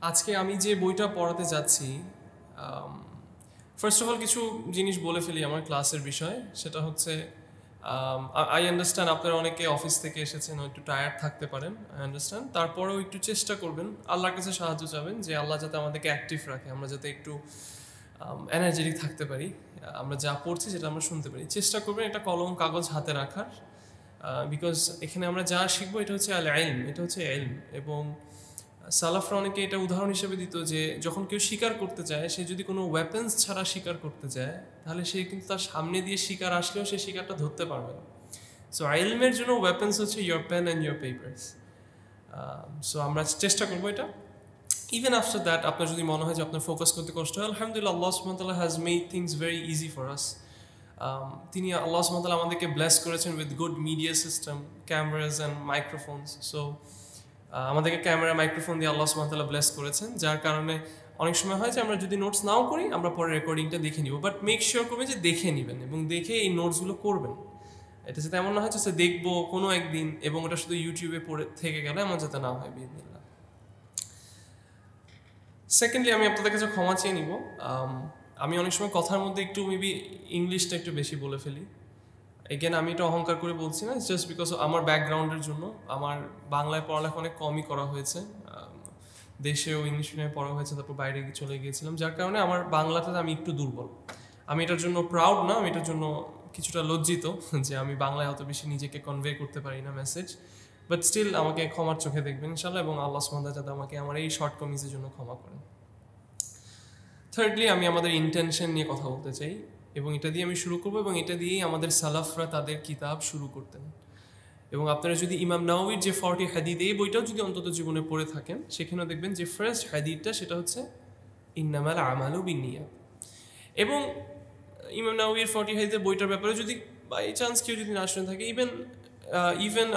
আজকে আমি যে বইটা পড়াতে যাচ্ছি, ফার্স্ট অফ অল কিছু জিনিস বলে ফেলি আমার ক্লাসের বিষয়। সেটা হচ্ছে আই আন্ডারস্ট্যান্ড আপনারা অনেকে অফিস থেকে এসেছেন, একটু টায়ার্ড থাকতে পারেন, আই আন্ডারস্ট্যান্ড। তারপরেও একটু চেষ্টা করবেন, আল্লাহর কাছে সাহায্য চাবেন যে আল্লাহ যাতে আমাদেরকে অ্যাক্টিভ রাখে, আমরা যাতে একটু এনার্জেটিক থাকতে পারি, আমরা যা পড়ছি সেটা আমরা শুনতে পারি। চেষ্টা করবেন একটা কলম কাগজ হাতে রাখার, বিকজ এখানে আমরা যা শিখবো এটা হচ্ছে আল ইলম, এটা হচ্ছে ইলম। এবং সালাফরা অনেকে এটা উদাহরণ হিসেবে দিত যে যখন কেউ শিকার করতে যায়, সে যদি কোনো ওয়েপন্স ছাড়া শিকার করতে যায়, তাহলে সে কিন্তু তার সামনে দিয়ে শিকার আসলেও সে শিকারটা ধরতে পারবে না। সো ইলমের জন্য ওয়েপন্স হচ্ছে your pen and your papers. So আমরা চেষ্টা করবো এটা। ইভেন আফটার দ্যাট আপনার যদি মনে হয় যে আপনার ফোকাস করতে কষ্ট হয়, আলহামদুলিল্লাহ, আল্লাহ সুবহানাহু ওয়া তাআলা has made things very easy for us. তিনি আল্লাহ সুবহানাহু ওয়া তাআলা আমাদেরকে ব্লেস করেছেন with good media system, cameras and মাইক্রোফোনস। So আমাদেরকে ক্যামেরা মাইক্রোফোন দিয়ে আল্লাহ সুবহানাহু ওয়া তাআলা ব্লেস করেছেন, যার কারণে অনেক সময় হয় যে আমরা যদি নোটস নাও করি, আমরা পরে রেকর্ডিংটা দেখে নিব। বাট মেক শিওর করবেন যে দেখে নেবেন এবং দেখে এই নোটসগুলো করবেন। এটা যাতে এমন না হয় যে দেখবো কোনো একদিন এবং ওটা শুধু ইউটিউবে পড়ে থেকে গেলে, এমন যাতে না হয় বিইজনিল্লাহ। সেকেন্ডলি, আমি আপনাদের কাছে ক্ষমা চেয়ে নিব। আমি অনেক সময় কথার মধ্যে একটু মেবি ইংলিশটা একটু বেশি বলে ফেলি। এগেন, আমি এটা অহংকার করে বলছি না, জাস্ট বিকজ আমার ব্যাকগ্রাউন্ডের জন্য। আমার বাংলায় পড়ালেখা অনেক কমই করা হয়েছে, দেশেও ইংলিশ মিডিয়ামে পড়া হয়েছে, তারপর বাইরে চলে গিয়েছিলাম, যার কারণে আমার বাংলাতে আমি একটু দুর্বল। আমি এটার জন্য প্রাউড না, আমি এটার জন্য কিছুটা লজ্জিত যে আমি বাংলায় অত বেশি নিজেকে কনভে করতে পারি না মেসেজ। বাট স্টিল আমাকে ক্ষমার চোখে দেখবেন ইনশাল্লাহ, এবং আল্লাহ সুবহানাহু ওয়া তাআলা যাতে আমাকে আমার এই শর্টকামিজের জন্য ক্ষমা করেন। থার্ডলি, আমি আমাদের ইন্টেনশন নিয়ে কথা বলতে চাই, এবং এটা দিয়ে আমি শুরু করবো, এবং এটা দিয়েই আমাদের সালাফরা তাদের কিতাব শুরু করতেন। এবং আপনারা যদি ইমাম নাওয়ির যে 40 হাদিস, এই বইটাও যদি অন্তত জীবনে পড়ে থাকেন, সেখানেও দেখবেন যে ফার্স্ট হাদিসটা সেটা হচ্ছে ইন্নামাল আমালু বিন্নিয়াত। এবং ইমাম নাওয়ির 40 হাদিসের বইটার ব্যাপারে যদি বাই চান্স কেউ যদি না শুনে থাকে, ইভেন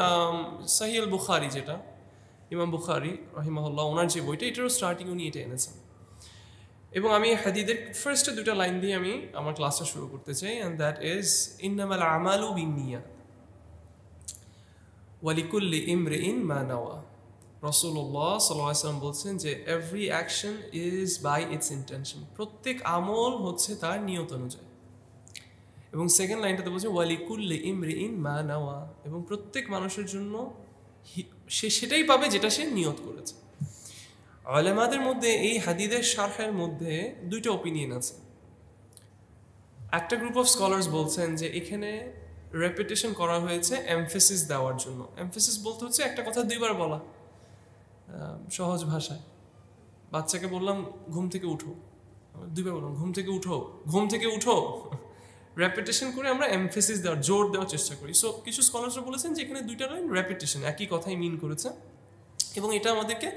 সহিহ আল বুখারী, যেটা ইমাম বুখারী রাহিমাহুল্লাহ, ওনার যে বইটা, এটারও স্টার্টিং উনি এটা এনেছেন। এবং আমি হাদিদের ফার্স্টে দুটো লাইন দিয়ে আমি আমার ক্লাসটা শুরু করতে চাই, অ্যান্ড দ্যাট ইজ ইন্নামাল আমালু বিন্নিয়াত ওয়ালিকুল্লি ইমরিইন মা নাওয়া। রাসূলুল্লাহ সাল্লাল্লাহু আলাইহি ওয়াসাল্লাম বলছেন যে every action is by its intention, প্রত্যেক আমল হচ্ছে তার নিয়ত অনুযায়ী। এবং সেকেন্ড লাইনটাতে বলছে ওয়ালিকুল্লি ইমরিইন মা নাওয়া, এবং প্রত্যেক মানুষের জন্য সে সেটাই পাবে যেটা সে নিয়ত করেছে। উলামাদের মধ্যে এই হাদিদের শারহের মধ্যে দুইটা ওপিনিয়ন আছে। একটা গ্রুপ অফ স্কলার্স বলছেন যে এখানে রেপিটেশন করা হয়েছে এমফেসিস দেওয়ার জন্য। এমফেসিস বলতে হচ্ছে একটা কথা দুইবার বলা, সহজ ভাষায়। বাচ্চাকে বললাম ঘুম থেকে উঠো, দুইবার বললাম ঘুম থেকে উঠো, ঘুম থেকে উঠো। রেপিটেশন করে আমরা এমফেসিস দেওয়ার, জোর দেওয়ার চেষ্টা করি। সো কিছু স্কলার্সরা বলেছেন যে এখানে দুইটা লাইন রেপিটেশন, একই কথাই মিন করেছে, এবং এটা আমাদেরকে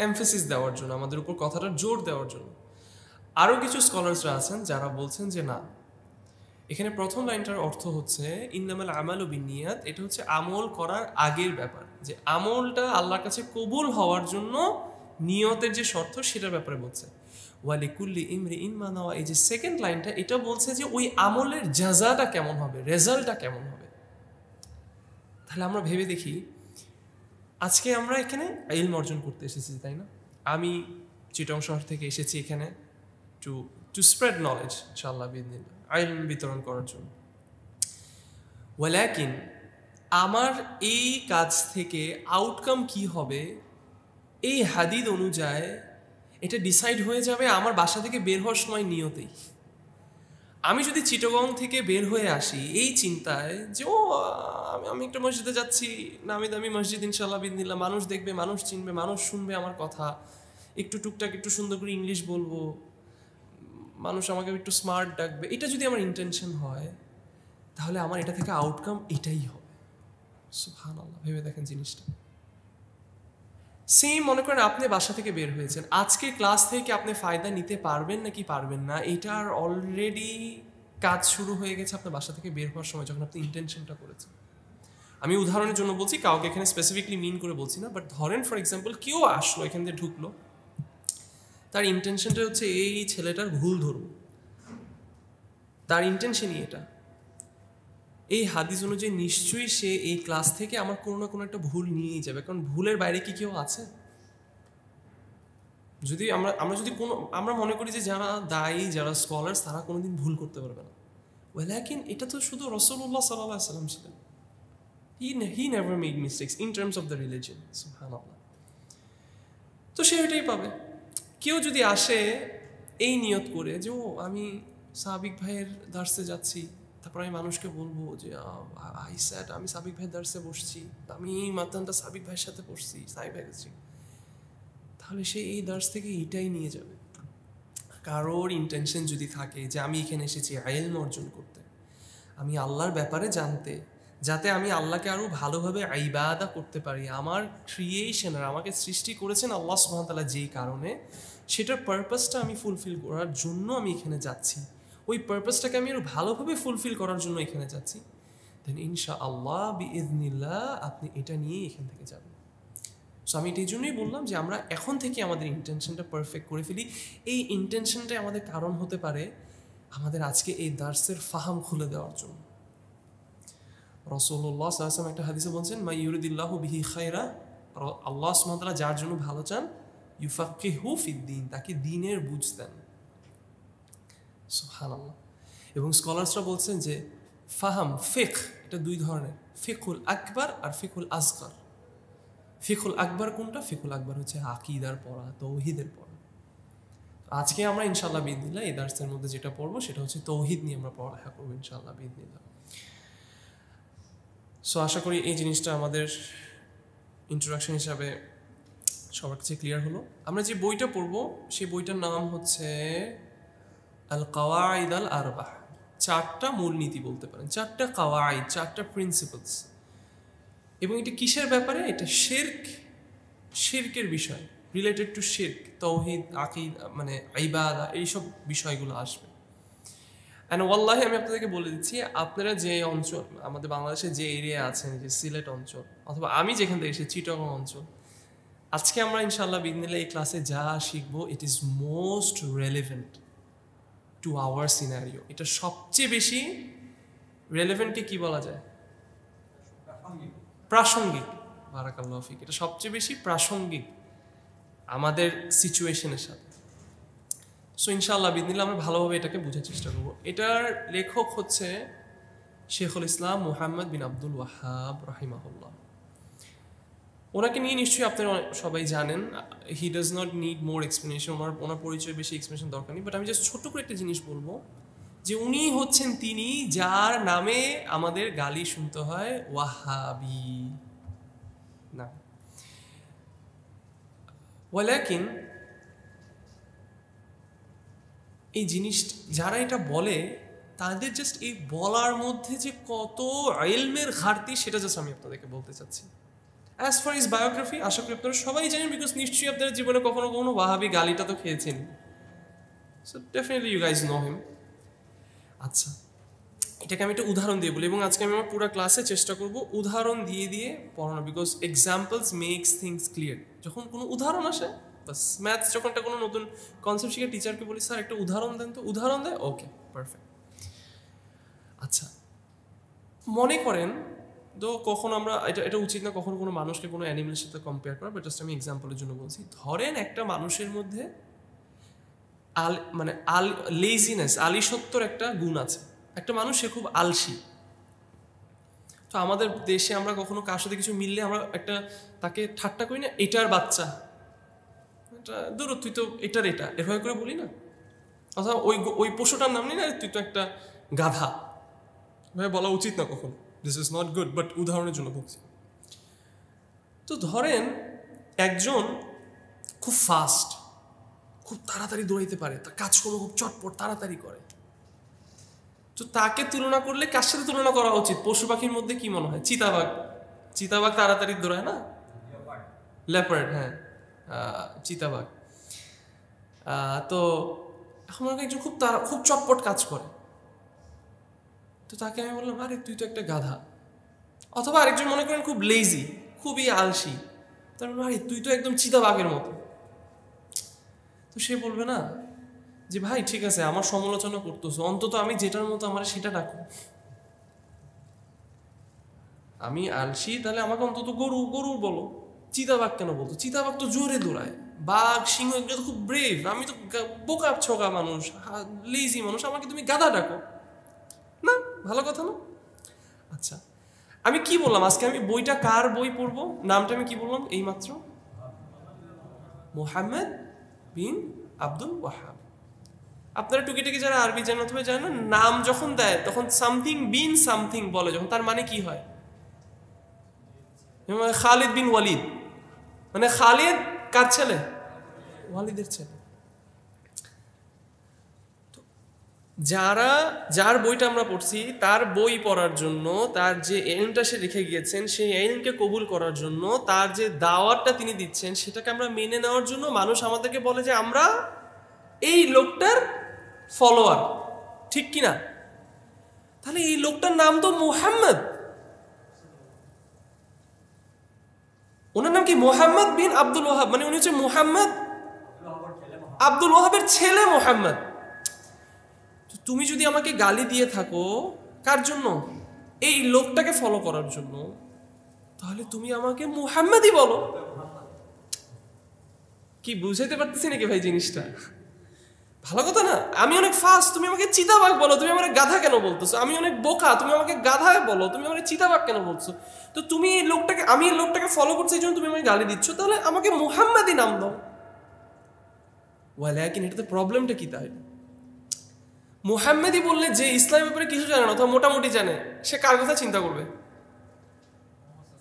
এমফেসিস দেওয়ার জন্য, আমাদের উপর কথাটা জোর দেওয়ার জন্য। আরও কিছু স্কলার্সরা আছেন যারা বলছেন যে না, এখানে প্রথম লাইনটার অর্থ হচ্ছে ইন্নামাল আমালু বিন্নিয়াত, এটা হচ্ছে আমল করার আগের ব্যাপার, যে আমলটা আল্লাহর কাছে কবুল হওয়ার জন্য নিয়তের যে শর্ত, সেটার ব্যাপারে বলছে। ওয়ালিকুল্লি ইমরিইন মা নাওয়া, এই যে সেকেন্ড লাইনটা, এটা বলছে যে ওই আমলের জাযাটা কেমন হবে, রেজাল্টটা কেমন হবে। তাহলে আমরা ভেবে দেখি, আজকে আমরা এখানে ইলম অর্জন করতে এসেছি, তাই না? আমি চিটং শহর থেকে এসেছি এখানে টু স্প্রেড নলেজ, ইনশাআল্লাহ বিইজনিল্লাহ, ইলম বিতরণ করার জন্য। ওয়ালাকিন আমার এই কাজ থেকে আউটকাম কি হবে, এই হাদিদ অনুযায়ী এটা ডিসাইড হয়ে যাবে আমার বাসা থেকে বের হওয়ার সময় নিয়তেই। আমি যদি চিটগং থেকে বের হয়ে আসি এই চিন্তায় যে আমি একটা মসজিদে যাচ্ছি, নামি দামি মসজিদ, ইনশাআল্লাহ বিইজনিল্লাহ, মানুষ দেখবে, মানুষ চিনবে, মানুষ শুনবে আমার কথা, একটু টুকটাক একটু সুন্দর করে ইংলিশ বলবো, মানুষ আমাকে একটু স্মার্ট ডাকবে, এটা যদি আমার ইন্টেনশন হয়, তাহলে আমার এটা থেকে আউটকাম এটাই হবে। সুবহানাল্লাহ, ভেবে দেখেন জিনিসটা। সেম মনে করেন আপনি বাসা থেকে বের হয়েছেন, আজকে ক্লাস থেকে আপনি ফায়দা নিতে পারবেন নাকি পারবেন না, এটার অলরেডি কাজ শুরু হয়ে গেছে আপনার বাসা থেকে বের হওয়ার সময়, যখন আপনি ইন্টেনশনটা করেছেন। আমি উদাহরণের জন্য বলছি, কাউকে এখানে স্পেসিফিকলি মিন করে বলছি না, বাট ধরেন ফর এক্সাম্পল কেউ আসলো, এখান দিয়ে ঢুকলো, তার ইন্টেনশনটা হচ্ছে এই ছেলেটার ভুল ধরুন, তার ইন্টেনশনই এটা। এই হাদিস অনুযায়ী নিশ্চয়ই সে এই ক্লাস থেকে আমার কোনো না কোনো একটা ভুল নিয়েই যাবে, কারণ ভুলের বাইরে কি কেউ আছে? যদি আমরা যদি আমরা মনে করি যে যারা দায়ী, যারা স্কলার্স, তারা কোনোদিন ভুল করতে পারবে না, ওয়ালাকিন এটা তো শুধু রাসূলুল্লাহ সাল্লাল্লাহু আলাইহি ওয়াসাল্লাম ছিলেন। He never made mistakes in terms of the religion. সুবহানাল্লাহ। তো সে ওইটাই পাবে। কেউ যদি আসে এই নিয়ত করে যে ও আমি সাবিক ভাইয়ের দার্সে যাচ্ছি, তারপর আমি মানুষকে বলবো যে আমি সাবিক ভাইয়ের দার্সে বসছি, আমি এই মাতানটা সাবিক ভাইয়ের সাথে পড়ছি, সাবিক ভাই গেছি, তাহলে সে এই দার্স থেকে এটাই নিয়ে যাবে। কারোর ইন্টেনশন যদি থাকে যে আমি এখানে এসেছি ইলম অর্জন করতে, আমি আল্লাহর ব্যাপারে জানতে, যাতে আমি আল্লাহকে আরও ভালোভাবে ইবাদত করতে পারি, আমার ক্রিয়েশনের, আমাকে সৃষ্টি করেছেন আল্লাহ সুবহানাহু ওয়া তাআলা যেই কারণে, সেটার পারপাসটা আমি ফুলফিল করার জন্য আমি এখানে যাচ্ছি, ওই পারপাসটাকে আমি আরও ভালোভাবে ফুলফিল করার জন্য এখানে যাচ্ছি, দেন ইনশাআল্লাহ বিইذনিল্লাহ আপনি এটা নিয়েই এখান থেকে যাবেন। সো আমি এই জন্যই বললাম যে আমরা এখন থেকে আমাদের ইন্টেনশনটা পারফেক্ট করে ফেলি। এই ইন্টেনশনটাই আমাদের কারণ হতে পারে আমাদের আজকে এই দার্সের ফাহাম খুলে দেওয়ার জন্য। রাসূলুল্লাহ সাল্লাল্লাহু আলাইহি ওয়াসাল্লাম একটা হাদিসে বলছেন, মা ইউরিদিল্লাহু বিহি খায়রা, আল্লাহ সুবহানাহু ওয়া তাআলা যার জন্য ভালো চান, ইউফাক্কিহু ফিদ্দীন, তাকে দ্বীনের বুঝ দেন। সুবহানাল্লাহ। এবং স্কলার্সরা বলছেন যে ফাহাম, ফিকহ, এটা দুই ধরনের, ফিকহুল আকবার আর ফিকহুল আসগর। ফিকহুল আকবার কোনটা? ফিকহুল আকবার হচ্ছে আকীদার পড়া, তাওহীদের পড়া। আজকে আমরা ইনশাআল্লাহ বিইذনিল্লাহ এই দার্সের মধ্যে যেটা পড়বো সেটা হচ্ছে তাওহীদ নিয়ে আমরা পড়ালেখা করবো ইনশাআল্লাহ বিইذনিল্লাহ। সো আশা করি এই জিনিসটা আমাদের ইন্ট্রোডাকশন হিসাবে সবার কাছে ক্লিয়ার হলো। আমরা যে বইটা পড়বো সেই বইটার নাম হচ্ছে আল কাওয়াইদ আল আরবাহ, চারটা মূলনীতি বলতে পারেন, চারটা কাওয়াইদ, চারটা প্রিন্সিপালস। এবং এটা কিসের ব্যাপারে? এটা শিরকের বিষয়, রিলেটেড টু শিরক, তাওহীদ, আকীদা, মানে ইবাদা, এইসব বিষয়গুলো আসবে। অ্যান্ড ওয়াল্লাহি আমি আপনাদেরকে বলে দিচ্ছি, আপনারা যে অঞ্চল, আমাদের বাংলাদেশে যে এরিয়া আছেন, যে সিলেট অঞ্চল, অথবা আমি যেখান থেকে এসেছি চিটাগং অঞ্চল, আজকে আমরা ইনশাআল্লাহ বিইذনিল্লাহ এই ক্লাসে যা শিখবো it is most relevant to our scenario. এটা সবচেয়ে বেশি রেলেভেন্টকে কি বলা যায়? প্রাসঙ্গিক। বারাকাল্লাহু ফিক। এটা সবচেয়ে বেশি প্রাসঙ্গিক আমাদের সিচুয়েশনের সাথে। সো ইনশাআল্লাহ বিইذনিল্লাহ আমরা ভালোভাবে এটাকে বোঝার চেষ্টা করব। এটার লেখক হচ্ছে শেখুল ইসলাম মুহাম্মদ বিন আব্দুল ওয়াহাব রাহিমাহুল্লাহ। ওনাকে নিয়ে নিশ্চয়ই আপনারা সবাই জানেন, he does not need more explanation, ওনার পরিচয় বেশি এক্সপ্লেনেশন দরকার নেই। বাট আমি জাস্ট ছোট্ট করে একটা জিনিস বলবো যে উনি হচ্ছেন তিনি যার নামে আমাদের গালি শুনতে হয় ওয়াহাবি না। ওয়ালাকিন এই জিনিস যারা এটা বলে তাদের জাস্ট এই বলার মধ্যে যে কত ইলমের ঘাটতি সেটা জাস্ট আমি আপনাদেরকে বলতে চাচ্ছি। অ্যাজ ফার ইজ বায়োগ্রাফি আশা করি আপনারা সবাই জানেন, বিকজ নিশ্চয়ই আপনারা জীবনে কখনো কখনো ওয়াহাবি গালিটা তো খেয়েছেন। So definitely you guys know him. আচ্ছা, এটাকে আমি একটা উদাহরণ দিয়ে বলি, এবং আজকে আমি আমার পুরো ক্লাসে চেষ্টা করব উদাহরণ দিয়ে দিয়ে পড়ানো, because examples makes things clear. যখন কোনো উদাহরণ আসে, বাস ম্যাথস যখন একটা কোনো নতুন কনসেপ্ট শিখে টিচারকে বলি স্যার একটা উদাহরণ দেন, তো উদাহরণ দেয়, ওকে পারফেক্ট। আচ্ছা, মনে করেন তো কখনো আমরা এটা উচিত না কখনো কোনো মানুষকে কোনো অ্যানিমেলের সাথে কম্পেয়ার করা, বাট জাস্ট আমি এক্সাম্পলের জন্য বলছি। ধরেন একটা মানুষের মধ্যে লেজিনেস, আলিসত্বর একটা গুণ আছে। একটা মানুষ সে খুব আলসি। তো আমাদের দেশে আমরা কখনো কার সাথে কিছু মিললে আমরা একটা তাকে ঠাট্টা করি না, এটার বাচ্চা, এটা দূর, তুই তো এটা এভাবে করে বলি না, অথবা ওই পশুটার নাম নিই না, তুই তো একটা গাধা, এভাবে বলা উচিত না কখনো। This is not good, but উদাহরণের জন্য বলছি। তো ধরেন একজন খুব ফাস্ট, খুব তাড়াতাড়ি দৌড়াইতে পারে, তার কাজকর্ম খুব চটপট তাড়াতাড়ি করে। তো তাকে তুলনা করলে কার সাথে তুলনা করা উচিত? পশু পাখির মধ্যে কি মনে হয়? চিতাবাঘ তাড়াতাড়ি দৌড়ায় না? লেপার্ড, হ্যাঁ, চিতাবাঘ। তো এখন একজন খুব চটপট কাজ করে, তো তাকে আমি বললাম আরে তুই তো একটা গাধা। অথবা আরেকজন মনে করেন খুব লেজি, খুবই আলসি, তার বলবো আরে তুই তো একদম চিতাবাঘের মতো। তো সে বলবে না যে ভাই ঠিক আছে আমার সমালোচনা করতেছো, অন্তত আমি যেটার মতো আমার সেটা ডাকো। আমি আলসি, তাহলে আমাকে অন্তত গরু বলো, চিতাবাঘ কেন বলতো? চিতাবাঘ তো জোরে দৌড়ায়, বাঘ সিংহ এগুলো তো খুব ব্রেভ, আমি তো বোকা ছোকা মানুষ, লেজি মানুষ, আমাকে তুমি গাধা ডাকো না, ভালো কথা না? আচ্ছা, আমি কি বললাম আজকে? আমি বইটা কার বই পড়বো, নামটা আমি কি বললাম এইমাত্র? মুহাম্মদ বিন আব্দুল ওয়াহাব। আপনারা টুকিটাকি যারা আরবি জানেন অথবা জানেন, নাম যখন দেয় তখন সামথিং বিন সামথিং বলে যখন, তার মানে কি হয়? খালিদ বিন ওয়ালিদ, মানে খালিদ কার ছেলে? ওয়ালিদের ছেলে। যার বইটা আমরা পড়ছি তার বই পড়ার জন্য, তার যে এলমটা সে রেখে গিয়েছেন সেই এলমকে কবুল করার জন্য, তার যে দাওয়াতটা তিনি দিচ্ছেন সেটাকে আমরা মেনে নেওয়ার জন্য মানুষ আমাদেরকে বলে যে আমরা এই লোকটার ফলোয়ার, ঠিক কিনা? তাহলে এই লোকটার নাম তো মুহাম্মদ, ওনার নাম কি? মুহাম্মদ বিন আব্দুল ওয়াহাব, মানে উনি হচ্ছে মুহাম্মদ আব্দুল ওয়াহাবের ছেলে মুহাম্মদ। তুমি যদি আমাকে গালি দিয়ে থাকো কার জন্য? এই লোকটাকে ফলো করার জন্য, তাহলে তুমি আমাকে মুহাম্মদই বলো। কি বুঝাইতে পারতেছি নাকি ভাই জিনিসটা? ভালো কথা না? আমি অনেক ফাস্ট, তুমি আমাকে চিতাবাঘ বলো, তুমি আমাকে গাধা কেন বলতেছো? আমি অনেক বোকা, তুমি আমাকে গাধা বলো, তুমি আমাকে চিতাবাঘ কেন বলছো? তো তুমি এই লোকটাকে, আমি এই লোকটাকে ফলো করছি এই জন্য তুমি আমাকে গালি দিচ্ছ, তাহলে আমাকে মুহাম্মদই নাম দাও। ওয়ালাকিন এটাতে প্রবলেমটা কি? তাই মুহাম্মদি বললে যে ইসলামের ব্যাপারে কিছু জানে না অথবা মোটামুটি জানে, সে কার কথা চিন্তা করবে?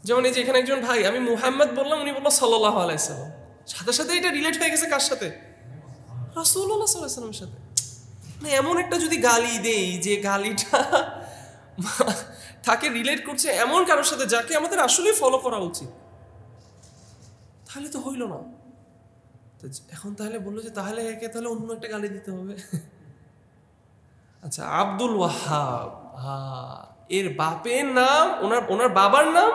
যেমন এই যে এখানে একজন ভাই, আমি মুহাম্মদ বললাম, উনি বললো সাল্লাল্লাহু আলাইহি সাল্লাম, সাথে সাথে এটা রিলেট হয়ে গেছে কার সাথে? রাসূলুল্লাহ সাল্লাল্লাহু আলাইহি সাল্লামের সাথে। মানে এমন একটা যদি গালি দেই যে গালিটা তাকে রিলেট করছে এমন কারোর সাথে যাকে আমাদের আসলেই ফলো করা উচিত, তাহলে তো হইল না। তো এখন তাহলে বললো যে তাহলে একে তাহলে অন্য একটা গালি দিতে হবে। আচ্ছা, আব্দুল ওয়াহাব, এর বাপের নাম, ওনার বাবার নাম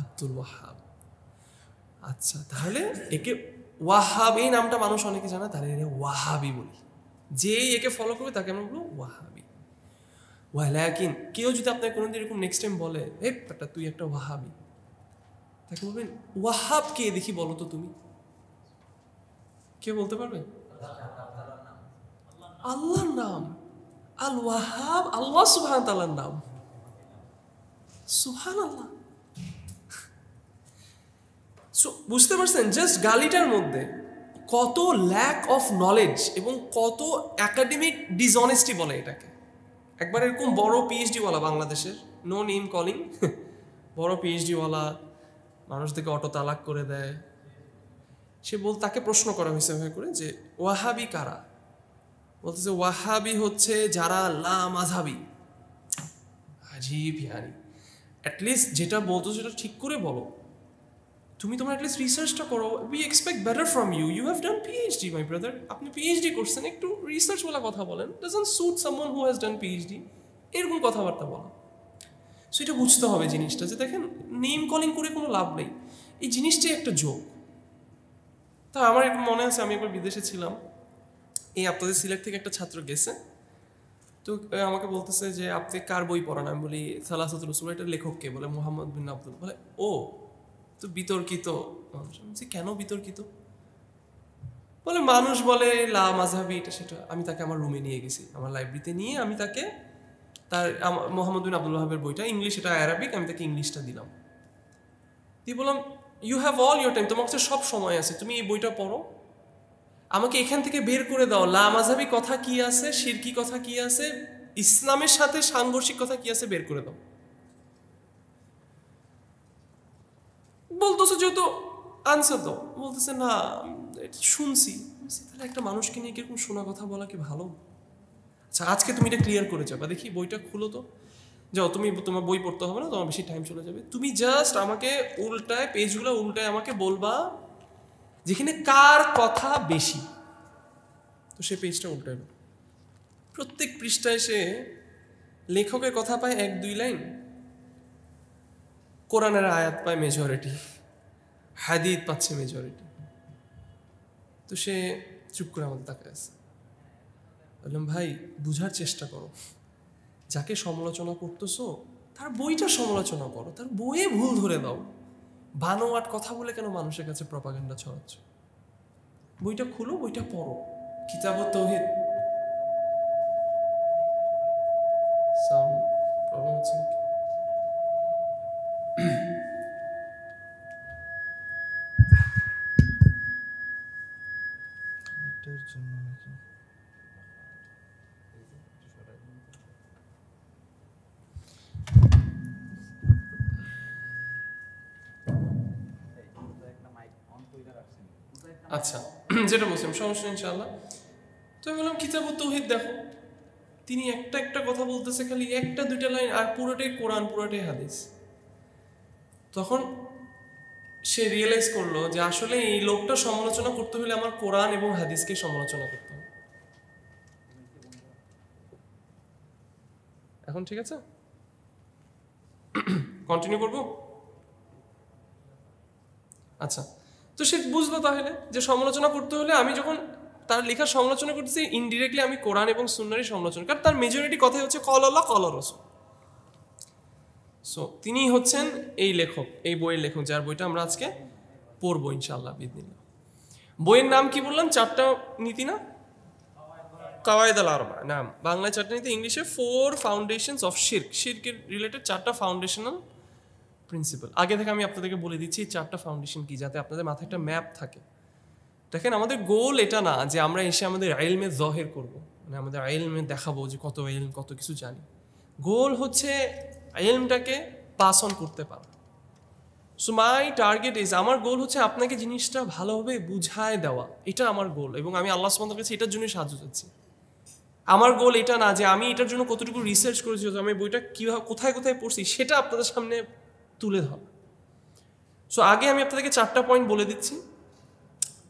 আব্দুল ওয়াহাব। আচ্ছা, তাহলে একে ওয়াহাব, এই নামটা মানুষ অনেকে জানে, তাহলে এর ওয়াহাবি বলি। যেই একে ফলো করবে তাকে আমরা বলবো ওয়াহাবি। ওয়ালাকিন কেউ যদি আপনাকে কোনোদিন এরকম নেক্সট টাইম বলে এ বেটা তুই একটা ওয়াহাবি, তাকে বলবেন ওয়াহাব কে দেখি বলো তো তুমি, কে বলতে পারবে? আল্লাহর নাম আল ওয়াহাব, আল্লাহ সুবহানাহু ওয়া তাআলার নাম। সুবহানাল্লাহ। সো বুঝতে পারছেন জাস্ট গালিটার মধ্যে কত ল্যাক অফ নলেজ এবং কত একাডেমিক ডিসঅনেস্টি বলে এটাকে। একবার এরকম বড় পিএইচডিওয়ালা বাংলাদেশের, নো নেম কলিং, বড় পিএইচডিওয়ালা মানুষদেরকে অটো তালাক করে দেয়, সে তাকে প্রশ্ন করা হয়েছে করে যে ওয়াহাবি কারা? বলতেছে ওয়াহাবি হচ্ছে যারা লা মাযহাবি। আজীব ইয়ানি, অ্যাটলিস্ট যেটা বলতো সেটা ঠিক করে বলো, তুমি তোমার অ্যাটলিস্ট রিসার্চটা করো। We expect better from you, you have done PhD my brother, আপনি পিএইচডি করছেন, একটু রিসার্চওয়ালা কথা বলেন। Doesn't suit someone who has done PhD, এরকম কথাবার্তা বলা। সো এটা বুঝতে হবে জিনিসটা, যে দেখেন নেম কলিং করে কোনো লাভ নেই, এই জিনিসটাই একটা জোক। তা আমার একটু মনে আছে, আমি একবার বিদেশে ছিলাম, এই আপনাদের সিলেট থেকে একটা ছাত্র গেছে, তো আমাকে বলতেছে যে আপনি কার বই পড়ান? আমি বলি সালাসাতুল উসুল, এটার লেখক কে? বলে মুহাম্মদ বিন আব্দুল। বলে ও তো বিতর্কিত মানুষ। আমি বলছি কেন বিতর্কিত? বলে মানুষ বলে লা মাযহাবি এটা সেটা। আমি তাকে আমার রুমে নিয়ে গেছি, আমার লাইব্রেরিতে নিয়ে আমি তাকে তার মোহাম্মদ বিন আব্দুল ওয়াহাবের বইটা ইংলিশ, এটা অ্যারাবিক, আমি তাকে ইংলিশটা দিলাম, দিয়ে বললাম you have all your time, তোমার কাছে সব সময় আছে, তুমি এই বইটা পড়ো, আমাকে এখান থেকে বের করে দাও লা মাযহাবি কথা কি আছে, শিরকি কথা কি আছে, ইসলামের সাথে সাংঘর্ষিক কথা কি আছে, বের করে দাও। বলতেছে যেহেতু আনসার দাও, বলতেছে না শুনছি। তাহলে একটা মানুষকে নিয়ে কিরকম শোনা কথা বলা কি ভালো? আচ্ছা আজকে তুমি এটা ক্লিয়ার করে যাবা, দেখি বইটা খুলো তো, যাও তুমি, তোমার বই পড়তে হবে না, তোমার বেশি টাইম চলে যাবে, তুমি জাস্ট আমাকে উল্টায় পেজগুলো উল্টায় আমাকে বলবা যেখানে কার কথা বেশি, তো সে পেজটা উল্টায়। প্রত্যেক পৃষ্ঠায় সে লেখকের কথা পায় 1-2 লাইন, কোরআনের আয়াত পায় মেজরিটি, হাদিস পাচ্ছে মেজরিটি। তো সে চুপ করে আমাদের তাকায় আছে। বললাম ভাই বুঝার চেষ্টা করো, যাকে সমালোচনা করতেছো তার বইটা সমালোচনা করো, তার বইয়ে ভুল ধরে দাও, বানোয়াট কথা বলে কেন মানুষের কাছে প্রপাগান্ডা ছড়াচ্ছ? বইটা খুলো, বইটা পড়ো, কিতাবুত তাওহীদ। সাউন্ড প্রবলেম হচ্ছে নাকি? এটার জন্য নাকি? আচ্ছা, যেটা বলছিলাম, সমস্যা ইনশাআল্লাহ। তো আমি বললাম কিতাবুত তাওহীদ দেখো। তিনি একটা একটা কথা বলতেছে, খালি একটা দুইটা লাইন, আর পুরোটাই কোরআন, পুরোটাই হাদিস। তখন সে রিয়েলাইজ করলো যে আসলে এই লোকটা সমালোচনা করতে হলে আমার কোরআন এবং হাদিসকে সমালোচনা করতে হবে। এখন ঠিক আছে, কন্টিনিউ করবো? আচ্ছা, তো সে বুঝলো তাহলে যে সমালোচনা করতে হলে আমি যখন তার লেখার সমালোচনা করতেছি, ইনডিরেক্টলি আমি কোরআন এবং সুন্নাহর সমালোচনা, কারণ তার মেজরিটি কথাই হচ্ছে কল আল্লাহ কল রাসূল। সো তিনি হচ্ছেন এই লেখক, এই বইয়ের লেখক, যার বইটা আমরা আজকে পড়বো ইনশাআল্লাহ বিইذনিল্লাহ। বইয়ের নাম কি বললাম? 4টা নীতি না? কাওয়ায়েদ আল আরবা, নাম বাংলায় 4টা নীতি, ইংলিশে 4 ফাউন্ডেশনস অফ শিরক। শিরকের রিলেটেড 4টা ফাউন্ডেশনাল প্রিন্সিপাল। আগে থেকে আমি আপনাদেরকে বলে দিচ্ছি এই 4টা ফাউন্ডেশন কি, যাতে আপনাদের মাথায় একটা ম্যাপ থাকে। দেখেন, আমাদের গোল এটা না যে আমরা এসে আমাদের ইলমে জহির করব, মানে আমাদের ইলমে দেখাবো যে কত ইলম, কত কিছু জানি। গোল হচ্ছে ইলমটাকে পাস অন করতে পারা। সো মাই টার্গেট ইজ, আমার গোল হচ্ছে আপনাকে জিনিসটা ভালোভাবে বুঝায় দেওয়া, এটা আমার গোল। এবং আমি আল্লাহ সুবহানাহু ওয়া তাআলার কাছে এটার জন্যই সাহায্য চাচ্ছি। আমার গোল এটা না যে আমি এটার জন্য কতটুকু রিসার্চ করেছি, আমি বইটা কীভাবে কোথায় কোথায় পড়ছি সেটা আপনাদের সামনে তুলে ধরা। সো আগে আমি আপনাদেরকে 4টা পয়েন্ট বলে দিচ্ছি।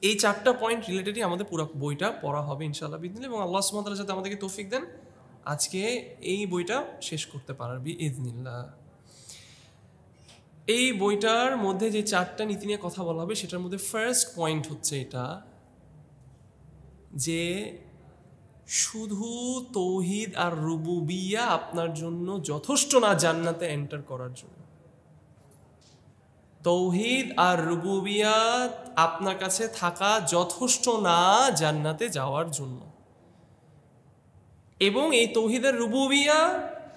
এই 4টা পয়েন্ট রিলেটেডই আমাদের পুরো বইটা পড়া হবে ইনশাআল্লাহ বিইذনিল্লাহ। এবং আল্লাহ সুবহানাহু ওয়া তাআলা যাতে আমাদেরকে তৌফিক দেন আজকে এই বইটা শেষ করতে পারার বিইذনিল্লাহ। এই বইটার মধ্যে যে 4টা নীতি নিয়ে কথা বলা হবে, সেটার মধ্যে ফার্স্ট পয়েন্ট হচ্ছে এটা যে শুধু তৌহিদ আর রুবুবিয়া আপনার জন্য যথেষ্ট না জান্নাতে এন্টার করার জন্য। তৌহিদ আর রুবুবিয়াত আপনার কাছে থাকা যথেষ্ট না জান্নাতে যাওয়ার জন্য। এবং এই তৌহিদ আর রুবুবিয়া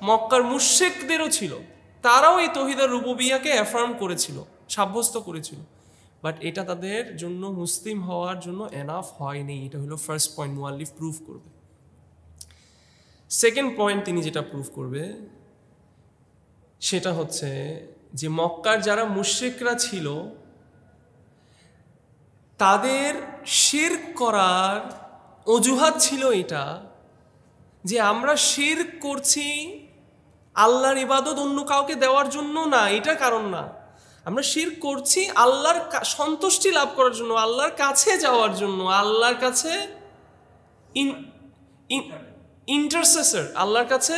মক্কার মুশরিকদেরও ছিল, তারাও এই তৌহিদ আর রুবুবিয়াকে অ্যাফার্ম করেছিল, সাব্যস্ত করেছিল, বাট এটা তাদের জন্য মুসলিম হওয়ার জন্য এনাফ হয়নি। এটা হলো ফার্স্ট পয়েন্ট, মুআল্লিফ প্রুফ করবে। সেকেন্ড পয়েন্ট তিনি যেটা প্রুফ করবে সেটা হচ্ছে যে মক্কার যারা মুশরিকরা ছিল তাদের শিরক করার অজুহাত ছিল এটা যে আমরা শিরক করছি আল্লাহর ইবাদত অন্য কাউকে দেওয়ার জন্য না, এটা কারণ না। আমরা শিরক করছি আল্লাহর সন্তুষ্টি লাভ করার জন্য, আল্লাহর কাছে যাওয়ার জন্য, আল্লাহর কাছে ইন্টারসেসর, আল্লাহর কাছে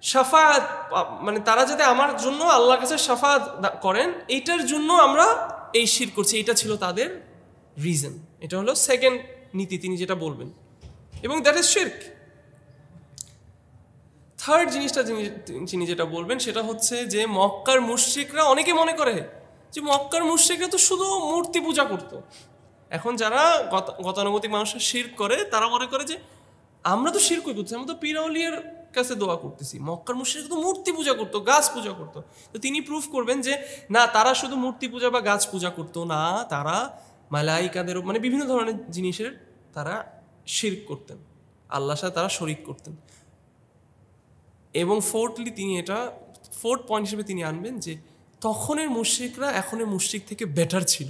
শাফাআত, মানে তারা যাতে আমার জন্য আল্লাহর কাছে শাফাআত করেন, এটার জন্য আমরা এই শিরক করছি। এটা ছিল তাদের রিজন। এটা হলো সেকেন্ড নীতি তিনি যেটা বলবেন, এবং দ্যাট ইজ শিরক। থার্ড জিনিসটা তিনি যেটা বলবেন সেটা হচ্ছে যে মক্কার মুশরিকরা, অনেকে মনে করে যে মক্কার মুশরিকরা তো শুধু মূর্তি পূজা করতো। এখন যারা গতানুগতিক মানুষরা শিরক করে, তারা মনে করে যে আমরা তো শিরক করতেছি, আমরা তো পীর আউলিয়ার কাছে দোয়া করতেছি। মক্কার মুশরিকরা তো মূর্তি পূজা করতো, গাছ পূজা করতো। তো তিনি প্রুফ করবেন যে না, তারা শুধু মূর্তি পূজা বা গাছ পূজা করতো না, তারা মালাইকাদের, মানে বিভিন্ন ধরনের জিনিসের তারা শিরক করতেন, আল্লাহর সাথে তারা শরিক করতেন। এবং ফোর্থলি তিনি এটা ফোর্থ পয়েন্ট হিসেবে তিনি আনবেন যে তখনের মুশরিকরা এখনের মুশরিক থেকে বেটার ছিল।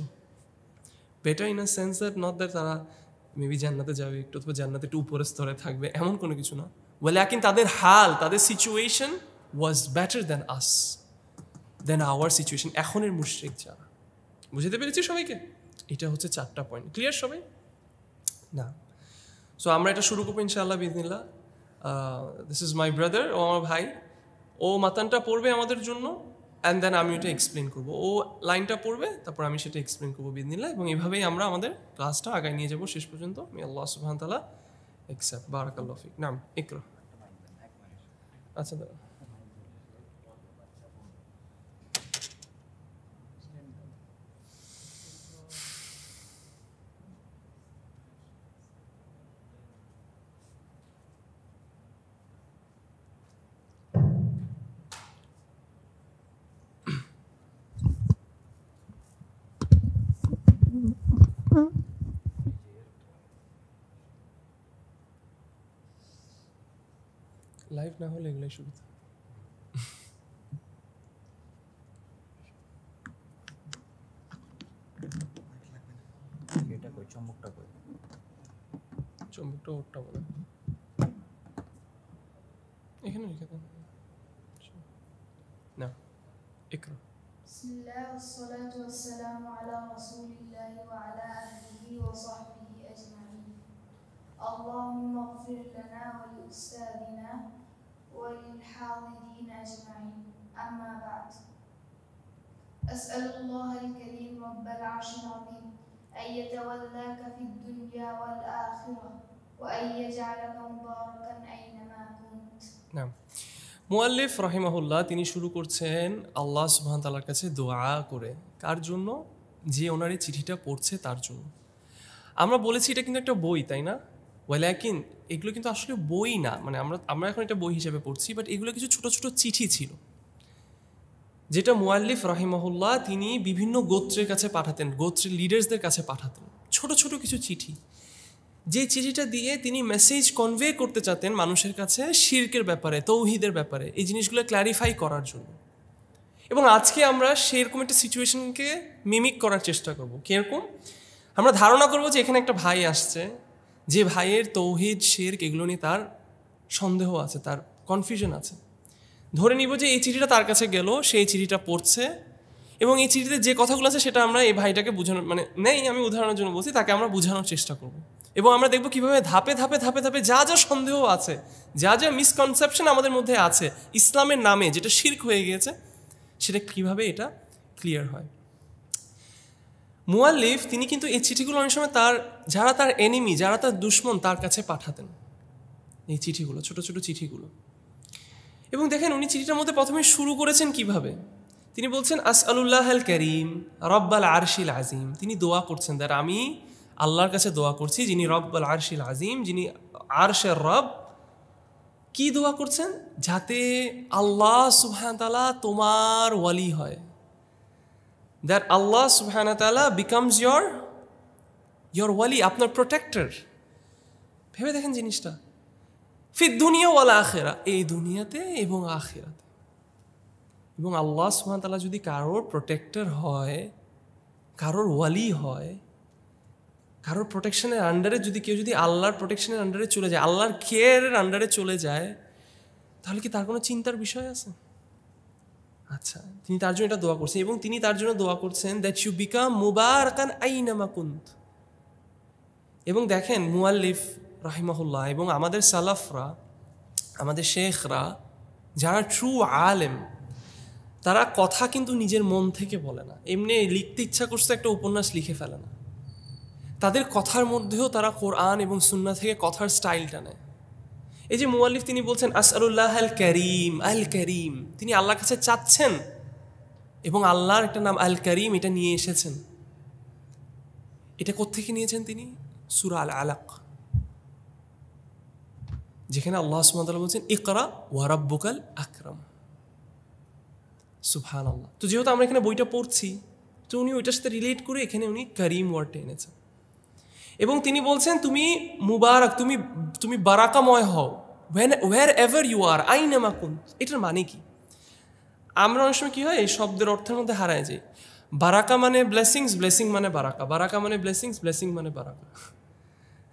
Better in a sense that not that তারা মেবি জান্নাতে যাবে একটু, অথবা জান্নাতে একটু উপরের স্তরে থাকবে, এমন কোনো কিছু না। ওয়ালাকিন তাদের হাল, তাদের situation was better than us, than our situation, এখনের মুশরিক যারা। বুঝতে পেরেছি সবাইকে? এটা হচ্ছে 4টা পয়েন্ট। ক্লিয়ার সবাই? না, সো আমরা এটা শুরু করবো ইনশাআল্লাহ বিইذনিল্লাহ। দিস ইজ মাই ব্রাদার, ও আমার ভাই। ও মাতানটা পড়বে আমাদের জন্য, অ্যান্ড দেন আমি ওটা এক্সপ্লেন করবো। ও লাইনটা পড়বে, তারপর আমি সেটা এক্সপ্লেন করবো বিইذনিল্লাহ। এবং এভাবেই আমরা আমাদের ক্লাসটা আগায় নিয়ে যাবো শেষ পর্যন্ত। মে আল্লাহ সুবহানাহু ওয়া তাআলা একসেপ্ট। বারাকাল্লাহু ফিক। নাম ইকরা। আচ্ছা দাদা, লাইভ না হলে এগুলোই সুবিধা। এটা কই চমকটা কই? চুম্বকটা ওরটা বলে এখানে লিখে দেন না ইকরা। বিসমিল্লাহ ওয়াসসালাতু ওয়াসসালামু আলা রাসূলিল্লাহি ওয়া আলা আলিহি ওয়া সাহবিহি আজমাইন। আল্লাহুম্মা ইগফির লানা ওয়া লিউস্তাদিনা ওয়া লিল হাদিরিন আজমাইন। আম্মা বা'দ। আসআলুল্লাহাল কারীম রাব্বাল আরশিল আযীম أن يتولاك في الدنيا والآخرة وأن يجعلك مباركا أينما كنت. নাম মুআল্লিফ রাহিমাহুল্লাহ তিনি শুরু করছেন আল্লাহ সুবহানাহু ওয়া তাআলার কাছে দোয়া করে। কার জন্য? যে ওনার এই চিঠিটা পড়ছে তার জন্য। আমরা বলেছি এটা কিন্তু একটা বই, তাই না? ওয়ালাকিন এগুলো কিন্তু আসলে বই না, মানে আমরা এখন এটা বই হিসেবে পড়ছি, বাট এগুলো কিছু ছোট ছোট চিঠি ছিল যেটা মুআল্লিফ রাহিমাহুল্লাহ তিনি বিভিন্ন গোত্রের কাছে পাঠাতেন, গোত্রের লিডার্সদের কাছে পাঠাতেন, ছোট ছোট কিছু চিঠি, যে চিঠিটা দিয়ে তিনি মেসেজ কনভে করতে চাতেন মানুষের কাছে শিরকের ব্যাপারে, তৌহিদের ব্যাপারে, এই জিনিসগুলো ক্ল্যারিফাই করার জন্য। এবং আজকে আমরা সেরকম একটা সিচুয়েশনকে মিমিক করার চেষ্টা করব। কীরকম? আমরা ধারণা করব যে এখানে একটা ভাই আসছে, যে ভাইয়ের তৌহিদ শিরক এগুলো নিয়ে তার সন্দেহ আছে, তার কনফিউশন আছে। ধরে নিব যে এই চিঠিটা তার কাছে গেল, সেই চিঠিটা পড়ছে, এবং এই চিঠিতে যে কথাগুলো আছে সেটা আমরা এই ভাইটাকে বোঝানোর, মানে নেই আমি উদাহরণের জন্য বলছি, তাকে আমরা বোঝানোর চেষ্টা করব। এবং আমরা দেখব কীভাবে ধাপে ধাপে ধাপে ধাপে যা যা সন্দেহ আছে, যা যা মিসকনসেপশন আমাদের মধ্যে আছে ইসলামের নামে, যেটা শিরক হয়ে গিয়েছে, সেটা কীভাবে এটা ক্লিয়ার হয়। মুআল্লিফ তিনি কিন্তু এই চিঠিগুলো অনেক সময় যারা তার এনিমি, যারা তার দুশমন, তার কাছে পাঠাতেন এই চিঠিগুলো, ছোট ছোট চিঠিগুলো। এবং দেখেন উনি চিঠিটার মধ্যে প্রথমে শুরু করেছেন কিভাবে। তিনি বলছেন আসআলুল্লাহাল কারীম রব্বাল আরশিল আজিম। তিনি দোয়া করছেন, দ্বারা আমি আল্লাহর কাছে দোয়া করছি যিনি রব্বাল আরশিল আজিম, যিনি আরশের রব। কি দোয়া করছেন? যাতে আল্লাহ সুবহানাহু ওয়া তাআলা তোমার ওয়ালি হয়, দ্যাট আল্লাহ সুবহানাহু ওয়া তাআলা বিকামস ইয়োর ওয়ালি, আপনার প্রোটেক্টর। ভেবে দেখেন জিনিসটা, ফিদ দুনিয়া ওয়াল আখিরা, এই দুনিয়াতে এবং আখিরাতে। এবং আল্লাহ সুবহানাহু ওয়া তাআলা যদি কারোর প্রোটেক্টর হয়, কারোর ওয়ালি হয়, কারোর প্রোটেকশনের আন্ডারে যদি কেউ যদি আল্লাহর প্রোটেকশনের আন্ডারে চলে যায়, আল্লাহর কেয়ারের আন্ডারে চলে যায়, তাহলে কি তার কোনো চিন্তার বিষয় আছে? আচ্ছা, তিনি তার জন্য এটা দোয়া করছেন, এবং তিনি তার জন্য দোয়া করছেন দ্যাট ইউ বিকাম মুবারাকান আইনামা কুন্ত। এবং দেখেন মুআল্লিফ রাহিমাহুল্লাহ এবং আমাদের সালাফরা, আমাদের শেখরা, যারা ট্রু আলেম, তারা কথা কিন্তু নিজের মন থেকে বলে না, এমনি লিখতে ইচ্ছা করছে একটা উপন্যাস লিখে ফেলে না। তাদের কথার মধ্যেও তারা কোরআন এবং সুন্নাহ থেকে কথার স্টাইলটা নেয়। এই যে মুআল্লিফ তিনি বলছেন আসআলুল্লাহ আল করিম, আল করিম, তিনি আল্লাহর কাছে চাচ্ছেন, এবং আল্লাহর একটা নাম আল করিম এটা নিয়ে এসেছেন। এটা কোত্থেকে নিয়েছেন তিনি? সূরা আল আলাক, যেখানে আল্লাহ সুবহানাহু ওয়া তাআলা বলছেন ইকরা ওয়া রাব্বুকাল আকরাম। সুবহানাল্লাহ। তো যেহেতু আমরা এখানে বইটা পড়ছি, তো উনি ওইটার সাথে রিলেট করে এখানে উনি করিম ওয়ার্ডটা এনেছেন। এবং তিনি বলছেন তুমি মুবারক, তুমি বারাকাময় হও, হোয়ার এভার ইউ আর, আইনামা কুন্ত। এটার মানে কি? আমরা অনেক সময় কী হয় এই শব্দের অর্থের মধ্যে হারায় যাই। বারাকা মানে ব্লেসিংস, ব্লেসিং মানে বারাকা, বারাকা মানে ব্লেসিংস, ব্লেসিং মানে বারাকা।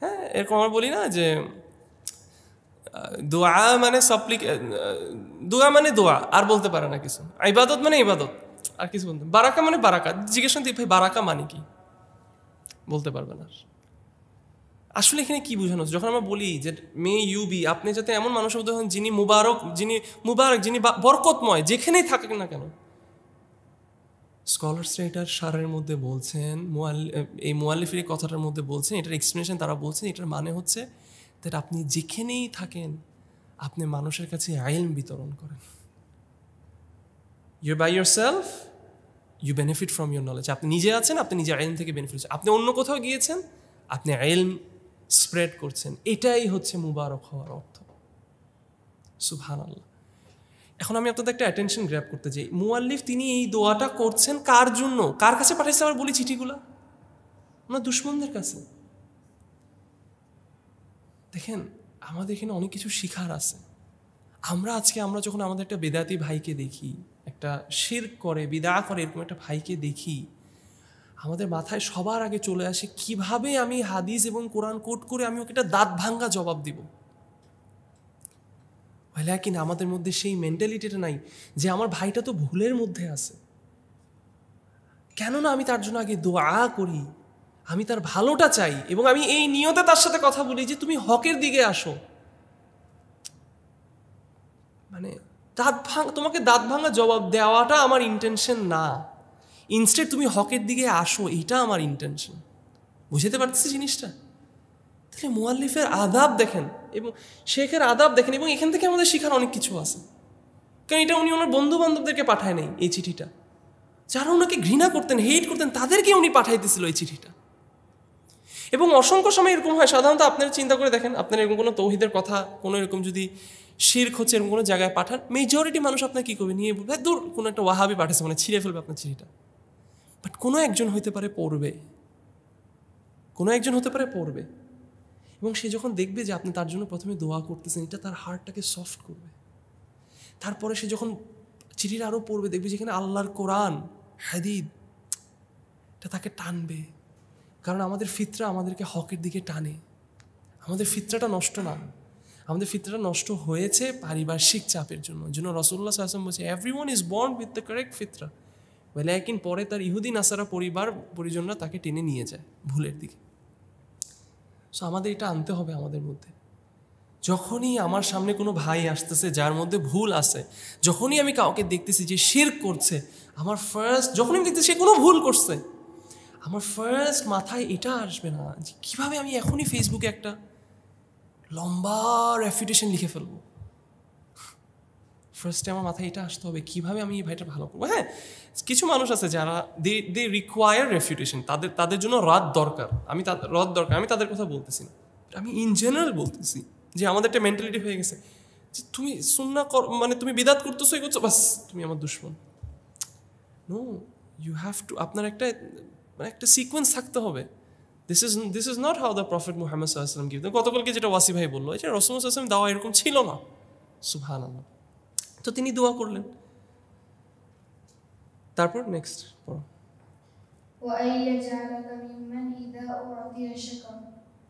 হ্যাঁ, এরকম আমরা বলি না যে দোয়া মানে দোয়া মানে দোয়া, আর বলতে পারে না কিছু। ইবাদত মানে ইবাদত, আর কিছু বলতে। বারাকা মানে বারাকা, জিজ্ঞেস করতে ভাই বারাকা মানে কি, বলতে পারবে না। আসলে এখানে কি বোঝানো হচ্ছে? যখন আমরা বলি যে মে ইউ বি, আপনি যাতে এমন মানুষ হতে হন যিনি মুবারক, যিনি বরকতময়, যেখানেই থাকেন না কেন। স্কলার্সরা এটার সারের মধ্যে বলছেন, এই মুআল্লিফের কথাটার মধ্যে বলছেন, এটার এক্সপ্লেনেশন তারা বলছেন, এটার মানে হচ্ছে দ্যাট আপনি যেখানেই থাকেন আপনি মানুষের কাছে ইলম বিতরণ করেন। You by yourself, you benefit from your knowledge. আপনি নিজে আছেন, আপনি নিজের ইলম থেকে বেনিফিট হচ্ছেন। আপনি অন্য কোথাও গিয়েছেন, আপনি ইলম স্প্রেড করছেন। এটাই হচ্ছে মুবারক হওয়ার অর্থ। সুবহানাল্লাহ। এখন আমি আপনাদের একটা অ্যাটেনশন গ্র্যাব করতে চাই। মুআল্লিফ তিনি এই দোয়াটা করছেন কার জন্য, কার কাছে পাঠাইছে আবার বলি চিঠিগুলা? ওনার দুশমনদের কাছে। দেখেন আমাদের এখানে অনেক কিছু শিখার আছে। আমরা যখন আমাদের একটা বেদাতি ভাইকে দেখি, একটা শিরক করে বিদআ করে এরকম একটা ভাইকে দেখি, আমাদের মাথায় সবার আগে চলে আসে কিভাবে আমি হাদিস এবং কোরআন কোট করে আমি ওকে একটা দাঁত ভাঙ্গা জবাব দিব। লেকিন আমাদের মধ্যে সেই মেন্টালিটিটা নাই যে আমার ভাইটা তো ভুলের মধ্যে আছে, কেননা আমি তার জন্য আগে দোয়া করি, আমি তার ভালোটা চাই এবং আমি এই নিয়তে তার সাথে কথা বলি যে তুমি হকের দিকে আসো। মানে তোমাকে দাঁত ভাঙা জবাব দেওয়াটা আমার ইন্টেনশন না, ইনস্টেড তুমি হকের দিকে আসো, এইটা আমার ইন্টেনশন। বুঝতে পারতেছি জিনিসটা? তাহলে মুআল্লিফের আদাব দেখেন এবং শেখের আদাব দেখেন, এবং এখান থেকে আমাদের শেখার অনেক কিছু আছে। কারণ এটা উনি ওনার বন্ধু বান্ধবদেরকে পাঠায় নাই এই চিঠিটা, যারা ওনাকে ঘৃণা করতেন, হেট করতেন, তাদেরকে উনি পাঠাইতেছিল এই চিঠিটা। এবং অসংখ্য সময় এরকম হয়, সাধারণত আপনারা চিন্তা করে দেখেন, আপনার এরকম কোনো তৌহিদের কথা, কোনো এরকম যদি শিরক হচ্ছে এরকম কোনো জায়গায় পাঠান, মেজরিটি মানুষ আপনার কী করবে, নিয়ে বলবে দূর কোনো একটা ওয়াহাবি পাঠাচ্ছে, মানে ছিঁড়ে ফেলবে আপনার চিঠিটা। বাট কোনো একজন হতে পারে পড়বে, এবং সে যখন দেখবে যে আপনি তার জন্য প্রথমে দোয়া করতেছেন, এটা তার হার্টটাকে সফট করবে। তারপরে সে যখন চিঠিটা আরও পড়বে, দেখবে যেখানে আল্লাহর কোরআন হাদিস, এটা তাকে টানবে। কারণ আমাদের ফিতরা আমাদেরকে হকের দিকে টানে। আমাদের ফিতরাটা নষ্ট না, আমাদের ফিতরাটা নষ্ট হয়েছে পারিপার্শ্বিক চাপের জন্য। রাসূলুল্লাহ সাল্লাল্লাহু আলাইহি ওয়াসাল্লাম বলছে everyone is born with the correct ফিতরা, লেকিন পরে তার ইহুদি নাসারা পরিজনরা তাকে টেনে নিয়ে যায় ভুলের দিকে। সো আমাদের এটা আনতে হবে আমাদের মধ্যে। যখনই আমার সামনে কোনো ভাই আসতেছে যার মধ্যে ভুল আছে, যখনই আমি কাউকে দেখতেছি যে শিরক করছে, যখনই আমি দেখতেছি সে কোনো ভুল করছে, আমার ফার্স্ট মাথায় এটা আসবে না যে কীভাবে আমি এখনই ফেসবুকে একটা লম্বা রেফিউটেশন লিখে ফেলবো। ফার্স্টে আমার মাথায় এটা আসতে হবে কীভাবে আমি এই ভাইটা ভালো করবো। হ্যাঁ, কিছু মানুষ আছে যারা দে রিকোয়ার রেফিউটেশন, তাদের জন্য রদ দরকার, আমি তাদের কথা বলতেছি না, আমি ইন জেনারেল বলতেছি যে আমাদের একটা মেন্টালিটি হয়ে গেছে যে তুমি সুন্নাহ মানে তুমি বিদাত করতেছো, এই করছো, বাস তুমি আমার দুশমন। নো, ইউ হ্যাভ টু, আপনার একটা সিকোয়েন্স থাকতে হবে। This is not how the prophet Muhammad সাল্লাল্লাহু আলাইহি ওয়াসাল্লাম গিভ। গতকালকে যেটা ওয়াসি ভাই বললো, যে রাসূলুল্লাহ সাল্লাল্লাহু আলাইহি ওয়াসাল্লাম দাওয়া এরকম ছিল না, সুবহানাল্লাহ। তো তিনি দোয়া করলেন। তারপর নেক্সট পড়ো। وأن يجعلك ممن إذا أعطي شكر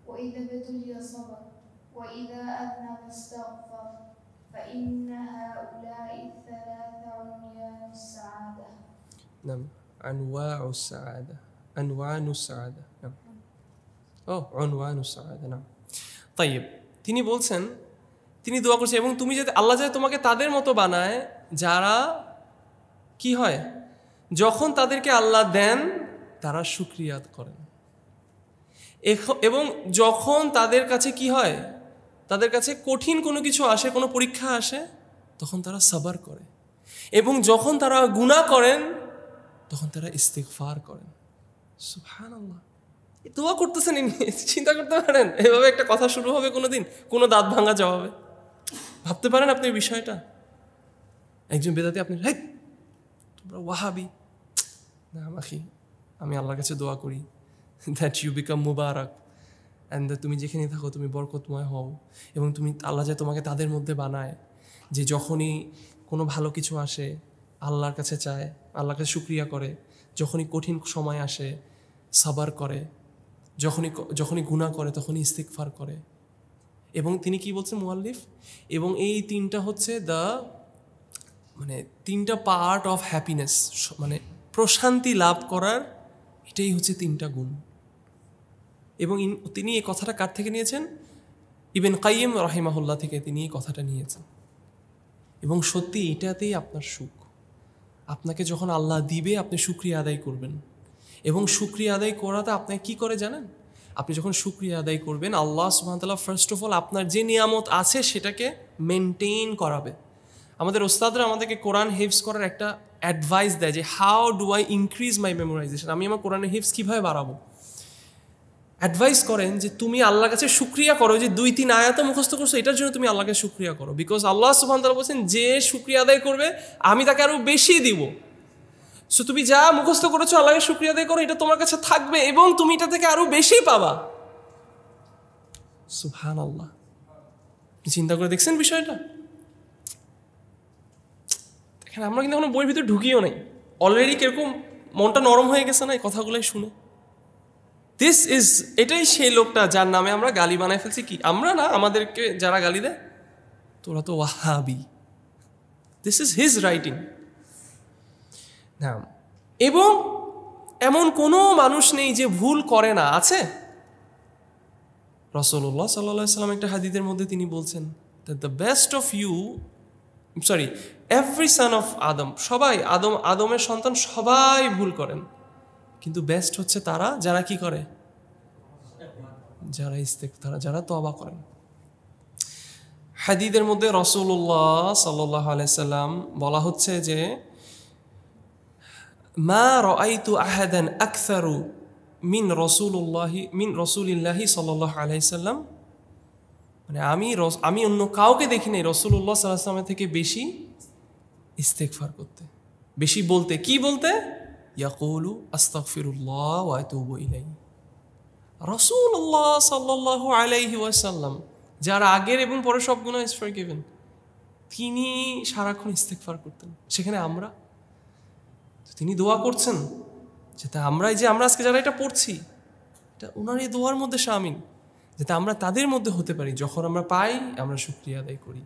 وإذا ابتلي صبر وإذا أذنب استغفر فإن هؤلاء الثلاثة عنوان السعادة. نعم، أنواع السعادة، عنوان السعادة. نعم، عنوان السعادة. نعم. طيب, তিনি বলছেন, তিনি দোয়া করছেন এবং তুমি যাতে আল্লাহ যাতে তোমাকে তাদের মতো বানায় যারা কি হয়, যখন তাদেরকে আল্লাহ দেন তারা শুকরিয়া করেন, এবং যখন তাদের কাছে কি হয়, তাদের কাছে কঠিন কোনো কিছু আসে, কোনো পরীক্ষা আসে, তখন তারা সাবার করে, এবং যখন তারা গুনাহ করেন তখন তারা ইস্তিগফার করেন। সুবহানাল্লাহ, দোয়া করতেছেন, চিন্তা করতে পারেন এভাবে একটা কথা শুরু হবে কোনোদিন, কোনো দাঁত ভাঙা জবাবে? ভাবতে পারেন আপনি বিষয়টা? একজন বেদাতি আপনি, হেই তোমরা ওয়াহাবি, না আখি, আমি আল্লাহর কাছে দোয়া করি দ্যাট ইউ বিকাম মুবারাক অ্যান্ড দ্যাট তুমি যেখানে থাকো তুমি বরকতময় হও, এবং তুমি আল্লাহ যে তোমাকে তাদের মধ্যে বানায় যে যখনই কোনো ভালো কিছু আসে আল্লাহর কাছে চায়, আল্লাহর কাছে শুকরিয়া করে, যখনই কঠিন সময় আসে সাবার করে, যখনই গুনাহ করে তখনই ইস্তিগফার করে। এবং তিনি কি বলছেন মুআল্লিফ, এবং এই তিনটা হচ্ছে তিনটা পার্ট অফ হ্যাপিনেস, মানে প্রশান্তি লাভ করার এটাই হচ্ছে তিনটা গুণ। এবং তিনি এই কথাটা কার থেকে নিয়েছেন? ইবনে কাইয়িম রাহিমাহুল্লাহ থেকে তিনি এই কথাটা নিয়েছেন। এবং সত্যি এটাতেই আপনার সুখ। আপনাকে যখন আল্লাহ দিবে আপনি শুকরিয়া আদায় করবেন, এবং শুকরিয়া আদায় করাতে আপনাকে কি করে জানেন? আপনি যখন শুকরিয়া আদায় করবেন, আল্লাহ সুবহানাহু ওয়া তাআলা ফার্স্ট অফ অল আপনার যে নিয়ামত আছে সেটাকে মেনটেন করাবে। আমাদের ওস্তাদরা আমাদেরকে কোরআন হিফজ করার একটা অ্যাডভাইস দেয় যে how do I increase my memorisation, আমি আমার কোরআনের হিফজ কীভাবে বাড়াবো। অ্যাডভাইস করেন যে তুমি আল্লাহর কাছে শুকরিয়া করো, যে 2-3 আয়াত মুখস্থ করছো এটার জন্য তুমি আল্লাহকে শুকরিয়া করো, বিকজ আল্লাহ সুবহানাহু ওয়া তাআলা বলছেন যে শুকরিয়া আদায় করবে আমি তাকে আরও বেশি দিব। সো তুমি যা মুখস্থ করেছো আল্লাহকে শুকরিয়া আদায় করো, এটা তোমার কাছে থাকবে এবং তুমি এটা থেকে আরও বেশি পাবা। সুবহানাল্লাহ, চিন্তা করে দেখছেন বিষয়টা? হ্যাঁ, আমরা কিন্তু এখনো বইয়ের ভিতরে ঢুকিও নাই, অলরেডি কিরকম মনটা নরম হয়ে গেছে না এই কথাগুলোই শুনে। এটাই সেই লোকটা যার নামে আমরা গালি বানাই ফেলছি। কি আমরা না, আমাদেরকে যারা গালি দেয়, তোরা তো Wahhabi. This is his writing. এবং এমন কোনো মানুষ নেই যে ভুল করে না, আছে? রাসূলুল্লাহ সাল্লাল্লাহু আলাইহি ওয়াসাল্লাম একটা হাদিসের মধ্যে তিনি বলছেন that the best of you, every son of Adam, সবাই আদমের সন্তান সবাই ভুল করেন, কিন্তু বেস্ট হচ্ছে তারা যারা কি করে, যারা তওবা করেন। হাদিসের মধ্যে রাসূলুল্লাহ সাল্লাল্লাহু আলাইহি সাল্লাম বলা হচ্ছে যে মা রাআইতু আহাদান আকসারু মিন রাসূলিল্লাহি সাল্লাল্লাহু আলাইহি সাল্লাম, মানে আমি অন্য কাউকে দেখি নাই রাসূলুল্লাহ সাল্লাল্লাহু আলাইহি সাল্লামের থেকে বেশি ইস্তেগফার করতে, বেশি বলতে। কি বলতে? ইয়াকুলু আস্তাগফিরুল্লাহ ওয়া আতুবু ইলাইহি। রাসূলুল্লাহ সাল্লাল্লাহু আলাইহি ওয়াসাল্লাম, যার আগের এবং পরে সব গুনাহ ইজ ফরগিভেন, তিনি সারাক্ষণ ইস্তেগফার করতেন। সেখানে আমরা, তিনি দোয়া করছেন যাতে আমরা আজকে যারা এটা পড়ছি, এটা ওনার এই দোয়ার মধ্যে শামিল, যাতে আমরা তাদের মধ্যে হতে পারি। যখন আমরা পাই আমরা শুকরিয়া আদায় করি,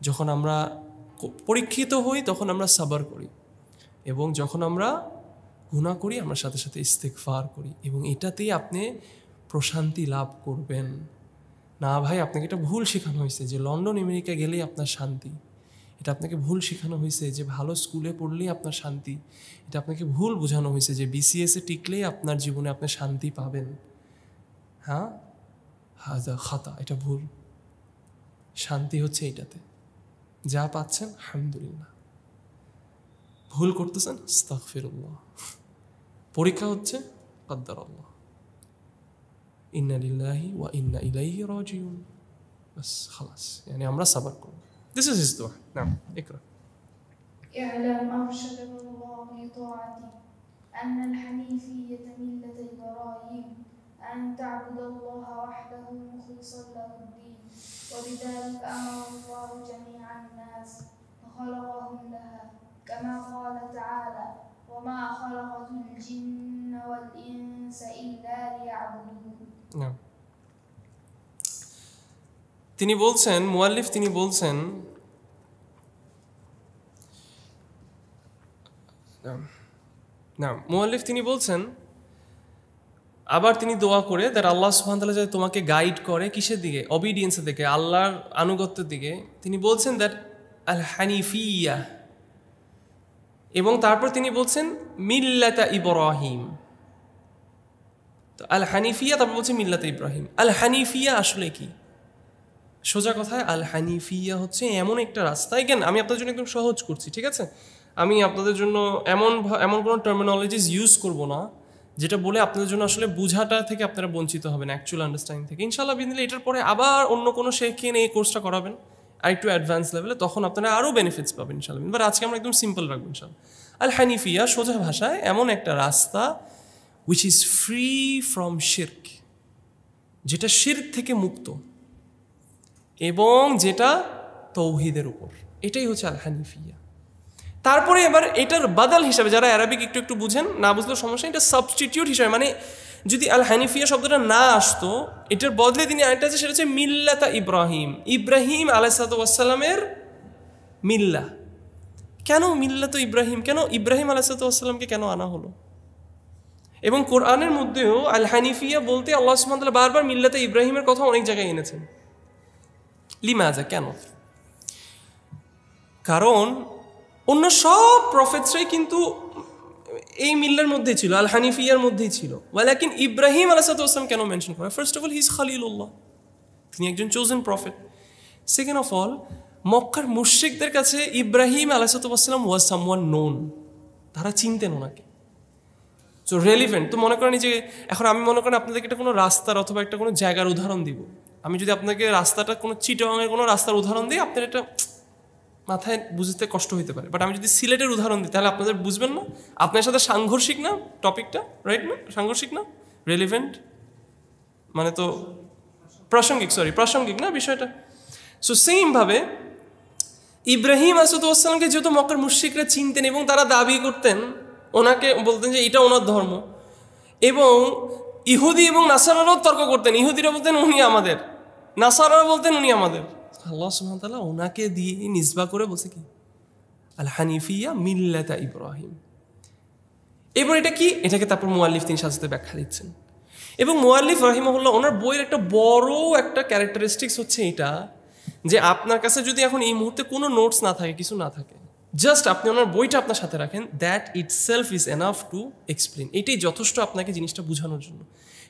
যখন আমরা পরীক্ষিত হই তখন আমরা সাবর করি, এবং যখন আমরা গুনাহ করি আমরা সাথে সাথে ইস্তেগফার করি, এবং এটাতেই আপনি প্রশান্তি লাভ করবেন। না ভাই, আপনাকে এটা ভুল শেখানো হয়েছে যে লন্ডন আমেরিকা গেলেই আপনার শান্তি, এটা আপনাকে ভুল শেখানো হয়েছে যে ভালো স্কুলে পড়লেই আপনার শান্তি, এটা আপনাকে ভুল বোঝানো হয়েছে যে বিসিএসে টিকলেই আপনার জীবনে আপনি শান্তি পাবেন। হ্যাঁ, হাজা খাতা, এটা ভুল। শান্তি হচ্ছে এইটাতে, যা পাচ্ছেন আলহামদুলিল্লাহ, ভুল করতেছেন আস্তাগফিরুল্লাহ, পরীক্ষা হচ্ছে কদ্দারাল্লাহ, ইন্না লিল্লাহি ওয়া ইন্না ইলাইহি রাজিউন, বাস খালাস, يعني আমরা সাবর করব। This is his dua. نعم اقرأ. اعلم أرشدك الله بطاعته أن الحنيفية ملة إبراهيم أن تعبد الله وحده مخلصا له الدين وبذلك أمر الله جميع الناس وخلقهم لها كما قال تعالى وما خلقت الجن والإنس إلا ليعبدون. نعم. তিনি বলছেন, মুআল্লিফ তিনি বলছেন, মুআল্লিফ তিনি বলছেন, আবার তিনি দোয়া করে দ্যাট আল্লাহ সুবহানাহু ওয়া তাআলা যাতে তোমাকে গাইড করে কিসের দিকে, অবিডিয়েন্সের দিকে, আল্লাহর আনুগত্যের দিকে। তিনি বলছেন দ্যাট আল হানিফিয়া, এবং তারপর তিনি বলছেন মিল্লাতা ইব্রাহিম। তো আল হানিফিয়া, তারপর বলছে মিল্লাতা ইব্রাহিম। আল হানিফিয়া আসলে কি? সোজা কথায় আল হানিফিয়া হচ্ছে এমন একটা রাস্তা। এগেন আমি আপনাদের জন্য একদম সহজ করছি, ঠিক আছে? আমি আপনাদের জন্য এমন কোনো টার্মিনোলজিস ইউজ করব না যেটা বলে আপনাদের জন্য আসলে বুঝাটা থেকে আপনারা বঞ্চিত হবেন, অ্যাকচুয়াল আন্ডারস্ট্যান্ডিং থেকে। ইনশাআল্লাহ বিদিনিল্লাহ এটার পরে আবার অন্য কোনো শেখে নিয়ে এই কোর্সটা করাবেন আর একটু অ্যাডভান্স লেভেলে, তখন আপনারা আরও বেনিফিটস পাবেন ইনশাআল্লাহ। বাট আজকে আমরা একদম সিম্পল রাখবো ইনশাআল্লাহ। আল হানিফিয়া সোজা ভাষায় এমন একটা রাস্তা উইচ ইজ ফ্রি ফ্রম শিরক, যেটা শিরক থেকে মুক্ত এবং যেটা তৌহিদের উপর, এটাই হচ্ছে আল হানিফিয়া। তারপরে এবার এটার বাদাল হিসাবে, যারা অ্যারাবিক একটু একটু বুঝেন, না বুঝলেও সমস্যা, এটা সাবস্টিটিউট হিসাবে, মানে যদি আল হানিফিয়া শব্দটা না আসতো, এটার বদলে তিনি আরেকটা আছে, সেটা হচ্ছে মিল্লাতা ইব্রাহিম, ইব্রাহিম আলাইহিসসালাতু ওয়াসসালামের মিল্লা। কেন মিল্লাতা ইব্রাহিম? কেন ইব্রাহিম আলাইহিসসালাতু ওয়াসসালামকে কেন আনা হলো? এবং কোরআনের মধ্যেও আল হানিফিয়া বলতে আল্লাহ সুবহানাহু ওয়া তাআলা বারবার মিল্লাতা ইব্রাহিমের কথা অনেক জায়গায় এনেছেন। লিমাজা, কেন? কারণ অন্য সব প্রফেটসরাই কিন্তু এই মিল্লার মধ্যেই ছিল, আল হানিফিয়ার মধ্যেই ছিল। ওয়ালাকিন ইব্রাহিম আলাইহিস সালাম কেন মেনশন করা? First of all he is Khalilullah, তিনি একজন chosen prophet. Second of all, মক্কার মুশরিকদের কাছে ইব্রাহিম আলাইহিস সালাম ওয়াজ সামওয়ান নোন, তারা চিনতেন ওনাকে, সো রেলিভেন্ট। তো মনে করেন যে এখন আমি মনে করেন আপনাদেরকে একটা কোনো রাস্তার অথবা একটা কোনো জায়গার উদাহরণ দিব, আমি যদি আপনাকে রাস্তাটা কোনো চিটাগাংয়ের কোনো রাস্তার উদাহরণ দিই, আপনার এটা মাথায় বুঝতে কষ্ট হতে পারে। বাট আমি যদি সিলেটের উদাহরণ দিই তাহলে আপনাদের বুঝবেন না, আপনার সাথে সাংঘর্ষিক না টপিকটা, রাইট না? সাংঘর্ষিক না, রেলিভেন্ট মানে তো প্রাসঙ্গিক না বিষয়টা। সো সেমভাবে ইব্রাহিম আলাইহিসসালামকে যেহেতু মক্কার মুশরিকরা চিনতেন এবং তারা দাবি করতেন, ওনাকে বলতেন যে এটা ওনার ধর্ম, এবং ইহুদি এবং নাসারারাও তর্ক করতেন। ইহুদিরা বলতেন উনি আমাদের, নাসারারা বলতেন উনি আমাদের। আল্লাহ সুবহানাহু ওয়া তাআলা ওনাকে দিয়ে নিসবা করে বলছে কি আল হানিফিয়া মিল্লাতা ইব্রাহিম। এবার এটা কি, এটাকে তারপর মুআল্লিফ তিনি সাজাতে ব্যাখ্যা দিচ্ছেন। এবং মুআল্লিফ রাহিমাহুল্লাহ ওনার বইয়ের একটা বড় একটা ক্যারেক্টারিস্টিক্স হচ্ছে এটা, যে আপনার কাছে যদি এখন এই মুহূর্তে কোনো নোটস না থাকে, কিছু না থাকে, জাস্ট আপনি ওনার বইটা আপনার সাথে রাখেন, that it self is enough to explain. এটাই যথেষ্ট আপনাকে জিনিসটা বোঝানোর জন্য,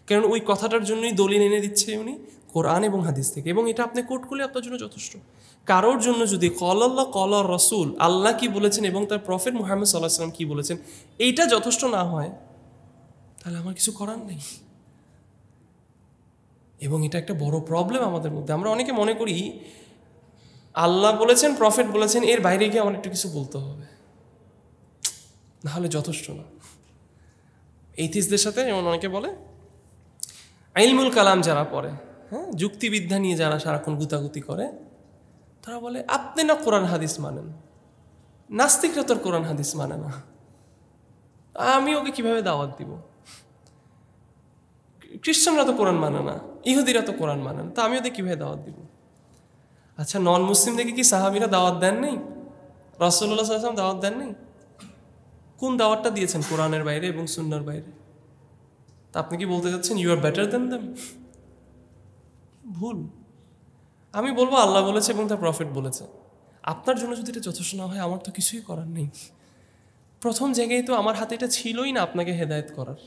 কারণ ওই কথাটার জন্যই দলিল এনে দিচ্ছে উনি কোরআন এবং হাদিস থেকে, এবং এটা আপনি কোট করলে আপনার জন্য যথেষ্ট। কারোর জন্য যদি কল আল্লাহ কল রসুল, আল্লাহ কি বলেছেন এবং তার প্রফেট মুহাম্মদ সাল্লাল্লাহু আলাইহি ওয়াসাল্লাম কি বলেছেন, এইটা যথেষ্ট না হয়, তাহলে আমার কিছু করার নেই। এবং এটা একটা বড় প্রবলেম আমাদের মধ্যে। আমরা অনেকে মনে করি আল্লাহ বলেছেন, প্রফেট বলেছেন, এর বাইরে গিয়ে আমার একটু কিছু বলতে হবে, নাহলে যথেষ্ট না। এইথিস্টদের সাথে যেমন অনেকে বলে, ইলমুল কালাম যারা পড়ে, হ্যাঁ, যুক্তিবিদ্যা নিয়ে যারা সারাক্ষণ গুতাগুতি করে, তারা বলে আপনি না কোরআন হাদিস মানেন, নাস্তিকরা তোর কোরআন হাদিস মানে না, আমি ওকে কিভাবে দাওয়াত দিব? খ্রিস্টানরা তো কোরআন মানে না, ইহুদিরা তো কোরআন মানে না, তা আমি ওদের কিভাবে দাওয়াত দিব? আচ্ছা, নন মুসলিমদেরকে কি সাহাবীরা দাওয়াত দেন নেই? রাসূলুল্লাহ সাল্লাল্লাহু আলাইহি ওয়াসাল্লাম দাওয়াত দেন নেই? কোন দাওয়াতটা দিয়েছেন কোরআনের বাইরে এবং সুন্নাহর বাইরে? তা আপনি কি বলতে চাচ্ছেন you are better than them? ভুল। আমি বলবো আল্লাহ বলেছে এবং তার প্রফেট বলেছে। আপনার জন্য যদি এটা যথেষ্ট না হয়, আমার তো কিছুই করার নেই। প্রথম জায়গায় তো আমার হাতে এটা ছিলই না আপনাকে হেদায়েত করার।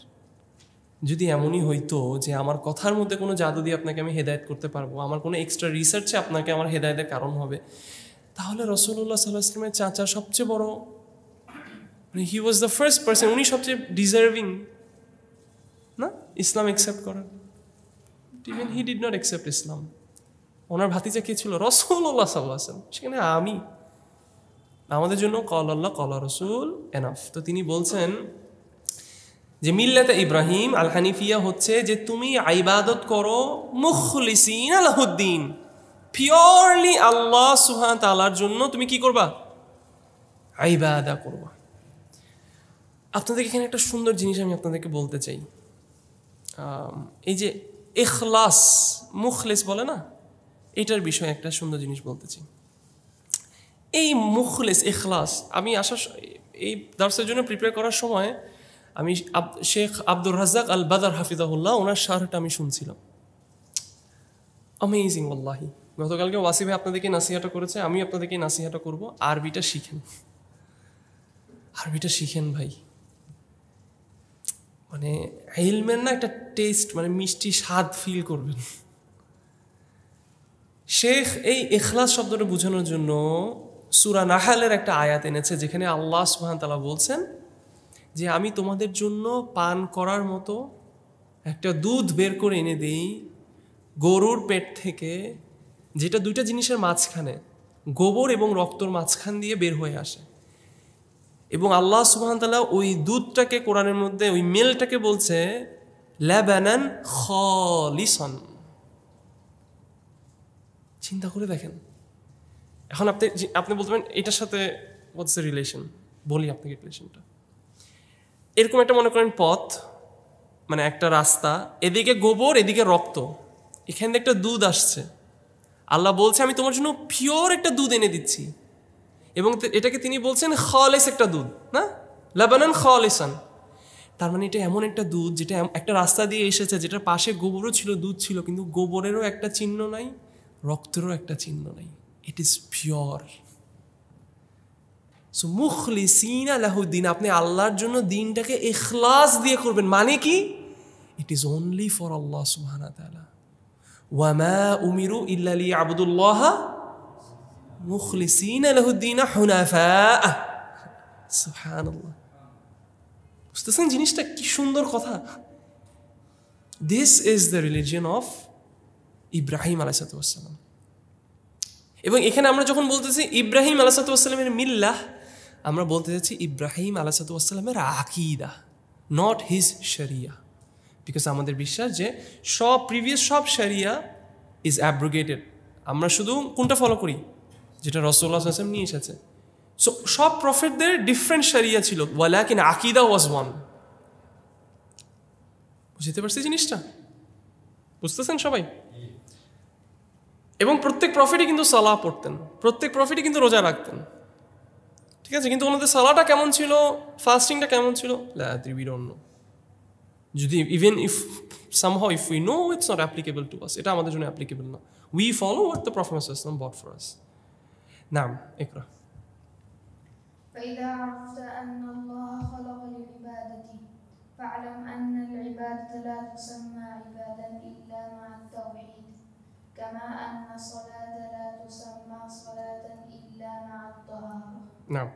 যদি এমনই হইতো যে আমার কথার মধ্যে কোনো জাদু দিয়ে আপনাকে আমি হেদায়েত করতে পারবো, আমার কোনো এক্সট্রা রিসার্চে আপনাকে আমার হেদায়েতের কারণ হবে, তাহলে রাসূলুল্লাহ সাল্লাল্লাহু আলাইহি ওয়াসাল্লামের চাচা সবচেয়ে বড়, মানে he was the first person, উনি সবচেয়ে ডিজার্ভিং না ইসলাম অ্যাকসেপ্ট করার। Even he did not accept Islam. ওনার ভাতিজা কে ছিল? রাসূলুল্লাহ সাল্লাল্লাহু আলাইহি ওয়াসাল্লাম। সেখানে আমি, আমাদের জন্য কল আল্লাহ কল রাসূল এনাফ। তো তিনি বলছেন যে মিল্লাতে ইব্রাহিম আল হানিফিয়া হচ্ছে যে তুমি ইবাদত করো মুখলিসিন লাহুদ্দিন, পিওরলি আল্লাহ সুবহানাহু ওয়া তাআলার জন্য তুমি কি করবা? ইবাদত করবা। আপনাদের এখানে একটা সুন্দর জিনিস আমি আপনাদেরকে বলতে চাই। এই যে ইখলাস, মুখলিস বলে না, এটার বিষয়ে একটা সুন্দর জিনিস বলতে চাই। এই মুখলিস ইখলাস, আমি এই দার্সের জন্য প্রিপেয়ার করার সময় আমি শেখ আব্দুর রাজ্জাক আল বাদার হাফিজাহুল্লাহ ওনার শারহটা আমি শুনছিলাম। অ্যামেজিং ওয়াল্লাহি। গতকালকে ওয়াসি ভাই আপনাদেরকে নাসিহাটা করেছে, আমি আপনাদেরকে নাসিহাটা করব, আরবিটা শিখেন, আরবিটা শিখেন ভাই। মানে ইলমের না একটা টেস্ট, মানে মিষ্টি স্বাদ ফিল করবেন। শেখ এই ইখলাস শব্দটা বোঝানোর জন্য সূরা নাহলের একটা আয়াত এনেছে, যেখানে আল্লাহ সুবহানাহু ওয়া তাআলা বলছেন যে আমি তোমাদের জন্য পান করার মতো একটা দুধ বের করে এনে দেই গরুর পেট থেকে, যেটা দুইটা জিনিসের মাঝখানে, গোবর এবং রক্তর মাঝখান দিয়ে বের হয়ে আসে। এবং আল্লাহ সুবহানাহু ওয়া তাআলা ওই দুধটাকে কোরআনের মধ্যে, ওই মিল্কটাকে বলছে লাবানান খালিসান। চিন্তা করে দেখেন। এখন আপনি বলতে পারেন এটার সাথে হোয়াটস দ্য রিলেশন? বলি আপনাকে রিলেশনটা। এরকম একটা মনে করেন পথ, মানে একটা রাস্তা, এদিকে গোবর এদিকে রক্ত, এখান থেকে একটা দুধ আসছে। আল্লাহ বলছে আমি তোমার জন্য পিওর একটা দুধ এনে দিচ্ছি, এবং এটাকে তিনি বলছেন খালিস একটা দুধ, না লাবানান খালিসান। তার মানে এটা এমন একটা দুধ যেটা একটা রাস্তা দিয়ে এসেছে, যেটার পাশে গোবরও ছিল, দুধ ছিল, কিন্তু গোবরেরও একটা চিহ্ন নাই, রক্তেরও একটা চিহ্ন নাই। It is pure. সো মুখলিসিনা লাহুদ্দিন, আপনি আল্লাহর জন্য দিনটাকে ইখলাস দিয়ে করবেন। মানে কি? ইট ইজ অনলি ফর আল্লাহ সুবহানাহু ওয়া তাআলা। ওয়া মা উমিরু ইল্লা লিয়াবুদুল্লাহ মুখলিসিনা লাহুদ্দিন হুনাফা। সুবহানাল্লাহ। বুঝতেছেন জিনিসটা কি সুন্দর কথা? This is the religion of Ibrahim আলাইহিস সালাম। এবং এখানে আমরা যখন বলতেছি ইব্রাহিম আলাইহিস সালামের মিল্লাহ, আমরা বলতে যাচ্ছি ইব্রাহিম আলাইহিস সালামের আকীদা, নট হিজ শরিয়া। বিকজ আমাদের বিশ্বাস যে সব প্রিভিয়াস সব শরিয়া ইজ অ্যাব্রোগেটেড, আমরা শুধু কোনটা ফলো করি? যেটা রাসূলুল্লাহ সাল্লাল্লাহু আলাইহি ওয়াসাল্লাম নিয়ে এসেছে। সো সব প্রফেটদের ডিফারেন্ট শরিয়া ছিল, ওয়ালাকিন আকীদা ওয়াজ ওয়ান। বুঝতে পারছি জিনিসটা? বুঝতেছেন সবাই? এবং প্রত্যেক প্রফেটই কিন্তু সালাহ পড়তেন, প্রত্যেক প্রফেটই কিন্তু রোজা রাখতেন, ঠিক আছে? কিন্তু ওনাদের সালাটা কেমন ছিল, ফাস্টিংটা কেমন ছিল, লা আদরি, উই ডোন্ট নো। যদি even if somehow if we know it's not applicable to us, এটা আমাদের জন্য applicable না। We follow what the Prophet ﷺ brought for us. নাম ইকরা। فإذا عرفت أن الله خلق لعبادته فاعلم أن العبادة لا تسمى عبادة إلا مع التوحيد كما أن الصلاة لا تسمى صلاة إلا مع الطهارة. নাম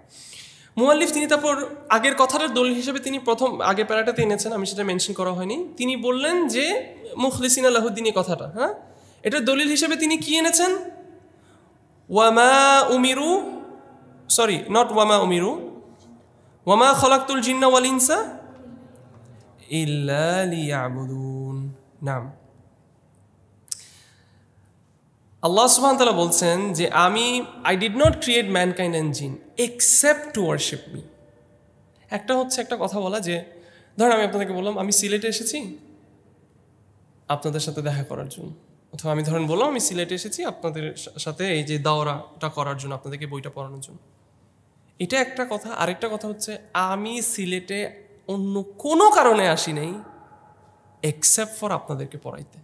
মুআল্লিফ তিনি তারপর আগের কথাটার দলিল হিসেবে তিনি প্রথম আগের প্যারাটাতে এনেছেন, আমি সেটা মেনশন করা হয়নি। তিনি বললেন যে মুখলিসিনা লাহুদ্দিন কথাটা, হ্যাঁ, এটার দলিল হিসেবে তিনি কি এনেছেন? ওয়ামা উমিরু, সরি নট ওয়ামা উমিরু, ওয়ামা খালাকতুল জিন্না ওয়াল ইনসা ইল্লা লিয়াবুদুন। নাম আল্লাহ সুবহানাহু ওয়া তাআলা বলছেন যে I did not create mankind and জিন এক্সেপ্ট টু ওয়ারশিপ মি। একটা হচ্ছে একটা কথা বলা যে, ধরেন আমি আপনাদেরকে বললাম আমি সিলেটে এসেছি আপনাদের সাথে দেখা করার জন্য, অথবা আমি ধরেন বললাম আমি সিলেটে এসেছি আপনাদের সাথে এই যে দাওরাটা করার জন্য, আপনাদেরকে বইটা পড়ানোর জন্য। এটা একটা কথা। আরেকটা কথা হচ্ছে আমি সিলেটে অন্য কোনো কারণে আসি নাই এক্সেপ্ট ফর আপনাদেরকে পড়াইতে।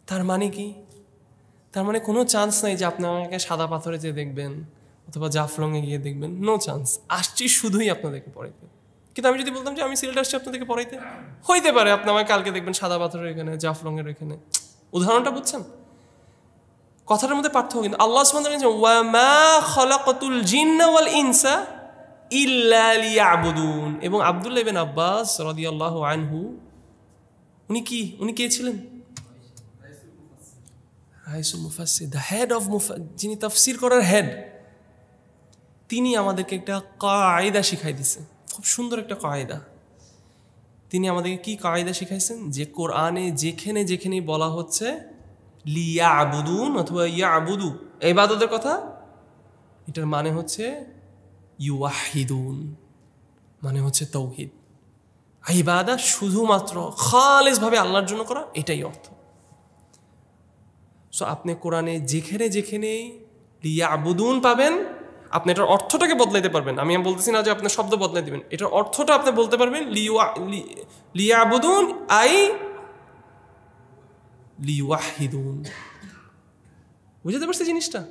তার মানে কি? তার মানে কোনো চান্স নাই যে আপনি আমাকে সাদা পাথরে যেয়ে দেখবেন অথবা জাফলংয়ে গিয়ে দেখবেন, নো চান্স। আসছি শুধুই আপনাদেরকে পড়াইতে। কিন্তু আমি যদি বলতাম যে আমি সিলেট আসছি আপনাদেরকে পড়াইতে, হইতে পারে আপনি আমাকে কালকে দেখবেন সাদা পাথরের এখানে, জাফলংয়ের এখানে। উদাহরণটা বুঝছেন? কথাটার মধ্যে পার্থক্য কিন্তু। আল্লাহ সুবহানাহু ওয়া তাআলা বলেছেন ওয়ামা খালাকাতুল জিন্না ওয়াল ইনসা ইল্লা লিয়াবুদুন। এবং আব্দুল্লাহ ইবনে আব্বাস রাদিয়াল্লাহু আনহু উনি কে ছিলেন? রাইসুল মুফাসসির, দ্য হেড অফ যিনি তাফসির করার হেড, তিনি আমাদেরকে একটা কায়দা শিখাই দিয়েছে, খুব সুন্দর একটা কায়দা। তিনি আমাদেরকে কি কায়দা শিখাইছেন? যে কোরআনে যেখানে যেখানে বলা হচ্ছে লিয়াবুদুন অথবা ইয়াবুদু ইবাদতের কথা, এটার মানে হচ্ছে ইউওয়াহিদুন, মানে হচ্ছে তাওহীদ। ইবাদত শুধুমাত্র খালিসভাবে আল্লাহর জন্য করা, এটাই অর্থ। সো আপনি কোরআনে যেখানে যেখানে লিয়াবুদুন পাবেন, আপনি এটার অর্থটাকে বদলাইতে পারবেন। আমি বলতেছি না যে আপনি শব্দ বদলাই দিবেন, এটার অর্থটা আপনি বলতে পারবেন লিয়াবুদুন আই লিওয়াহিদুন। বুঝতে পারছি জিনিসটা?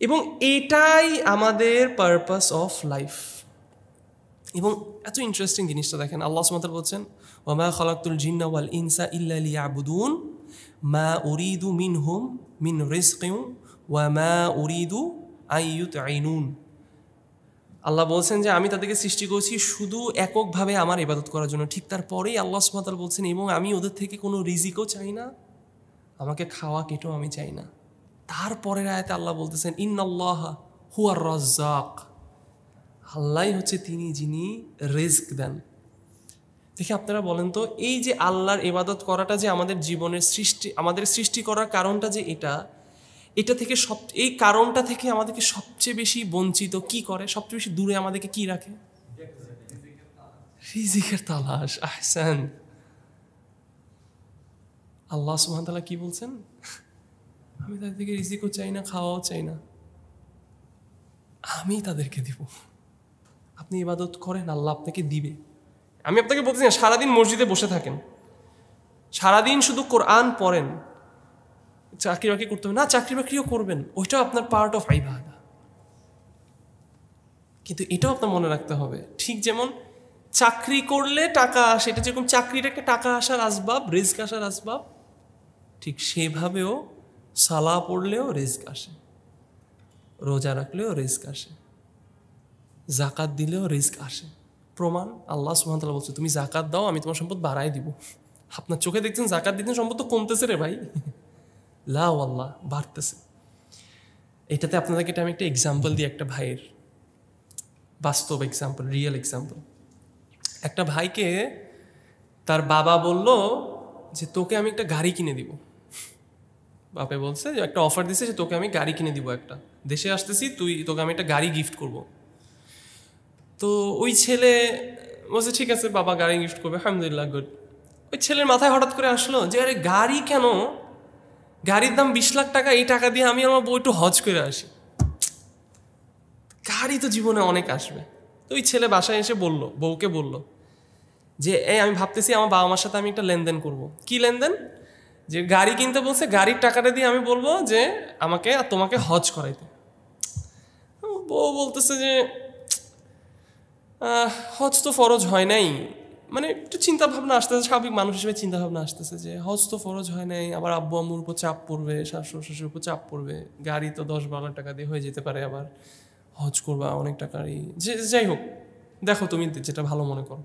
এবং এটাই আমাদের পারপাস অফ লাইফ। এবং এত ইন্টারেস্টিং জিনিসটা দেখেন, আল্লাহ সুবহানাহু ওয়া তাআলা বলছেন ওয়ামা খালাকতুল জিন্না ওয়াল ইনসা ইল্লা লিয়াবুদুন মা উরিদু মিনহুম মিন রিজকিন ওয়া মা উরিদু আন ইউতঈনুন। আল্লাহ বলছেন যে আমি তাদেরকে সৃষ্টি করেছি শুধু এককভাবে আমার ইবাদত করার জন্য। ঠিক তারপরেই আল্লাহ সুবহানাহু ওয়া তাআলা বলছেন এবং আমি ওদের থেকে কোনো রিজিকও চাই না, আমাকে খাওয়া কেটেও আমি চাই না। তারপরের আয়াতে আল্লাহ বলতেছেন ইন্নাল্লাহা হুয়ার রাজ্জাক, আল্লাহই হচ্ছে তিনি যিনি রিজক দেন। দেখি আপনারা বলেন তো, এই যে আল্লাহর ইবাদত করাটা যে আমাদের জীবনের সৃষ্টি, আমাদের সৃষ্টি করার কারণটা যে এটা থেকে এই কারণটা থেকে আমাদেরকে সবচেয়ে বেশি বঞ্চিত কি করে, সবচেয়ে বেশি দূরে আমাদেরকে কি রাখে? রিজিকের তালাশ। আহসান। আল্লাহ সুবহানাহু ওয়া তাআলা কি বলছেন? আমি তাদের থেকে রিজিকও চাই না, খাওয়াও চাই না, আমি তাদেরকে দিব। আপনি ইবাদত করেন, আল্লাহ আপনাকে দিবে। আমি আপনাকে বলতেছি না সারাদিন মসজিদে বসে থাকেন, সারাদিন শুধু কোরআন পড়েন, চাকরি বাকরি করতে হবে না, চাকরি বাকরিও করবেন, ওইটাও আপনার পার্ট অফ ইবাদা। কিন্তু এটাও আপনার মনে রাখতে হবে, ঠিক যেমন চাকরি করলে টাকা আসে, এটা যেরকম চাকরিটা একটা টাকা আসার আসবাব, রিজক আসার আসবাব, ঠিক সেভাবেও সালাহ পড়লেও রিজক আসে, রোজা রাখলেও রিজক আসে, জাকাত দিলেও রিজক আসে। প্রমাণ আল্লাহ সুবহানাহু ওয়া তাআলা বলছে তুমি জাকাত দাও আমি তোমার সম্পদ বাড়াই দিব। আপনার চোখে দেখছেন জাকাত দিচ্ছেন, সম্পদ তো কমতেছে রে ভাই, লা আল্লাহ বাড়তেছে। এটাতে আপনাদেরকে আমি একটা এক্সাম্পল দিই, একটা ভাইয়ের বাস্তব এক্সাম্পল, রিয়েল এক্সাম্পল। একটা ভাইকে তার বাবা বলল যে তোকে আমি একটা গাড়ি কিনে দিব। বাপে বলছে যে একটা অফার দিছে যে তোকে আমি গাড়ি কিনে দিব, একটা দেশে আসতেছি, তোকে আমি একটা গাড়ি গিফট করব। তো ওই ছেলে বলছে ঠিক আছে বাবা গাড়ি গিফট করবে, আলহামদুলিল্লাহ গুড। ওই ছেলের মাথায় হঠাৎ করে আসলো যে আরে গাড়ি কেন, গাড়ির দাম 20 লাখ টাকা, এই টাকা দিয়ে আমি আমার বউ একটু হজ করে আসি, গাড়ি তো জীবনে অনেক আসবে। তো ওই ছেলে বাসায় এসে বউকে বলল যে আমি ভাবতেছি আমার বাবা মার সাথে আমি একটা লেনদেন করব। কি লেনদেন? যে গাড়ি কিনতে বলছে, গাড়ির টাকাটা দিয়ে আমি বলবো যে আমাকে আর তোমাকে হজ করাইতে। বউ বলতেছে যে হজ তো ফরজ হয় নাই, মানে একটু চিন্তা ভাবনা আসতেছে, স্বাভাবিক মানুষ হিসেবে চিন্তা ভাবনা আসতেছে যে হজ তো ফরজ হয় নাই, আবার আব্বু আম্মুর উপর চাপ পড়বে, শাশুড় শ্বশুর উপর চাপ পড়বে, গাড়ি তো 10-12 টাকা দিয়ে হয়ে যেতে পারে, আবার হজ করবা অনেক টাকারই, যাই হোক দেখো তুমি যেটা ভালো মনে করো।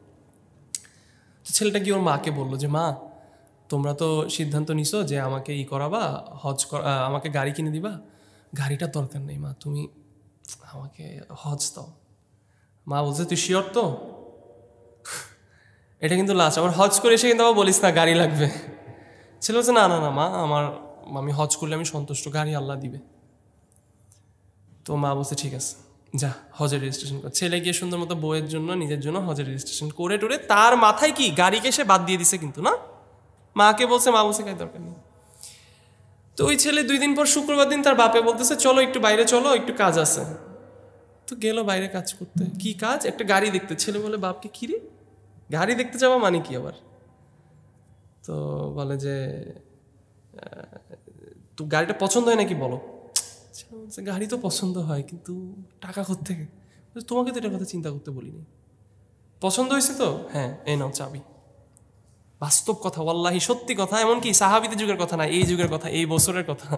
তো ছেলেটা কি ওর মাকে বললো যে মা তোমরা তো সিদ্ধান্ত নিছো যে আমাকে করাবা, আমাকে গাড়ি কিনে দিবা, গাড়িটার দরকার নেই মা, তুমি আমাকে হজ দাও। মা বলছে তুই শিওর তো? এটা কিন্তু লাস্ট, আমার হজ করে এসে কিন্তু আবার বলিস না গাড়ি লাগবে। ছেলে বলছে না না না মা, আমি হজ করলে আমি সন্তুষ্ট, গাড়ি আল্লাহ দিবে। তো মা বলছে ঠিক আছে যা হজের রেজিস্ট্রেশন কর। ছেলে গিয়ে সুন্দর মতো বউয়ের জন্য নিজের জন্য হজের রেজিস্ট্রেশন করে টোরে, তার মাথায় কি গাড়িকে সে বাদ দিয়ে দিছে কিন্তু না, মাকে বলছে, মা বলছে গাড়ি দরকার নেই। তো ওই ছেলে 2 দিন পর শুক্রবার দিন তার বাপে বলতেছে চলো একটু বাইরে চলো, একটু কাজ আছে। তো গেল বাইরে কাজ করতে। কি কাজ? একটা গাড়ি দেখতে। ছেলে বলে বাপকে কি রে গাড়ি দেখতে যাওয়া মানে কি আবার? তো বলে যে তো গাড়িটা পছন্দ হয় নাকি বলো। ছেলে বলছে গাড়ি তো পছন্দ হয় কিন্তু টাকা কোত্থেকে? তোমাকে তো এটার কথা চিন্তা করতে বলিনি। পছন্দ হয়েছে তো? হ্যাঁ এই নাও চাবি। বাস্তব কথা, ওয়াল্লাহি সত্যি কথা, এমনকি সাহাবীদের যুগের কথা না, এই যুগের কথা, এই বছরের কথা।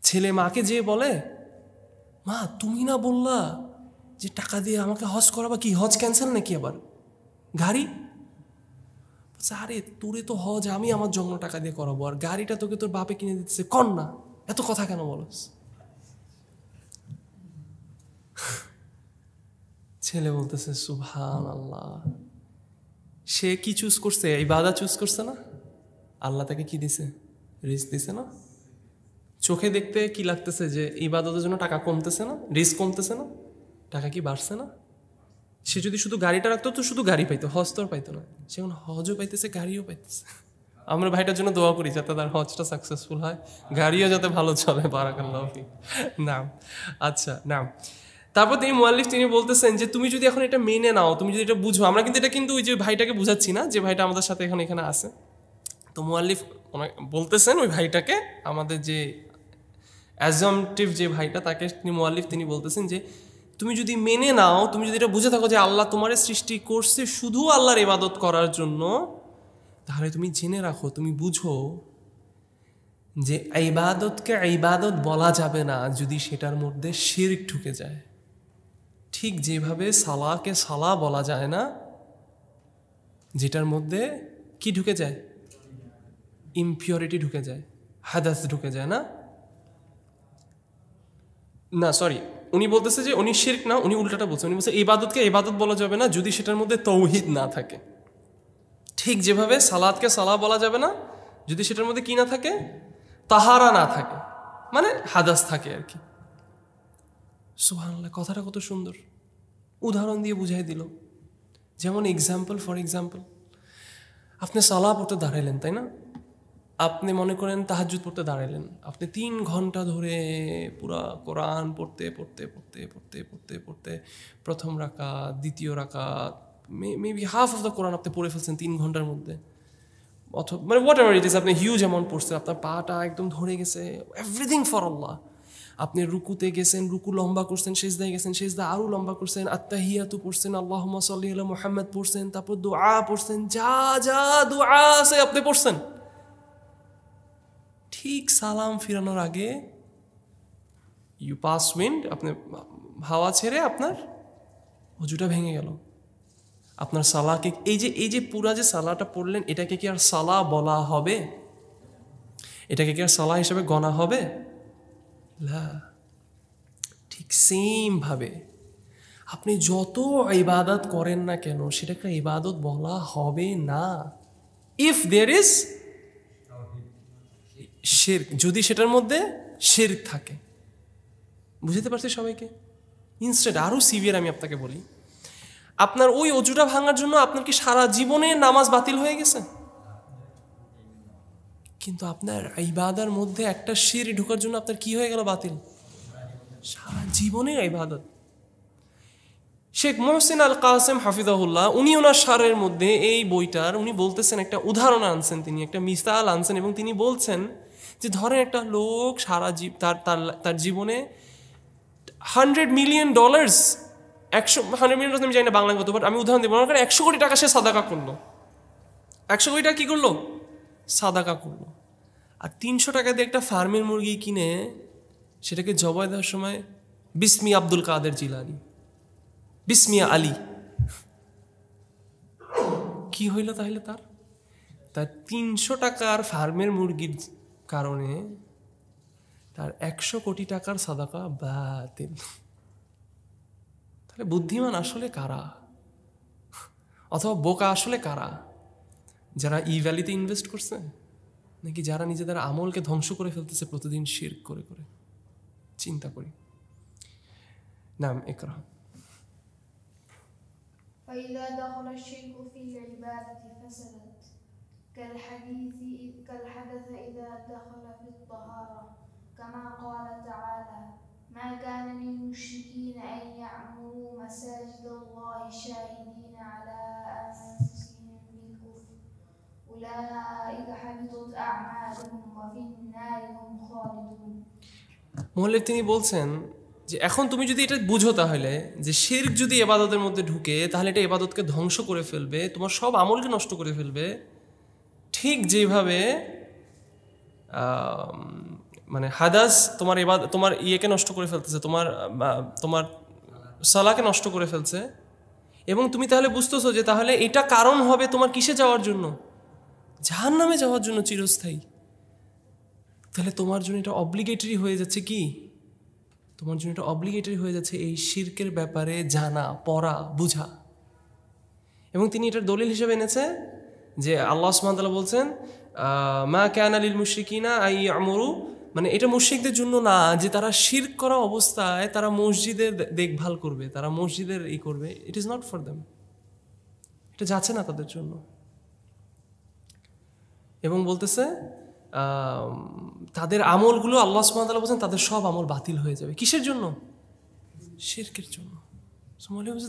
ছেলে মাকে যে বলে মা তুমি না বললা যে টাকা দিয়ে আমাকে হজ করাবা, কি হজ ক্যান্সেল নাকি আবার? গাড়ি? আরে তোরে তো হজ আমি আমার জন্য টাকা দিয়ে করাবো, আর গাড়িটা তোকে তোর বাপে কিনে দিতেছে, কর না, এত কথা কেন বলস? ছেলে বলতেছে সুবহানাল্লাহ, সে কি চুজ করছে? ইবাদত চুজ করছে না? আল্লাহ তাকে কি দিছে? রিস্ক দিছে না? চোখে দেখতে কি লাগতেছে যে ইবাদতের জন্য টাকা কমতেছে না, রিস্ক কমতেছে না, টাকা কি বাড়ছে না? সে যদি শুধু গাড়িটা রাখতো তো শুধু গাড়ি পাইতো, হজ তো আর পাইতো না। সে এখন হজও পাইতেছে, গাড়িও পাইতেছে। আমরা ভাইটার জন্য দোয়া করি যাতে তার হজটা সাকসেসফুল হয়, গাড়িও যাতে ভালো চলে। বারাকাল্লাহু ফিক। নাম আচ্ছা নাম। তারপর তিনি মুআল্লিফ তিনি বলতেছেন যে তুমি যদি এখন এটা মেনে নাও, তুমি যদি এটা বুঝো, আমরা কিন্তু এটা কিন্তু ওই যে ভাইটাকে বুঝাচ্ছি না, যে ভাইটা আমাদের সাথে এখানে আছে। তো মুআল্লিফ বলতেছেন ওই ভাইটাকে, আমাদের যে অ্যাজামটিভ যে ভাইটা, তাকে তিনি মুআল্লিফ তিনি বলতেছেন যে তুমি যদি মেনে নাও, তুমি যদি এটা বুঝে থাকো যে আল্লাহ তোমারে সৃষ্টি করছে শুধু আল্লাহর ইবাদত করার জন্য, তাহলে তুমি জেনে রাখো, তুমি বুঝো যে ইবাদতকে ইবাদত বলা যাবে না যদি সেটার মধ্যে শিরক ঢুকে যায়। ঠিক যেভাবে সালাকে সালা বলা যায় না যেটার মধ্যে কি ঢুকে যায়? ইমপিউরিটি ঢুকে যায়, হাদাস ঢুকে যায় না। না সরি, উনি বলতেছে যে উনি শিরক না, উনি উল্টাটা বলছে। উনি বলছে ইবাদতকে ইবাদত বলা যাবে না যদি সেটার মধ্যে তৌহিদ না থাকে। ঠিক যেভাবে সালাদকে সালা বলা যাবে না যদি সেটার মধ্যে কি না থাকে? তাহারা না থাকে, মানে হাদাস থাকে আর কি। সুবহানাল্লাহ, কথাটা কত সুন্দর উদাহরণ দিয়ে বুঝাই দিল। যেমন ফর এক্সাম্পল আপনি সালা পড়তে দাঁড়াইলেন, তাই না? আপনি মনে করেন তাহাজ্জুদ পড়তে দাঁড়াইলেন, আপনি 3 ঘন্টা ধরে পুরা কোরআন পড়তে পড়তে পড়তে পড়তে পড়তে পড়তে প্রথম রাকাত, দ্বিতীয় রাকাত, মেবি হাফ অফ দ্য কোরআন আপনি পড়ে ফেলছেন 3 ঘন্টার মধ্যে, অথবা মানে হোয়াট এভার ইট ইজ, আপনি হিউজ অ্যামাউন্ট পড়ছেন, আপনার পাটা একদম ধরে গেছে, এভরিথিং ফর আল্লাহ। আপনি রুকুতে গেছেন, রুকু লম্বা করছেন, সেজদায় গেছেন, সেজদা আরও লম্বা করছেন, আত্তাহিয়াতু পড়ছেন, আল্লাহুম্মা সাল্লি আলা মুহাম্মাদ পড়ছেন, তারপর দোয়া পড়ছেন, যা যা দোয়া আছে আপনি পড়ছেন। ঠিক সালাম ফিরানোর আগে ইউ পাস উইন্ড, আপনি হাওয়া ছেড়ে আপনার ওযুটা ভেঙে গেল। আপনার সালাকে এই যে পুরা যে সালাটা পড়লেন, এটাকে কি আর সালা বলা হবে? এটাকে কি আর সালা হিসেবে গণা হবে? না। ঠিক সেম ভাবে আপনি যত ইবাদত করেন না কেন, সেটাকে ইবাদত বলা হবে না ইফ দেয়ার ইজ শিরক, যদি সেটার মধ্যে শিরক থাকে। বুঝতে পারছি সবাইকে? ইনস্টেড আরও সিভিয়ার আমি আপনাকে বলি, আপনার ওই অজুটা ভাঙার জন্য আপনার কি সারা জীবনে নামাজ বাতিল হয়ে গেছে? কিন্তু আপনার ইবাদার মধ্যে একটা শির ঢোকার জন্য আপনার কি হয়ে গেল বাতিল? সারা জীবনের ইবাদত। শেখ মোহসিন আল কাসেম হাফিজাহুল্লাহ উনি ওনার সারের মধ্যে এই বইটার উনি বলতেছেন, একটা উদাহরণ আনছেন, তিনি একটা মিসাল আনছেন এবং তিনি বলছেন যে ধরেন একটা লোক সারা তার জীবনে $100 মিলিয়ন, 100 মিলিয়ন আমি জানি না বাংলা কত, বাট আমি উদাহরণ দেবো, মনে করেন 100 কোটি টাকা সে সাদাকা করলো, 100 কোটি টাকা কী করলো? সাদাকা করলো। আর 300 টাকা দিয়ে একটা ফার্মের মুরগি কিনে সেটাকে জবাই দেওয়ার সময় বিসমি আব্দুল কাদের জিলানি, বিসমিয়া আলী, কি হইল তাহলে? তার 300 টাকার ফার্মের মুরগির কারণে তার 100 কোটি টাকার সাদাকা বাতিল। তাহলে বুদ্ধিমান আসলে কারা, অথবা বোকা আসলে কারা? যারা ই ভ্যালিতে ইনভেস্ট করছে, নাকি যারা নিজেদের আমলকে ধ্বংস করে ফেলতেছে প্রতিদিন শিরক করে করে? চিন্তা করি। নাম ইকরা। فإذا دخل الشرك في العبادة فسدت كالحدث إذا دخل في الطهارة كما قال تعالى ما كان للمشركين أن يعمروا مساجد الله شاهدين على أنفسهم بالكفر أولئك حبطت أعمالهم وفي النار هم خالدون। মোহাল্লেদ তিনি বলছেন যে এখন তুমি যদি এটা বুঝো তাহলে যে শিরক যদি ইবাদতের মধ্যে ঢুকে তাহলে এটা ইবাদতকে ধ্বংস করে ফেলবে, তোমার সব আমলকে নষ্ট করে ফেলবে, ঠিক যেভাবে মানে হাদাস তোমার ইয়েকে নষ্ট করে ফেলতেছে, তোমার সালাকে নষ্ট করে ফেলছে। এবং তুমি তাহলে বুঝতেছো যে তাহলে এটা কারণ হবে তোমার কিসে যাওয়ার জন্য? জাহান্নামে যাওয়ার জন্য চিরস্থায়ী। তাহলে তোমার জন্য এটা অব্লিগেটরি হয়ে যাচ্ছে কি? তোমার জন্য এটা অব্লিগেটরি হয়ে যাচ্ছে এই শিরকের ব্যাপারে জানা, পড়া, বুঝা। এবং তিনি এটার দলিল হিসেবে এনেছে যে আল্লাহ সুবহানাহু ওয়া তাআলা বলছেন মা কানা লিল মুশরিকিনা আই ইয়ামুরু, মানে এটা মুশরিকদের জন্য না যে তারা শিরক করা অবস্থায় তারা মসজিদের দেখভাল করবে, তারা মসজিদের করবে। It is not for them, এটা যাচ্ছে না তাদের জন্য। এবং বলতেছে তাদের আমলগুলো আল্লাহ সুবহানাহু ওয়া তাআলা বলেন তাদের সব আমল বাতিল হয়ে যাবে। কিসের জন্য? শিরকের জন্য।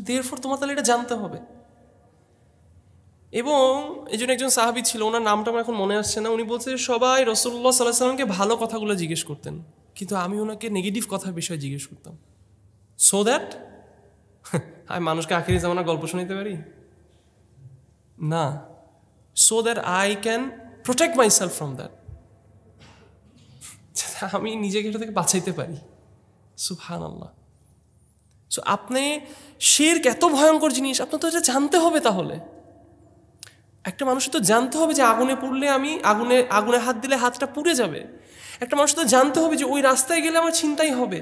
দেয়ারফর তোমার তাহলে এটা জানতে হবে। এবং এই জন্য একজন সাহাবী ছিল, ওনার নামটা আমার এখন মনে আসছে না, উনি বলছে সবাই রাসূলুল্লাহ সাল্লাল্লাহু আলাইহি ওয়াসাল্লামকে ভালো কথাগুলো জিজ্ঞেস করতেন, কিন্তু আমি ওনাকে নেগেটিভ কথার বিষয়ে জিজ্ঞেস করতাম, সো দ্যাট আমি মানুষকে আখিরি জামানার গল্প শোনাতে পারি না, so that I can protect myself from that, আমি নিজেকে এটা থেকে বাঁচাইতে পারি। সুবহানাল্লাহ। সো আপনি শিরক এত ভয়ঙ্কর জিনিস, আপনার তো এটা জানতে হবে। তাহলে একটা মানুষের তো জানতে হবে যে আগুনে পুড়লে আমি আগুনে হাত দিলে হাতটা পুড়ে যাবে। একটা মানুষ তো জানতে হবে যে ওই রাস্তায় গেলে আমার ছিনতাই হবে।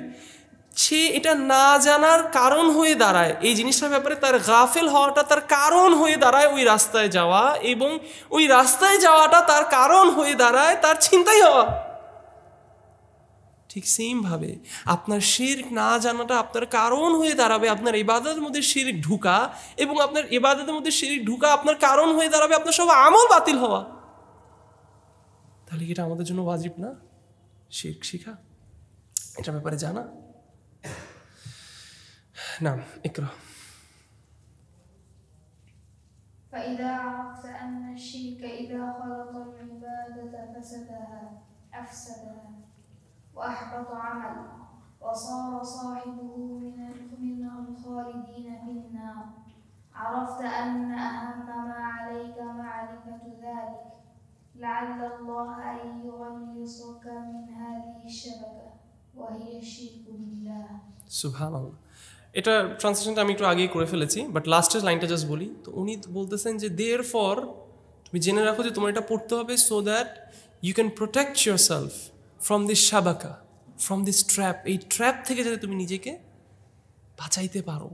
সে এটা না জানার কারণ হয়ে দাঁড়ায়, এই জিনিসটার ব্যাপারে তার গাফেল হওয়াটা তার কারণ হয়ে দাঁড়ায় ওই রাস্তায় যাওয়া, এবং ওই রাস্তায় যাওয়াটা তার কারণ হয়ে দাঁড়ায় তার ছিনতাই হওয়া। ঠিক সেম ভাবে আপনার শিরক না জানাটা আপনার কারণ হয়ে দাঁড়াবে আপনার ইবাদতের মধ্যে শিরক ঢুকা, এবং আপনার ইবাদতের মধ্যে শিরক ঢুকা আপনার কারণ হয়ে দাঁড়াবে আপনার সব আমল বাতিল হওয়া। তাহলে কি এটা আমাদের জন্য ওয়াজিব না শিরক শিখা, এটার ব্যাপারে জানা? নাম ইকরা। فإذا عرفت أن الشرك إذا خلط العبادة أفسدها وأحبط عمل وصار صاحبه من الخالدين في النار عرفت أن أهم ما عليك معرفة ذلك لعل الله أن يخلصك من هذه الشبكة وهي الشرك بالله. সুবহানাল্লাহ। এটা ট্রান্সলেশনটা আমি একটু আগেই করে ফেলেছি, বাট লাস্টের লাইনটা জাস্ট বলি। তো উনি বলতেছেন যে দেয়ারফর তুমি জেনে রাখো যে তোমার এটা পড়তে হবে so that you can protect yourself from this শাবাকা, ফ্রম দিস ট্র্যাপ, এই ট্র্যাপ থেকে যাতে তুমি নিজেকে বাঁচাইতে পারো।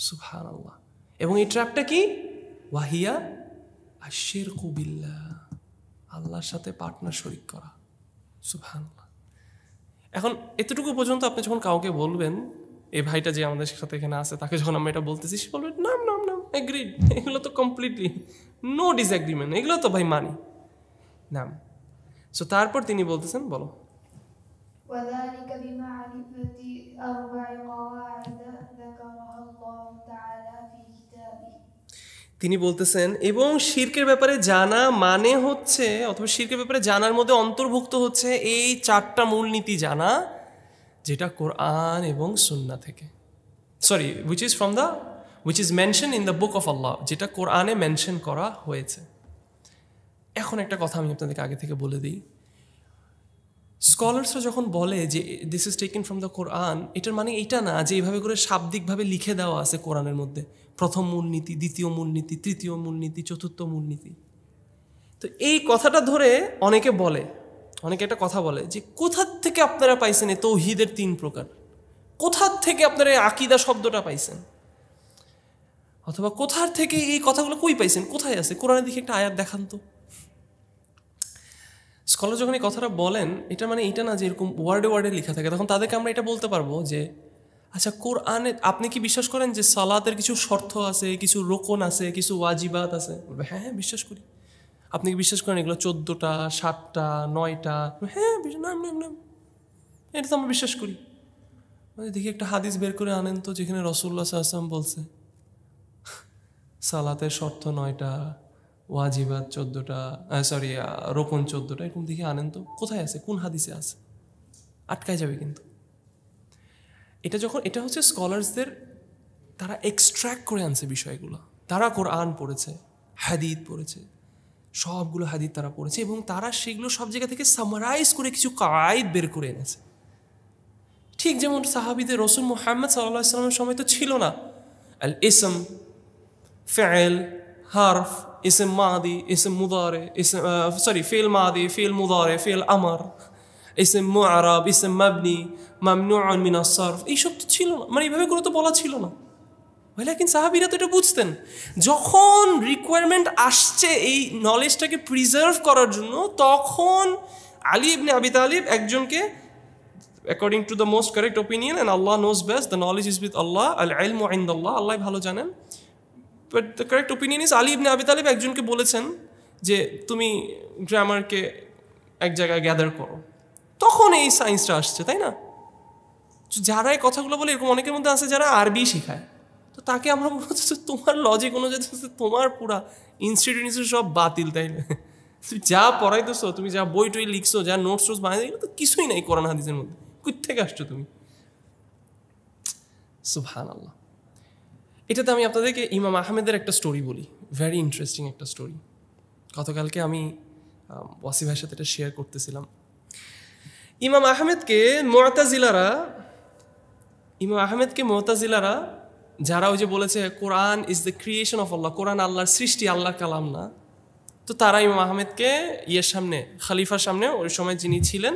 সুবহানাল্লাহ। এবং এই ট্র্যাপটা কি? ওয়াহিয়া আশ-শিরকু বিল্লাহ, আল্লাহর সাথে পার্টনার শরীক করা। সুবহানাল্লাহ। এখন এতটুকু পর্যন্ত আপনি যখন কাউকে বলবেন, এই ভাইটা যে আমাদের সাথে এখানে আছে তাকে যখন আমরা এটা বলতেছি, সে বলবে নাম নাম নাম এগ্রিড, এগুলো তো কমপ্লিটলি নো ডিসএগ্রিমেন্ট, এগুলো তো ভাই মানি নাম। সো তারপর তিনি বলতেছেন, বলো। وذلك بمعرفة 4 قواعد ذكرها الله تعالى في كتابه। তিনি বলতেছেন এবং শিরকের ব্যাপারে জানা মানে হচ্ছে, অথবা শিরকের ব্যাপারে জানার মধ্যে অন্তর্ভুক্ত হচ্ছে এই 4টা মূলনীতি জানা, যেটা কোরআন এবং সুন্নাহ থেকে, sorry which is mentioned in the book of Allah, যেটা কোরআনে মেনশন করা হয়েছে। এখন একটা কথা আমি আপনাদেরকে আগে থেকে বলে দিই, স্কলার্সরা যখন বলে যে this is taken from the Quran, এটার মানে এটা না যে এইভাবে করে শাব্দিকভাবে লিখে দেওয়া আছে কোরআনের মধ্যে প্রথম মূলনীতি, দ্বিতীয় মূলনীতি, তৃতীয় মূলনীতি, চতুর্থ মূলনীতি। তো এই কথাটা ধরে অনেকে একটা কথা বলে যে কোথা থেকে আপনারা পাইছেন এই তাওহীদের 3 প্রকার, কোথা থেকে আপনারা এই আকীদা শব্দটা পাইছেন, অথবা কোথার থেকে এই কথাগুলো কই পাইছেন, কোথায় আছে কোরআনের দিকে একটা আয়াত দেখান তো। স্কলার যখন এই কথাটা বলেন, এটা মানে এটা না যে এরকম ওয়ার্ডে ওয়ার্ডে লেখা থাকে, তখন তাদেরকে আমরা এটা বলতে পারবো যে আচ্ছা কোরআনে আপনি কি বিশ্বাস করেন যে সালাতের কিছু শর্ত আছে, কিছু রোকন আছে, কিছু ওয়াজিবাত আছে? বলবে হ্যাঁ হ্যাঁ বিশ্বাস করি। আপনি কি বিশ্বাস করেন এগুলো 14টা, 7টা, 9টা? হ্যাঁ নাম এটা তো আমরা বিশ্বাস করি। দেখি একটা হাদিস বের করে আনেন তো যেখানে রাসূলুল্লাহ সাল্লাল্লাহু আলাইহি ওয়াসাল্লাম বলছে সালাতের শর্ত 9টা, ওয়াজিবাত 14টা, সরি রোকন 14টা, এরকম দেখে আনেন তো, কোথায় আছে, কোন হাদিসে আছে? আটকায় যাবে কিন্তু। এটা হচ্ছে স্কলার্সদের, তারা এক্সট্র্যাক্ট করে আনছে বিষয়গুলো। তারা কোরআন পড়েছে, হাদিস পড়েছে, সবগুলো হাদিস তারা পড়েছে, এবং তারা সেগুলো সব জায়গা থেকে সামারাইজ করে কিছু কায়েদ বের করে এনেছে। ঠিক যেমন সাহাবীদের রাসূল মুহাম্মদ সাল্লাল্লাহু আলাইহি ওয়াসাল্লামের সময় তো ছিল না আল ইসম, ফিল, হারফ, ইসম মাদি, ইসম মুদারে, ফিল মাদি, ফিল মুদারে, ফিল আমর, ইসম মুআরাব, ইসম মাবনি, মামনুউন মিনাস সারফ, এইসব তো ছিল না, মানে এইভাবে করে তো বলা ছিল না। কিন্তু সাহাবীরা তো এটা বুঝতেন। যখন রিকোয়ারমেন্ট আসছে এই নলেজটাকে প্রিজার্ভ করার জন্য, তখন আলী ইবনে আবি তালিব একজনকে, according to the most correct opinion, and Allah knows best, the knowledge is with Allah, আল ইলমু ইনদাল্লাহ, আল্লাহ ভালো জানেন, but the correct opinion is Ali ibn Abi Talib একজনকে বলেছেন যে তুমি গ্রামারকে এক জায়গায় গ্যাদার করো, তখন এই সায়েন্সটা আসছে, তাই না? যারা এই কথাগুলো বলে, এরকম অনেকের মধ্যে আছে যারা আরবি শেখায়, তো তাকে আমরা বলছি তোমার লজিক অনুযায়ী তোমার পুরা ইনস্টিটিউট সব বাতিল, তাই না? তুমি যা পড়াইতেছো, তুমি যা বই টই লিখছো, যা নোটস টোটস বানাই, এগুলো তো কিছুই নাই কোরআন হাদিসের মধ্যে, কই থেকে আসছো তুমি? সুবহানাল্লাহ। এটাতে আমি আপনাদেরকে ইমাম আহমেদের একটা স্টোরি বলি, ভেরি ইন্টারেস্টিং একটা স্টোরি। গতকালকে আমি ওয়াসি ভাইয়ের সাথে এটা শেয়ার করতেছিলাম। ইমাম আহমেদকে মুতাজিলারা যারা ওই যে বলেছে Quran is the creation of আল্লাহ, কোরআন আল্লাহর সৃষ্টি, আল্লাহর কালাম না, তো তারা ইমাম আহমেদকে সামনে, খলিফার সামনে, ওই সময় যিনি ছিলেন,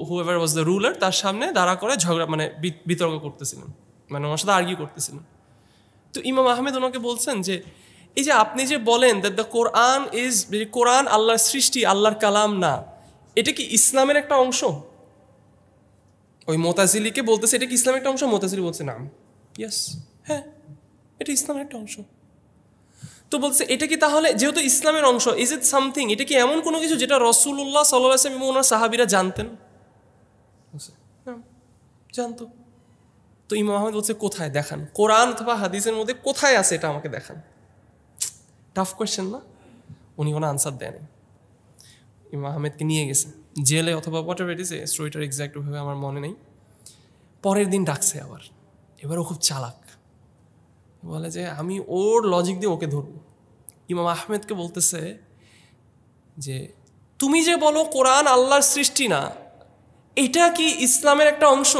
হুএভার ওয়াজ দ্য রুলার, তার সামনে দাঁড়া করে ঝগড়া, মানে বিতর্ক করতেছিলেন, মানে ওনার সাথে আর্গিউ করতেছিলেন। তো ইমাম আহমেদ ওনাকে বলছেন যে এই যে আপনি যে বলেন দ্যাট দ্য কোরআন আল্লাহর সৃষ্টি, আল্লাহর কালাম না, এটা কি ইসলামের একটা অংশ? ওই মুতাজিলিকে বলতেছে এটা কি ইসলামের একটা অংশ? মুতাজিলি বলছে নাম, ইয়েস, হ্যাঁ এটা ইসলামের একটা অংশ। তো বলছে এটা কি তাহলে যেহেতু ইসলামের অংশ, ইজ ইট সামথিং, এটা কি এমন কোনো কিছু যেটা রাসূলুল্লাহ সাল্লাল্লাহু আলাইহি ওয়াসাল্লাম এবং ওনার সাহাবীরা জানতেন? জানতো। তো ইমাম আহমেদ বলছে কোথায় দেখান, কোরআন অথবা হাদিসের মধ্যে কোথায় আছে এটা আমাকে দেখান। টাফ কোয়েশ্চেন না? উনি কোনো আনসার দেন। ইমাম আহমেদকে নিয়ে গেছে জেলে অথবা হোয়াট এভার ইট ইজ, স্টোরিটার এক্স্যাক্টভাবে আমার মনে নেই। পরের দিন ডাকছে আবার, এবার ও খুব চালাক, বলে যে আমি ওর লজিক দিয়ে ওকে ধরবো। ইমাম আহমেদকে বলতেছে যে তুমি যে বলো কোরআন আল্লাহর সৃষ্টি না, এটা কি ইসলামের একটা অংশ?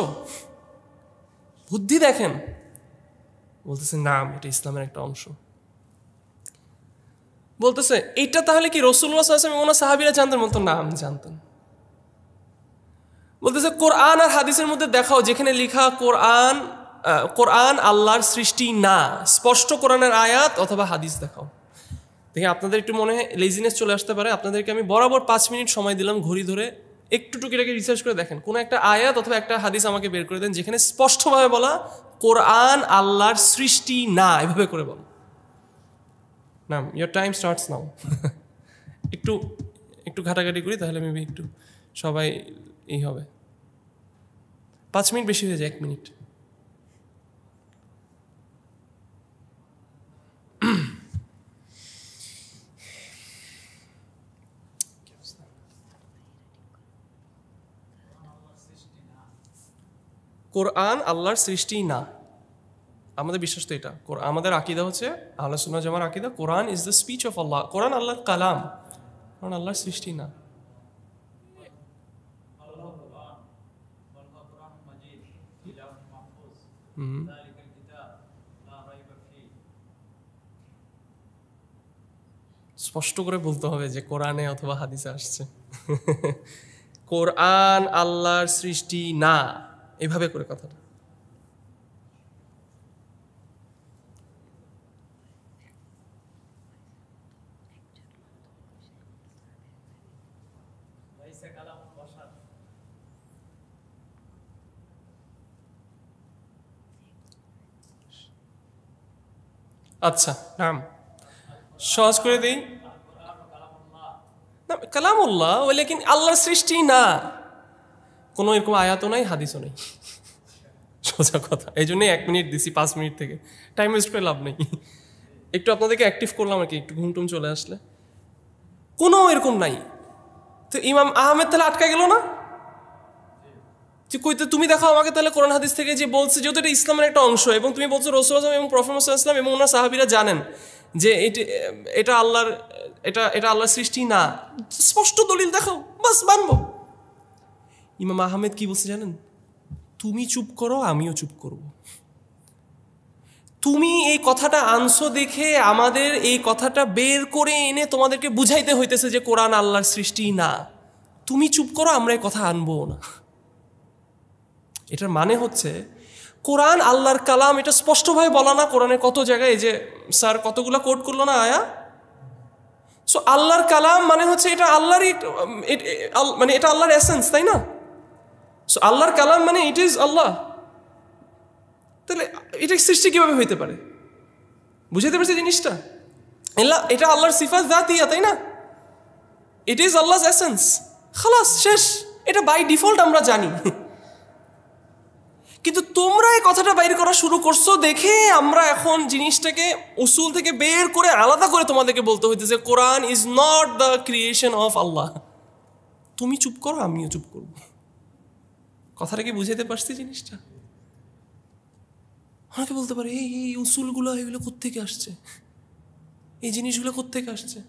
বুদ্ধি দেখেন। বলতেছে নাম, এটা ইসলামের একটা অংশ। বলতেছে এটা তাহলে কি রাসূলুল্লাহ সাল্লাল্লাহু আলাইহি ওয়াসাল্লাম ওনার সাহাবীরা জানতেন? মতো নাম জানতেন। বলতেছে কোরআন আর হাদিসের মধ্যে দেখাও যেখানে লেখা কোরআন আল্লাহর সৃষ্টি না, স্পষ্ট কোরআনের আয়াত অথবা হাদিস দেখাও। দেখে আপনাদের একটু মনে হয় লেজিনেস চলে আসতে পারে, আপনাদেরকে আমি বরাবর 5 মিনিট সময় দিলাম ঘড়ি ধরে, একটু টুকিটাকি রিসার্চ করে দেখেন কোনো একটা আয়াত অথবা একটা হাদিস আমাকে বের করে দেন যেখানে স্পষ্টভাবে বলা কোরআন আল্লাহর সৃষ্টি না, এভাবে করে বলো না। Your time starts now. একটু একটু ঘাটাঘাটি করি তাহলে মেবি একটু সবাই এই হবে। 5 মিনিট বেশি হয়ে যায়, 1 মিনিট। কোরআন আল্লাহর সৃষ্টি না, আমাদের বিশ্বাস তো এটা। আমাদের আকীদা হচ্ছে আহলে সুন্নাহ জামার আকীদা, Quran is the speech of আল্লাহ, কোরআন আল্লাহর কালাম, কোরআন আল্লাহর সৃষ্টি না। স্পষ্ট করে বলতে হবে যে কোরআনে অথবা হাদিসে আসছে কোরআন আল্লাহর সৃষ্টি না, এভাবে করে কথাটা। আচ্ছা নাম সহজ করে দিই, কালামুল্লাহ বলে কিন্তু আল্লাহর সৃষ্টি না, কোনো এরকম আয়াতও নাই হাদিসও নেই, সোজা কথা। এই জন্যই 1 মিনিট দিছি 5 মিনিট থেকে, টাইম ওয়েস্ট করে লাভ নেই। একটু আপনাদেরকে অ্যাক্টিভ করলাম আর কি, একটু ঘুমটুম চলে আসলে। কোনো এরকম নাই। তো ইমাম আহমেদ তাহলে আটকা গেল না যে কইতে তুমি দেখো আমাকে তাহলে কোরআন হাদিস থেকে যে বলছে, যেহেতু এটা ইসলামের একটা অংশ এবং তুমি বলছো রাসূলুল্লাহ এবং প্রফেট মুহাম্মদ সাল্লাল্লাহু আলাইহি ওয়াসাল্লাম এবং ওনার সাহাবীরা জানেন যে এটা আল্লাহর এটা আল্লাহর সৃষ্টি না, স্পষ্ট দলিল দেখো, বাস মানবো। ইমাম আহমেদ কি বলছে জানেন? তুমি চুপ করো আমিও চুপ করব। তুমি এই কথাটা আনছো দেখে আমাদের এই কথাটা বের করে এনে তোমাদেরকে বুঝাইতে হইতেছে যে কোরআন আল্লাহর সৃষ্টি না। তুমি চুপ করো, আমরা এই কথা আনবো না। এটার মানে হচ্ছে কোরআন আল্লাহর কালাম, এটা স্পষ্টভাবে বলা না কোরআনের কত জায়গায়, এই যে স্যার কতগুলো কোট করলো না আয়া। সো আল্লাহর কালাম মানে হচ্ছে এটা আল্লাহরই, মানে এটা আল্লাহর এসেন্স, তাই না? সো আল্লাহর কালাম মানে ইট ইজ আল্লাহ। তাহলে এটা সৃষ্টি কিভাবে হইতে পারে? বুঝাতে পারছি জিনিসটা? এটা আল্লাহর সিফাত জাতিয়া, তাই না? ইট ইজ আল্লাহস এসেন্স, খালাস, শেষ। এটা বাই ডিফল্ট আমরা জানি। কিন্তু তোমরা এই কথাটা বাইর করা শুরু করছো দেখে আমরা এখন জিনিসটাকে উসুল থেকে বের করে আলাদা করে তোমাদেরকে বলতে হইতেছে Quran is not the creation of Allah. তুমি চুপ করো আমিও চুপ করব। কথাটা কি বুঝাইতে পারছি জিনিসটা? অনেকে বলতে পারে এই উসুলগুলো এগুলো কোত্থেকে আসছে, এই জিনিসগুলো কোত্থেকে আসছে?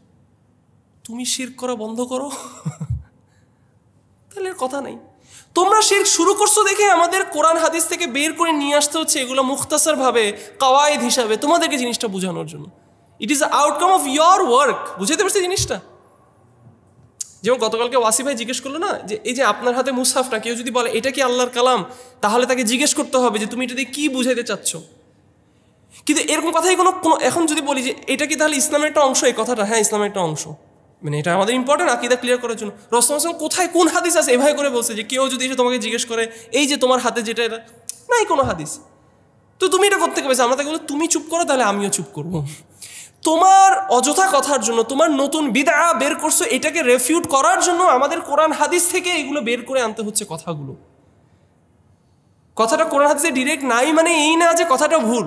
তুমি শিরক করা বন্ধ করো, তাহলে কথা নাই। তোমরা শিরক শুরু করছো দেখে আমাদের কোরআন হাদিস থেকে বের করে নিয়ে আসতে হচ্ছে এগুলো মুখতাসার ভাবে, কাওয়ায়েদ হিসাবে তোমাদেরকে জিনিসটা বোঝানোর জন্য। It is the outcome of your work. বুঝাতে পারছি জিনিসটা? যেমন গতকালকে ওয়াসি ভাই জিজ্ঞেস করলো না যে এই যে আপনার হাতে মুসহাফটা, কেউ যদি বলে এটা কি আল্লাহর কালাম, তাহলে তাকে জিজ্ঞেস করতে হবে যে তুমি এটা দিয়ে কি বুঝাইতে চাচ্ছ। কিন্তু এরকম কথাই কোনো এখন যদি বলি যে এটা কি তাহলে ইসলামের একটা অংশ, এই কথাটা হ্যাঁ ইসলামের একটা অংশ, মানে এটা আমাদের ইম্পর্টেন্ট আকীদা ক্লিয়ার করার জন্য। রাসূলুল্লাহ কোথায় কোন হাদিস আছে এভাবে করে বলছে যে কেউ যদি এসে তোমাকে জিজ্ঞেস করে এই যে তোমার হাতে যেটা, এটা নাই কোনো হাদিস, তো তুমি এটা করতে গেছে, আমরা তাকে বলি তুমি চুপ করো তাহলে আমিও চুপ করব। তোমার অযথা কথার জন্য, তোমার নতুন বিদআ বের করছো, এটাকে রেফিউট করার জন্য আমাদের কোরআন হাদিস থেকে এগুলো বের করে আনতে হচ্ছে কথাগুলো। কথাটা কোরআন হাদিসে ডিরেক্ট নাই মানে এই না যে কথাটা ভুল,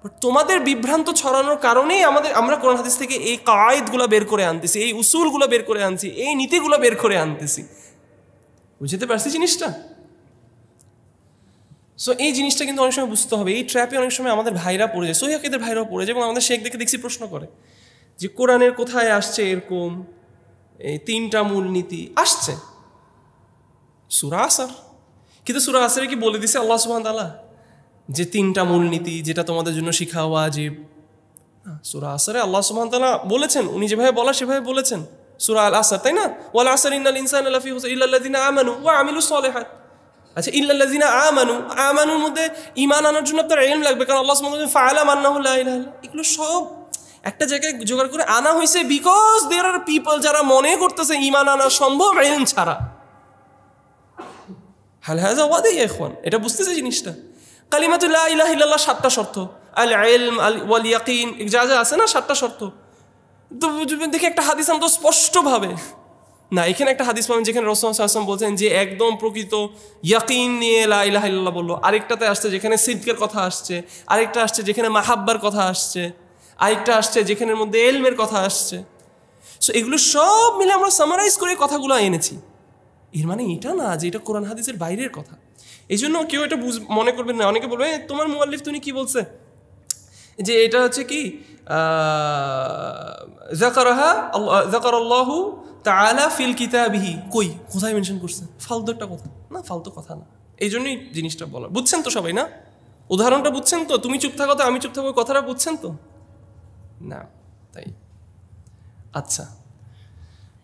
বাট তোমাদের বিভ্রান্ত ছড়ানোর কারণেই আমরা কোরআন হাদিস থেকে এই কায়েদগুলো বের করে আনতেছি, এই উসুলগুলো বের করে আনছি, এই নীতিগুলো বের করে আনতেছি। বুঝতে পারছি জিনিসটা? সো এই জিনিসটা কিন্তু অনেক সময় বুঝতে হবে। এই ট্র্যাপে অনেক সময় আমাদের ভাইরা পড়ে যায়, সহিহ আকীদার ভাইরাও পড়ে যায়, এবং আমাদের শেখ দেখছি প্রশ্ন করে যে কোরআনের কোথায় আসছে এরকম এই 3টা মূলনীতি আসছে? সূরা আসর। কিন্তু সূরা আসরে কি বলে দিছে আল্লাহ সুবহানাহু ওয়া তাআলা যে 3টা মূলনীতি যেটা তোমাদের জন্য শিখা ওয়াজিব? সূরা আসরে আল্লাহ সুবহানাহু ওয়া তাআলা বলেছেন, উনি যেভাবে বলা সেভাবে বলেছেন। সূরা আল আসর, তাই না? ওয়াল আসর ইন্নাল ইনসানা লাফি খুসর ইল্লাল্লাযিনা আমানু ওয়া আমিলুস সালিহাত। আচ্ছা, ইল্লাল্লাযিনা আমানু, আমানুর মধ্যে ঈমান আনার জন্য আপনার ইলম লাগবে, কারণ আল্লাহ সুবহানাহু ওয়া তাআলা ফাআলাম আন্নাহু লা ইলাহা ইল্লাল্লাহ। এগুলো সব একটা জায়গায় জোগাড় করে আনা হয়েছে বিকজ দেয়ার আর পিপল যারা মনে করতেছে ঈমান আনা সম্ভব ইলম ছাড়া। হাল হাযা ওয়াদি ইয়া ইখওয়ান, এটা বুঝতেছে জিনিসটা। কালিমাতু লা ইলাহা ইল্লাল্লাহ 7টা শর্ত, আল ইলম ওয়াল ইয়াকিন যা যা আছে না 7টা শর্ত। তো দেখি একটা হাদিস আমরা স্পষ্টভাবে না, এখানে একটা হাদিস পাবেন যেখানে রাসূল সাল্লাল্লাহু আলাইহি ওয়াসাল্লাম বলছেন যে একদম প্রকৃত ইয়াকিন নিয়ে লা ইলাহা ইল্লাল্লাহ বললো। আরেকটাতে আসছে যেখানে সিদকের কথা আসছে, আরেকটা আসছে যেখানে মাহাব্বার কথা আসছে, আরেকটা আসছে যেখানের মধ্যে ইলমের কথা আসছে। সো এগুলো সব মিলে আমরা সামারাইজ করে কথাগুলো এনেছি। এর মানে এটা না যে এটা কোরআন হাদিসের বাইরের কথা। এই জন্য কেউ এটা মনে করবেন না। অনেকে বলবে তোমার মুআল্লিফ তুমি কি বলছে যে এটা হচ্ছে কি যাকারাল্লাহু তাআলা ফিল কিতাবিহি, কই কোথায় মেনশন করছে? ফালতু একটা কথা না, ফালতু কথা না। এই জন্যই জিনিসটা বলা। বুঝছেন তো সবাই না? উদাহরণটা বুঝছেন তো? তুমি চুপ থাকো তো আমি চুপ থাকো, কথাটা বুঝছেন তো? না তাই। আচ্ছা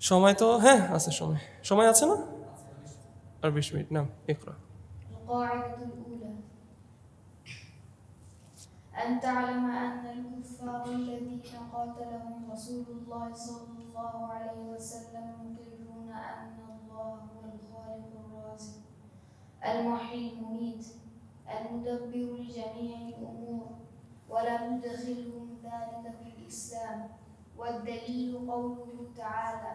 সময় তো হ্যাঁ আছে, সময় আছে না? আর 20 মিনিট। নাম ইকরা। القاعدة الأولى أن تعلم أن الكفار الذين قاتلهم رسول الله صلى الله عليه وسلم مقرون أن الله هو الخالق الرازق المحيي المميت المدبر لجميع الأمور ولم يدخلهم ذلك في الإسلام. والدليل قوله تعالى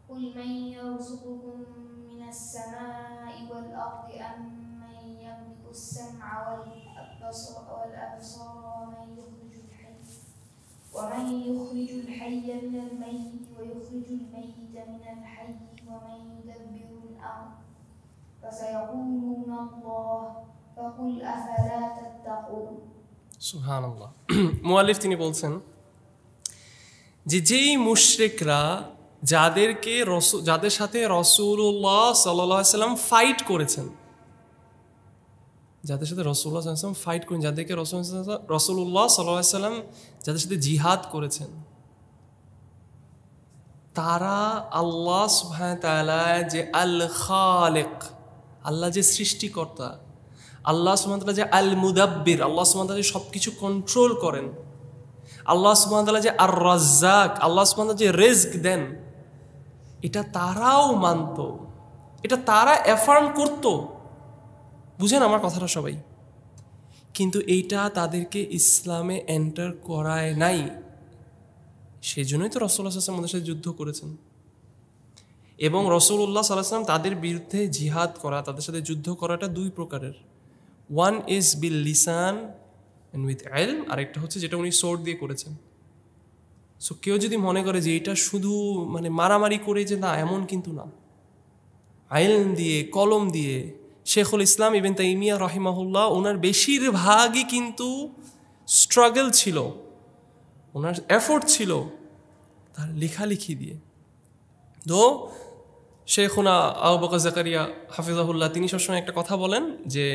قل من يرزقكم من السماء والأرض أم من يملك السمع والأبصار ومن يخرج الحي من الميت ويخرج الميت من الحي ومن يدبر الأمر فسيقولون الله فقل أفلا تتقون. সুবহানাল্লাহ। মুআল্লিফ তিনি বলছেন যে যেই মুশরিকরা যাদের সাথে রাসূলুল্লাহ সাল্লাল্লাহু আলাইহি ওয়াসাল্লাম ফাইট করেছেন, যাদের সাথে রাসূলুল্লাহ সাল্লাল্লাহু আলাইহি ওয়াসাল্লাম ফাইট করেন, যাদেরকে রাসূলুল্লাহ সাল্লাল্লাহু আলাইহি ওয়াসাল্লাম যাদের সাথে জিহাদ করেছেন, তারা আল্লাহ সুবহানাহু ওয়া তাআলা যে আল খালিক, আল্লাহ যে সৃষ্টিকর্তা, আল্লাহ সুবহানাহু ওয়া তাআলা যে আল মুদাব্বির, আল্লাহ সুবহানাহু ওয়া তাআলা যে সবকিছু কন্ট্রোল করেন, আল্লাহ সুবহানাহু ওয়া তাআলা যে আর রাজ্জাক, আল্লাহ সুবহানাহু ওয়া তাআলা যে রিজক দেন, এটা তারাও মানত, এটা তারা অ্যাফার্ম করত। বুঝেন আমার কথাটা সবাই? কিন্তু এইটা তাদেরকে ইসলামে এন্টার করায় নাই। সেই জন্যই তো রাসূলুল্লাহ সাল্লাল্লাহু আলাইহি ওয়াসাল্লাম সাথে যুদ্ধ করেছেন এবং রাসূলুল্লাহ সাল্লাল্লাহু আলাইহি ওয়াসাল্লাম তাদের বিরুদ্ধে জিহাদ করা, তাদের সাথে যুদ্ধ করাটা দুই প্রকারের। ওয়ান ইজ বিল লিসান এন্ড উইথ ইলম, আরেকটা হচ্ছে যেটা উনি সোর্ড দিয়ে করেছেন। সো কেউ যদি মনে করে যে এটা শুধু মানে মারামারি করে যে না, এমন কিন্তু না। ইলম দিয়ে, কলম দিয়ে। শেখুল ইসলাম ইবনে তাইমিয়া রাহিমাহুল্লাহ ওনার বেশিরভাগই কিন্তু স্ট্রাগল ছিল, ওনার এফোর্ট ছিল তার লেখালেখি দিয়ে। তো শেখুনা আবু বকর জাকারিয়া হাফিজাহুল্লাহ তিনি সবসময় একটা কথা বলেন যে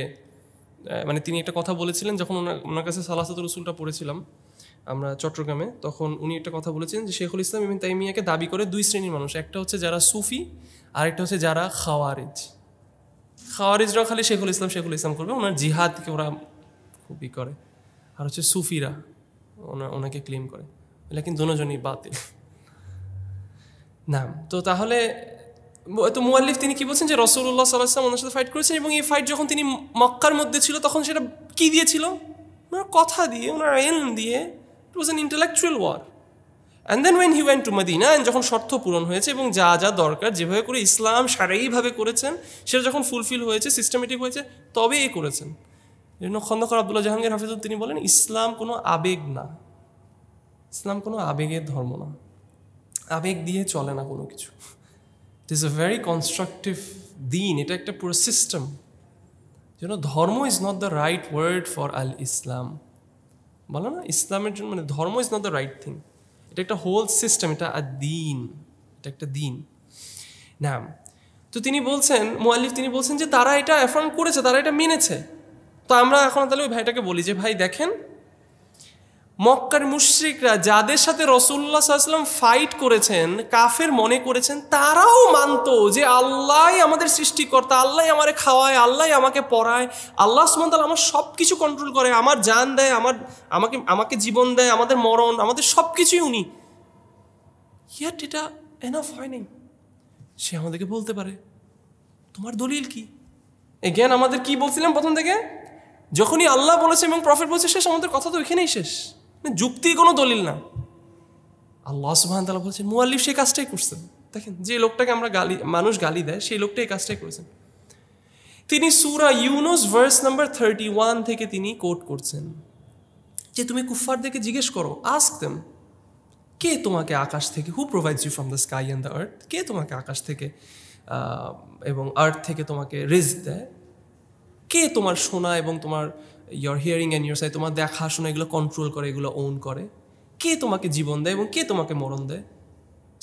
মানে তিনি একটা কথা বলেছিলেন যখন ওনার কাছে সালাসাতুর রসুলটা পড়েছিলাম আমরা চট্টগ্রামে, তখন উনি একটা কথা বলেছেন যে শেখুল ইসলাম ইবনে তাইমিয়াকে দাবি করে দুই শ্রেণীর মানুষ, একটা হচ্ছে যারা সুফি, আরেকটা হচ্ছে যারা খাওয়ারিজ। খাওয়ারিজরা খালি শেখুল ইসলাম করবে, ওনার জিহাদকে ওরা খুবই করে, আর হচ্ছে সুফিরা ওনাকে ক্লেম করে, লেকিন দুজনই বাতিল। না তো তাহলে তো মুআল্লিফ তিনি কি বলছেন যে রাসূলুল্লাহ সাল্লাল্লাহু আলাইহি ওয়াসাল্লাম ওনার সাথে ফাইট করেছেন এবং এই ফাইট যখন তিনি মক্কার মধ্যে ছিল তখন সেটা কি দিয়েছিল? ওনার কথা দিয়ে, ওনার ইলম দিয়ে। It was an intellectual war. And then when he went to Medina, যখন শর্ত পূরণ হয়েছে এবং যা যা দরকার যেভাবে করে ইসলাম শারঈভাবে করেছেন সেটা যখন ফুলফিল হয়েছে, সিস্টেমেটিক হয়েছে, তবে এই করেছেন। এই জন্য খন্দকার আব্দুল্লাহ জাহাঙ্গীর হাফিজুল্লাহ তিনি বলেন ইসলাম কোনো আবেগ না, ইসলাম কোনো আবেগের ধর্ম না, আবেগ দিয়ে চলে না কোনো কিছু। It is a very constructive দিন, এটা একটা পুরো সিস্টেম। যেন dharma is not the right word for আল ইসলাম, বলো না ইসলামের জন্য মানে dharma is not the right thing, এটা একটা হোল সিস্টেম, এটা দিন, এটা একটা দিন। না তো তিনি বলছেন, মুআল্লিফ তিনি বলছেন যে তারা এটা অ্যাফার্ম করেছে, তারা এটা মেনেছে। তো আমরা এখন তাহলে ওই ভাইটাকে বলি যে ভাই দেখেন মক্কার মুশরিকরা যাদের সাথে রাসূলুল্লাহ সাল্লাল্লাহু আলাইহি ওয়াসাল্লাম ফাইট করেছেন, কাফের মনে করেছেন, তারাও মানতো যে আল্লাহই আমাদের সৃষ্টিকর্তা, আল্লাহই আমারে খাওয়ায়, আল্লাহই আমাকে পড়ায়, আল্লাহ সুবহানাহু ওয়া তাআলা আমার সব কিছু কন্ট্রোল করে, আমার জান দেয়, আমাকে জীবন দেয়, আমাদের মরণ, আমাদের সব কিছুই উনি। ইয়াট এটা এনাফ হয় নাই। সে আমাদেরকে বলতে পারে তোমার দলিল কি? এগেন আমাদের কি বলছিলাম প্রথম থেকে, যখনই আল্লাহ বলেছে এবং প্রফেট বলেছে শেষ, আমাদের কথা তো এখানেই শেষ, যুক্তির কোনো দলিল না। আল্লাহ সুবহানাহু ওয়া তাআলা বলেছেন, মুআল্লিফ সেই কাজটাই করছেন। দেখেন, যে লোকটাকে আমরা মানুষ গালি দেয়, সেই লোকটা এই কাজটাই করেছেন। তিনি সূরা ইউনুস ভার্স নাম্বার 31 থেকে তিনি কোট করছেন যে তুমি কুফফারদেরকে জিজ্ঞেস করো, আস্ক দেম, কে তোমাকে আকাশ থেকে, who provides you from the sky and the earth, কে তোমাকে আকাশ থেকে এবং আর্থ থেকে তোমাকে রিজক দেয়, কে তোমার শোনা এবং তোমার your hearing and your sight, তোমার দেখা শোনা এগুলো কন্ট্রোল করে, এগুলো ওন করে, কে তোমাকে জীবন দেয় এবং কে তোমাকে মরণ দেয়?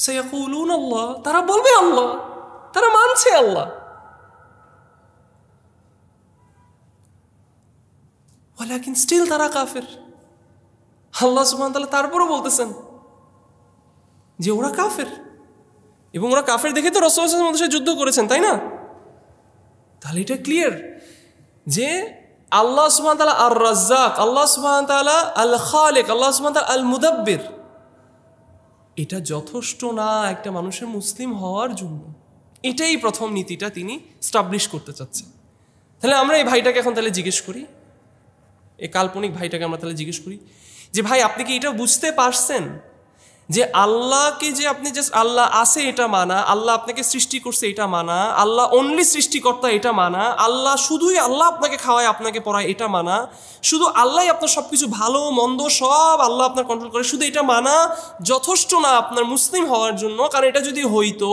সায়াকুলুন আল্লাহ, তারা বলবে আল্লাহ, তারা মানছে আল্লাহ। ওয়ালাকিন স্টিল তারা কাফের। আল্লাহ সুবহানাহু ওয়া তাআলা তারপরও বলতেছেন যে ওরা কাফের, এবং ওরা কাফের দেখে তো রাসূলুল্লাহ সাল্লাল্লাহু আলাইহি ওয়াসাল্লাম যুদ্ধ করেছেন, তাই না? তাহলে এটা ক্লিয়ার যে আল্লাহ সুবহানাহু ওয়া তাআলা আর রাজ্জাক, আল্লাহ সুবহানাহু ওয়া তাআলা আল খালিক, আল্লাহ সুবহানাহু ওয়া তাআলা আল মুদাব্বির, এটা যথেষ্ট না একটা মানুষের মুসলিম হওয়ার জন্য। এটাই প্রথম নীতিটা তিনি স্টাবলিশ করতে চাচ্ছেন। তাহলে আমরা এই ভাইটাকে এখন তাহলে জিজ্ঞেস করি, এই কাল্পনিক ভাইটাকে আমরা তাহলে জিজ্ঞেস করি যে ভাই, আপনি কি এটা বুঝতে পারছেন যে আল্লাহকে, যে আপনি জাস্ট আল্লাহ আছে এটা মানা, আল্লাহ আপনাকে সৃষ্টি করছে এটা মানা, আল্লাহ অনলি সৃষ্টিকর্তা এটা মানা, আল্লাহ শুধুই আল্লাহ আপনাকে খাওয়ায়, আপনাকে পড়ায় এটা মানা, শুধু আল্লাহই আপনার সব কিছু ভালো মন্দ সব আল্লাহ আপনার কন্ট্রোল করে, শুধু এটা মানা যথেষ্ট না আপনার মুসলিম হওয়ার জন্য। কারণ এটা যদি হইতো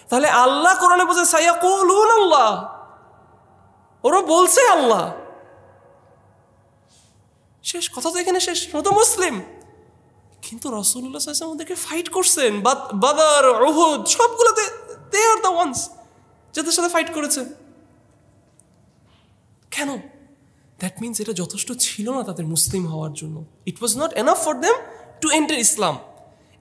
তাহলে আল্লাহ কোরআনে বলছে সায়াকুলুন আল্লাহ, ওরা বলছে আল্লাহ, শেষ কথা তো এখানে শেষ, ও তো মুসলিম। কিন্তু রাসূলুল্লাহ সাল্লাল্লাহু আলাইহি ওয়াসাল্লাম ওদেরকে ফাইট করছেন, বদর, উহুদ, সবগুলোতে দে আর দ্য ওয়ান্স যাদের সাথে ফাইট করেছে। কেন? দ্যাট মিনস এটা যথেষ্ট ছিল না তাদের মুসলিম হওয়ার জন্য। It was not enough for them to enter Islam.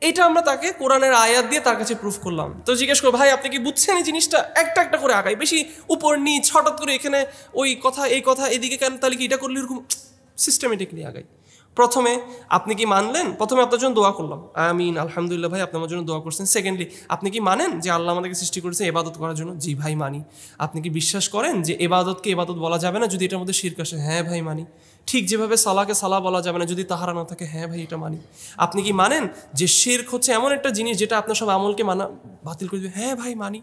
এটা আমরা তাকে কোরআনের আয়াত দিয়ে তার কাছে প্রুফ করলাম। তো জিজ্ঞেস করো, ভাই আপনি কি বুঝছেন এই জিনিসটা? একটা একটা করে আগাই, বেশি উপর নিচ হঠাৎ করে এখানে ওই কথা এই কথা এদিকে কেন, তাহলে কি এটা করলে এরকম সিস্টেমেটিকলি আগাই। প্রথমে আপনি কি মানলেন? প্রথমে আপনার জন্য দোয়া করলাম, আমিন, আলহামদুলিল্লাহ ভাই আপনি আমার জন্য দোয়া করছেন। সেকেন্ডলি, আপনি কি মানেন যে আল্লাহ আমাদেরকে সৃষ্টি করেছে ইবাদত করার জন্য? জি ভাই মানি। আপনি কি বিশ্বাস করেন যে ইবাদতকে ইবাদত বলা যাবে না যদি এটার মধ্যে শিরক আসে? হ্যাঁ ভাই মানি। ঠিক যেভাবে সালাকে সালা বলা যাবে না যদি তাহারা না থাকে? হ্যাঁ ভাই এটা মানি। আপনি কি মানেন যে শিরক হচ্ছে এমন একটা জিনিস যেটা আপনার সব আমলকে বাতিল করে দেবে? হ্যাঁ ভাই মানি।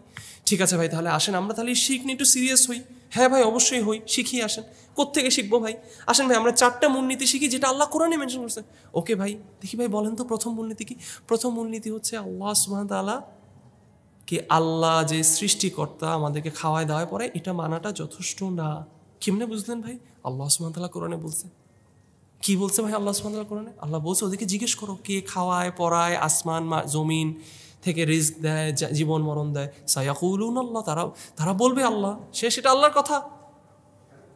ঠিক আছে ভাই, তাহলে আসেন আমরা তাহলে শিরক নিয়ে একটু সিরিয়াস হই। হ্যাঁ ভাই অবশ্যই হই, শিখিয়ে আসেন। কোত্থেকে শিখবো ভাই? আসেন ভাই আমরা 4টা মূলনীতি শিখি যেটা আল্লাহ কোরআনে মেনশন করছে। ওকে ভাই, দেখি ভাই বলেন তো প্রথম মূলনীতি কি? প্রথম মূলনীতি হচ্ছে আল্লাহ সুবহানাহু ওয়া তাআলা কে, আল্লাহ যে সৃষ্টিকর্তা আমাদেরকে খাওয়ায় দাওয়ায় পরে, এটা মানাটা যথেষ্ট না। কেমনে বুঝলেন ভাই? আল্লাহ সুবহানাহু ওয়া তাআলা কোরআনে বলছে। কি বলছে ভাই আল্লাহ সুবহানাহু ওয়া তাআলা কোরআনে? আল্লাহ বলছে ওদেরকে জিজ্ঞেস করো কে খাওয়ায় পড়ায়, আসমান জমিন থেকে রিজক দেয়, জীবন মরণ দেয়। সায়াকুলুন আল্লাহ, তারা বলবে আল্লাহ। সেটা আল্লাহর কথা,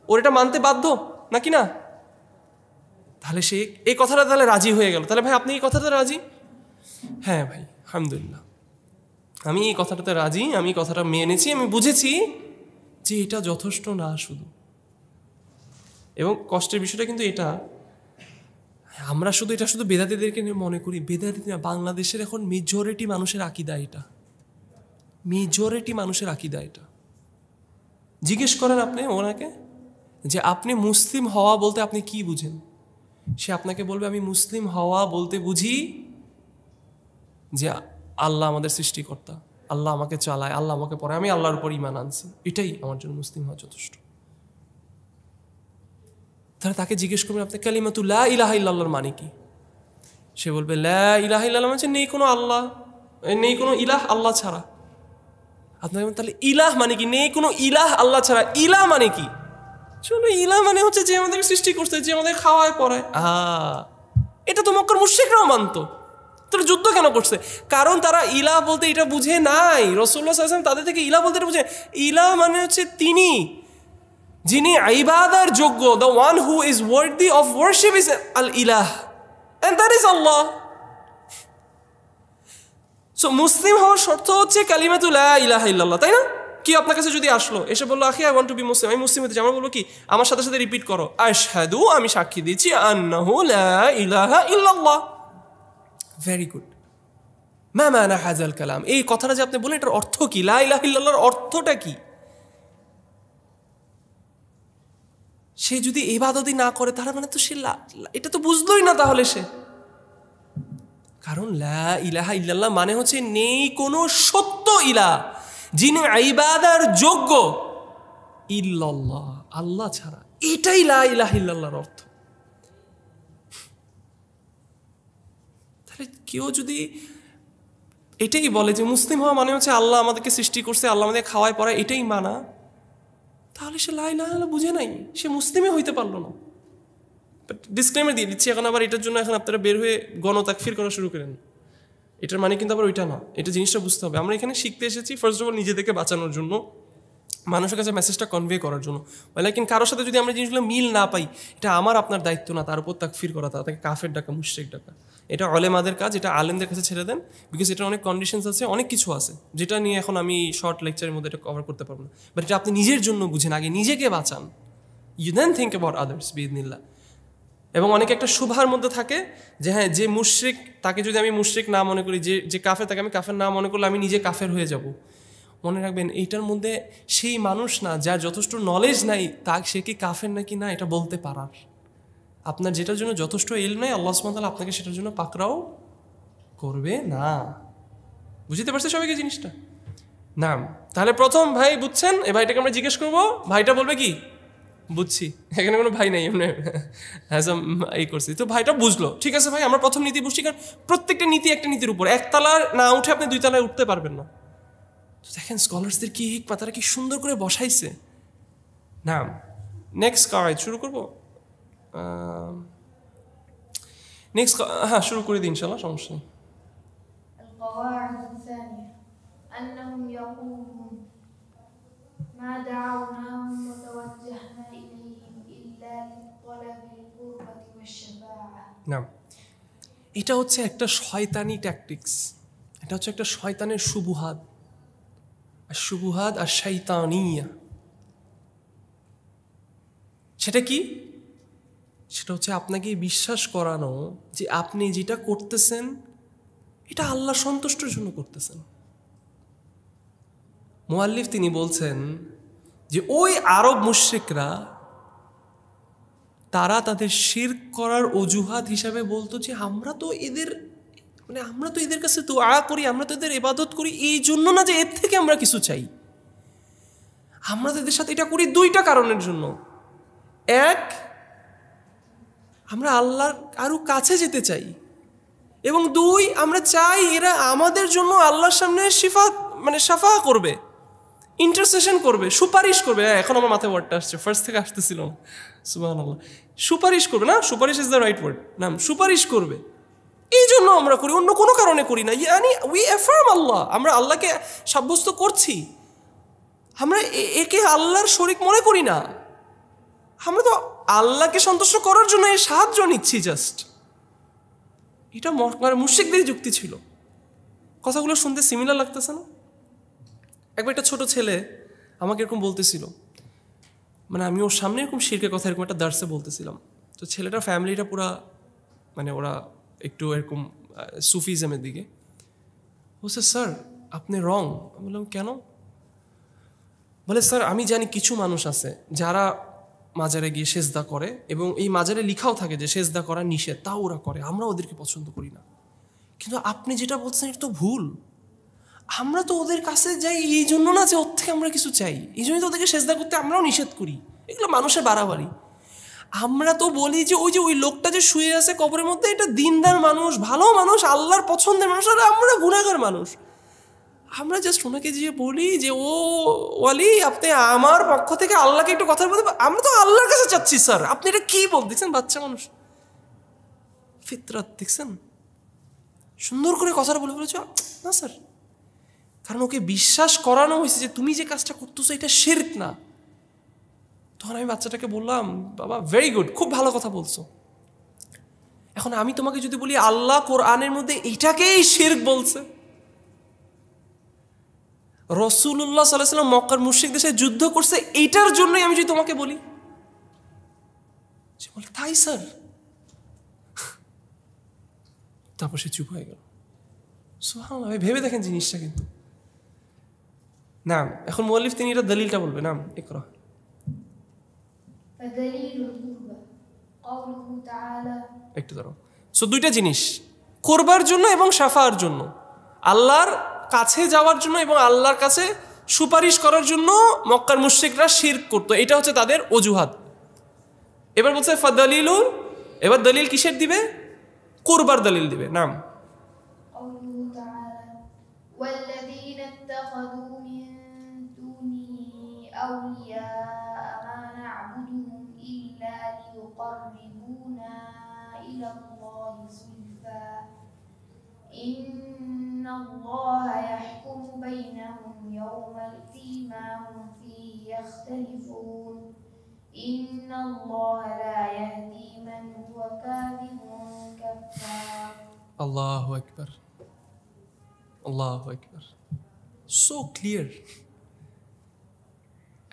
ওর এটা মানতে বাধ্য নাকি না? তাহলে সে এই কথাটা তাহলে রাজি হয়ে গেল। তাহলে ভাই আপনি এই কথাটা রাজি? হ্যাঁ ভাই আলহামদুলিল্লাহ, আমি এই কথাটাতে রাজি, আমি কথাটা মেনেছি, আমি বুঝেছি যে এটা যথেষ্ট না শুধু। এবং কষ্টের বিষয়টা কিন্তু এটা, আমরা শুধু এটা শুধু বেদাতীদেরকে নিয়ে মনে করি। বেদাতী না, বাংলাদেশের এখন মেজরিটি মানুষের আকীদা এটা, মেজরিটি মানুষের আকীদা এটা। জিজ্ঞেস করেন আপনি ওনাকে যে আপনি মুসলিম হওয়া বলতে আপনি কি বুঝেন? সে আপনাকে বলবে আমি মুসলিম হওয়া বলতে বুঝি যে আল্লাহ আমাদের সৃষ্টিকর্তা, আল্লাহ আমাকে চালায়, আল্লাহ আমাকে পড়ায়, আমি আল্লাহর উপর ঈমান আনছি, এটাই আমার জন্য মুসলিম হওয়া যথেষ্ট। তাহলে তাকে জিজ্ঞেস করবেন আপনি কালিমাতু লা ইলাহা ইল্লাল্লাহর মানে কি? সে বলবে লা ইলাহা ইল্লাল্লাহ মানে নেই কোনো আল্লাহ, নেই কোনো ইলাহ আল্লাহ ছাড়া। আপনাকে তাহলে ইলাহ মানে কি? নেই কোনো ইলাহ আল্লাহ ছাড়া। ইলাহ মানে কি? চলো, ইলাহ মানে হচ্ছে যে আমাদের সৃষ্টি করছে, যে আমাদের খাওয়ায় পড়ায়। এটা তো মক্কার মুশরিকরাও মানতো। তারা যুদ্ধ কেন করছে? কারণ তারা ইলাহ বলতে এটা বুঝে নাই। রাসূলুল্লাহ সাল্লাল্লাহু আলাইহি ওয়াসাল্লাম তাদের থেকে ইলাহ বলতে এটা বুঝে। ইলাহ মানে হচ্ছে তিনি যিনি ইবাদার যোগ্য, the one who is worthy of worship is আল ইলাহ। and that is Allah. So মুসলিম হওয়ার শর্ত হচ্ছে কালিমাতু লা ইলাহা ইল্লাল্লাহ, তাই না? কি আপনার কাছে যদি আসলো এসে বললো আখি আই ওয়ান্ট টু বি মুসলিম, আমি মুসলিম হতে চাই, আমরা বলবো কি আমার সাথে সাথে রিপিট করো আশহাদু, আমি সাক্ষী দিচ্ছি আন্নাহু লা ইলাহা ইল্লাল্লাহ। Very good. মা মানা হাযাল কালাম, এই কথাটা যে আপনি বলেন এটার অর্থ কি? লা ইলাহা ইল্লাল্লাহর অর্থটা কি? সে যদি ইবাদতই না করে তাহলে মানে তো সে এটা তো বুঝলোই না তাহলে সে। কারণ লা ইলাহা ইল্লাল্লাহ মানে হচ্ছে নেই কোনো সত্য ইলাহ যিনি ইবাদার যোগ্য ইল্লাল্লাহ, আল্লাহ ছাড়া। এটাই লা ইলাহা ইল্লাল্লাহর অর্থ। তাহলে কেউ যদি এটাই বলে যে মুসলিম হওয়া মানে হচ্ছে আল্লাহ আমাদেরকে সৃষ্টি করছে, আল্লাহ আমাদের খাওয়ায় পড়ায়, এটাই মানা, তাহলে সে লা ইলাহা ইল্লাল্লাহ বুঝে নাই, সে মুসলিমই হইতে পারলো না। ডিসক্লেমার দিয়ে দিচ্ছি, এখন আবার এটার জন্য এখন আপনারা বের হয়ে গণতাকফির করা শুরু করেন, এটার মানে কিন্তু আবার ওইটা না। এটা জিনিসটা বুঝতে হবে, আমরা এখানে শিখতে এসেছি ফার্স্ট অফ অল নিজেদেরকে বাঁচানোর জন্য, মানুষের কাছে মেসেজটা কনভে করার জন্য। কিন্তু কারোর সাথে যদি আমরা জিনিসগুলো মিল না পাই, এটা আমার আপনার দায়িত্ব না তার উপর তাকফির করা, তাকে কাফের ডাকা, মুশরিক ডাকা। এটা ওলেমাদের কাজ, এটা আলেমদের কাছে ছেড়ে দেন, বিকজ এটার অনেক কন্ডিশনস আছে, অনেক কিছু আছে যেটা নিয়ে এখন আমি শর্ট লেকচারের মধ্যে এটা কভার করতে পারবো না। বাট এটা আপনি নিজের জন্য বুঝেন, আগে নিজেকে বাঁচান, you then think about others বিইذনিল্লাহ। এবং অনেকে একটা শুভার মধ্যে থাকে যে হ্যাঁ যে মুশরিক তাকে যদি আমি মুশরিক না মনে করি, যে কাফের তাকে আমি কাফের না মনে করলে আমি নিজে কাফের হয়ে যাব। মনে রাখবেন এইটার মধ্যে সেই মানুষ না যার যথেষ্ট নলেজ নাই তা সে কি কাফের নাকি না এটা বলতে পারার। আপনার যেটার জন্য যথেষ্ট ইলম নাই আল্লাহ সুবহানাহু ওয়া তাআলা আপনাকে সেটার জন্য পাকড়াও করবে না। বুঝতে পারছে সবাইকে জিনিসটা? না তাহলে প্রথম ভাই বুঝছেন, এ ভাইটাকে আমরা জিজ্ঞেস করবো, ভাইটা বলবে কি বুঝছি, এখানে কোনো ভাই নাই, এমনি এই করছি তো ভাইটা বুঝলো, ঠিক আছে ভাই আমরা প্রথম নীতি বুঝছি। কারণ প্রত্যেকটা নীতি একটা নীতির উপর, একতলার না উঠে আপনি দুই তলায় উঠতে পারবেন না। তো দেখেন স্কলার্সদের কি হিকমা, তারা কি সুন্দর করে বসাইছে। না নেক্সট কাজ শুরু করবো, নেক্সট হ্যাঁ শুরু করে দিন ইনশাআল্লাহ, সমস্যা নেই। القواعد الثانية أنهم يقولون ما دعوناهم وتوجهنا إليهم إلا لطلب القربة والشفاعة। না এটা হচ্ছে একটা শয়তানি ট্যাকটিক্স, এটা হচ্ছে একটা শয়তানের শুবুহাত, আর শুবুহাত আর শাইতানিয়া। সেটা কি? সেটা হচ্ছে আপনাকে বিশ্বাস করানো যে আপনি যেটা করতেছেন এটা আল্লাহ সন্তুষ্টির জন্য করতেছেন। মুআল্লিফ তিনি বলছেন যে ওই আরব মুশরিকরা তারা তাদের শিরক করার অজুহাত হিসাবে বলতো যে আমরা তো এদের কাছে দুআ করি, আমরা তো এদের ইবাদত করি এই জন্য না যে এর থেকে আমরা কিছু চাই, আমরা তো এদের সাথে এটা করি দুইটা কারণের জন্য। এক, আমরা আল্লাহর আরো কাছে যেতে চাই, এবং দুই, আমরা চাই এরা আমাদের জন্য আল্লাহর সামনে শাফা করবে, ইন্টারসেশন করবে, সুপারিশ করবে। এখন আমার মাথায় ওয়ার্ডটা আসছে, ফার্স্ট থেকে আসতেছিল না, সুবহানাল্লাহ। সুপারিশ করবে না, সুপারিশ ইজ দ্য রাইট ওয়ার্ড, না সুপারিশ করবে, এই জন্য আমরা করি, অন্য কোনো কারণে করি না। ইয়ানি উই অ্যাফার্ম আল্লাহ, আমরা আল্লাহকে সাব্যস্ত করছি, আমরা একে আল্লাহর শরীক মনে করি না, আমরা তো আল্লাহকে সন্তুষ্ট করার জন্য এই সাহায্য নিচ্ছি জাস্ট। এটা মুশরিকদের যুক্তি ছিল। কথাগুলো শুনতে সিমিলার লাগতেছে না? একবার একটা ছোট ছেলে আমাকে এরকম বলতেছিল, মানে আমি ওর সামনে এরকম শিরকের কথা এরকম একটা দার্সে বলতেছিলাম, তো ছেলেটার ফ্যামিলিটা পুরা ওরা একটু এরকম সুফিজমের দিকে। বলছে স্যার আপনি রং। আমি বললাম কেন? বলে স্যার আমি জানি কিছু মানুষ আছে যারা মাজারে গিয়ে সেজদা করে, এবং এই মাজারে লিখাও থাকে যে সেজদা করা নিষেধ, তাও ওরা করে, আমরা ওদেরকে পছন্দ করি না। কিন্তু আপনি যেটা বলছেন এটা তো ভুল, আমরা তো ওদের কাছে যাই এই জন্য না যে ওর থেকে আমরা কিছু চাই, এই জন্যই তো ওদেরকে সেজদা করতে আমরাও নিষেধ করি, এগুলো মানুষের বাড়াবাড়ি। আমরা তো বলি যে ওই লোকটা যে শুয়ে আছে কবরের মধ্যে এটা দিনদার মানুষ, ভালো মানুষ, আল্লাহর পছন্দের মানুষ, আর আমরা গুনাহগার মানুষ। আমরা জাস্ট ওনাকে যে বলি যে ও ওয়ালি আপনি আমার পক্ষ থেকে আল্লাহকে একটু কথা বলতে, আমরা তো আল্লাহর কাছে চাচ্ছি স্যার, আপনি এটা কি বলতেছেন? বাচ্চা মানুষ, ফিতরাত দেখছেন, সুন্দর করে কথাটা বলে বলেছ না স্যার, কারণ ওকে বিশ্বাস করানো হয়েছে যে তুমি যে কাজটা করতেছো এটা শিরক না। তখন আমি বাচ্চাটাকে বললাম বাবা ভেরি গুড, খুব ভালো কথা বলছো, এখন আমি তোমাকে যদি বলি আল্লাহ কোরআনের মধ্যে এটাকেই শিরক বলছে, রাসূলুল্লাহ সাল্লাল্লাহু আলাইহি ওয়াসাল্লাম মক্কার মুশরিকদের সাথে যুদ্ধ করছে এইটার জন্যই আমি যদি তোমাকে বলি, সে বলে তাই স্যার, তারপর সে চুপ হয়ে গেল। সুবহানাল্লাহ, ভেবে দেখেন জিনিসটা কিন্তু। নাম এখন মুআল্লিফ তিনি এটা দলিলটা বলবে। নাম ইকরা। فدليل القربة قوله تعالى একটু দাঁড়াও। সো দুইটা জিনিস, করবার জন্য এবং শাফার জন্য, আল্লাহর কাছে যাওয়ার জন্য এবং আল্লাহর কাছে সুপারিশ করার জন্য মক্কার মুশরিকরা শিরক করতো, এটা হচ্ছে তাদের অজুহাত। এবার বলছে ফাদালিলুল, এবার দলিল কিসের দিবে? করবার দলিল দিবে। নাম قوله تعالى والذين اتخذوا من دونه أولياء ما نعبدهم إلا ليقربونا إلى الله زلفى إن الله يحكم بينهم يوم فيما هم فيه يختلفون إن الله لا يهدي من هو كاذب كفار আল্লাহু আকবার, আল্লাহু আকবার, সো ক্লিয়ার।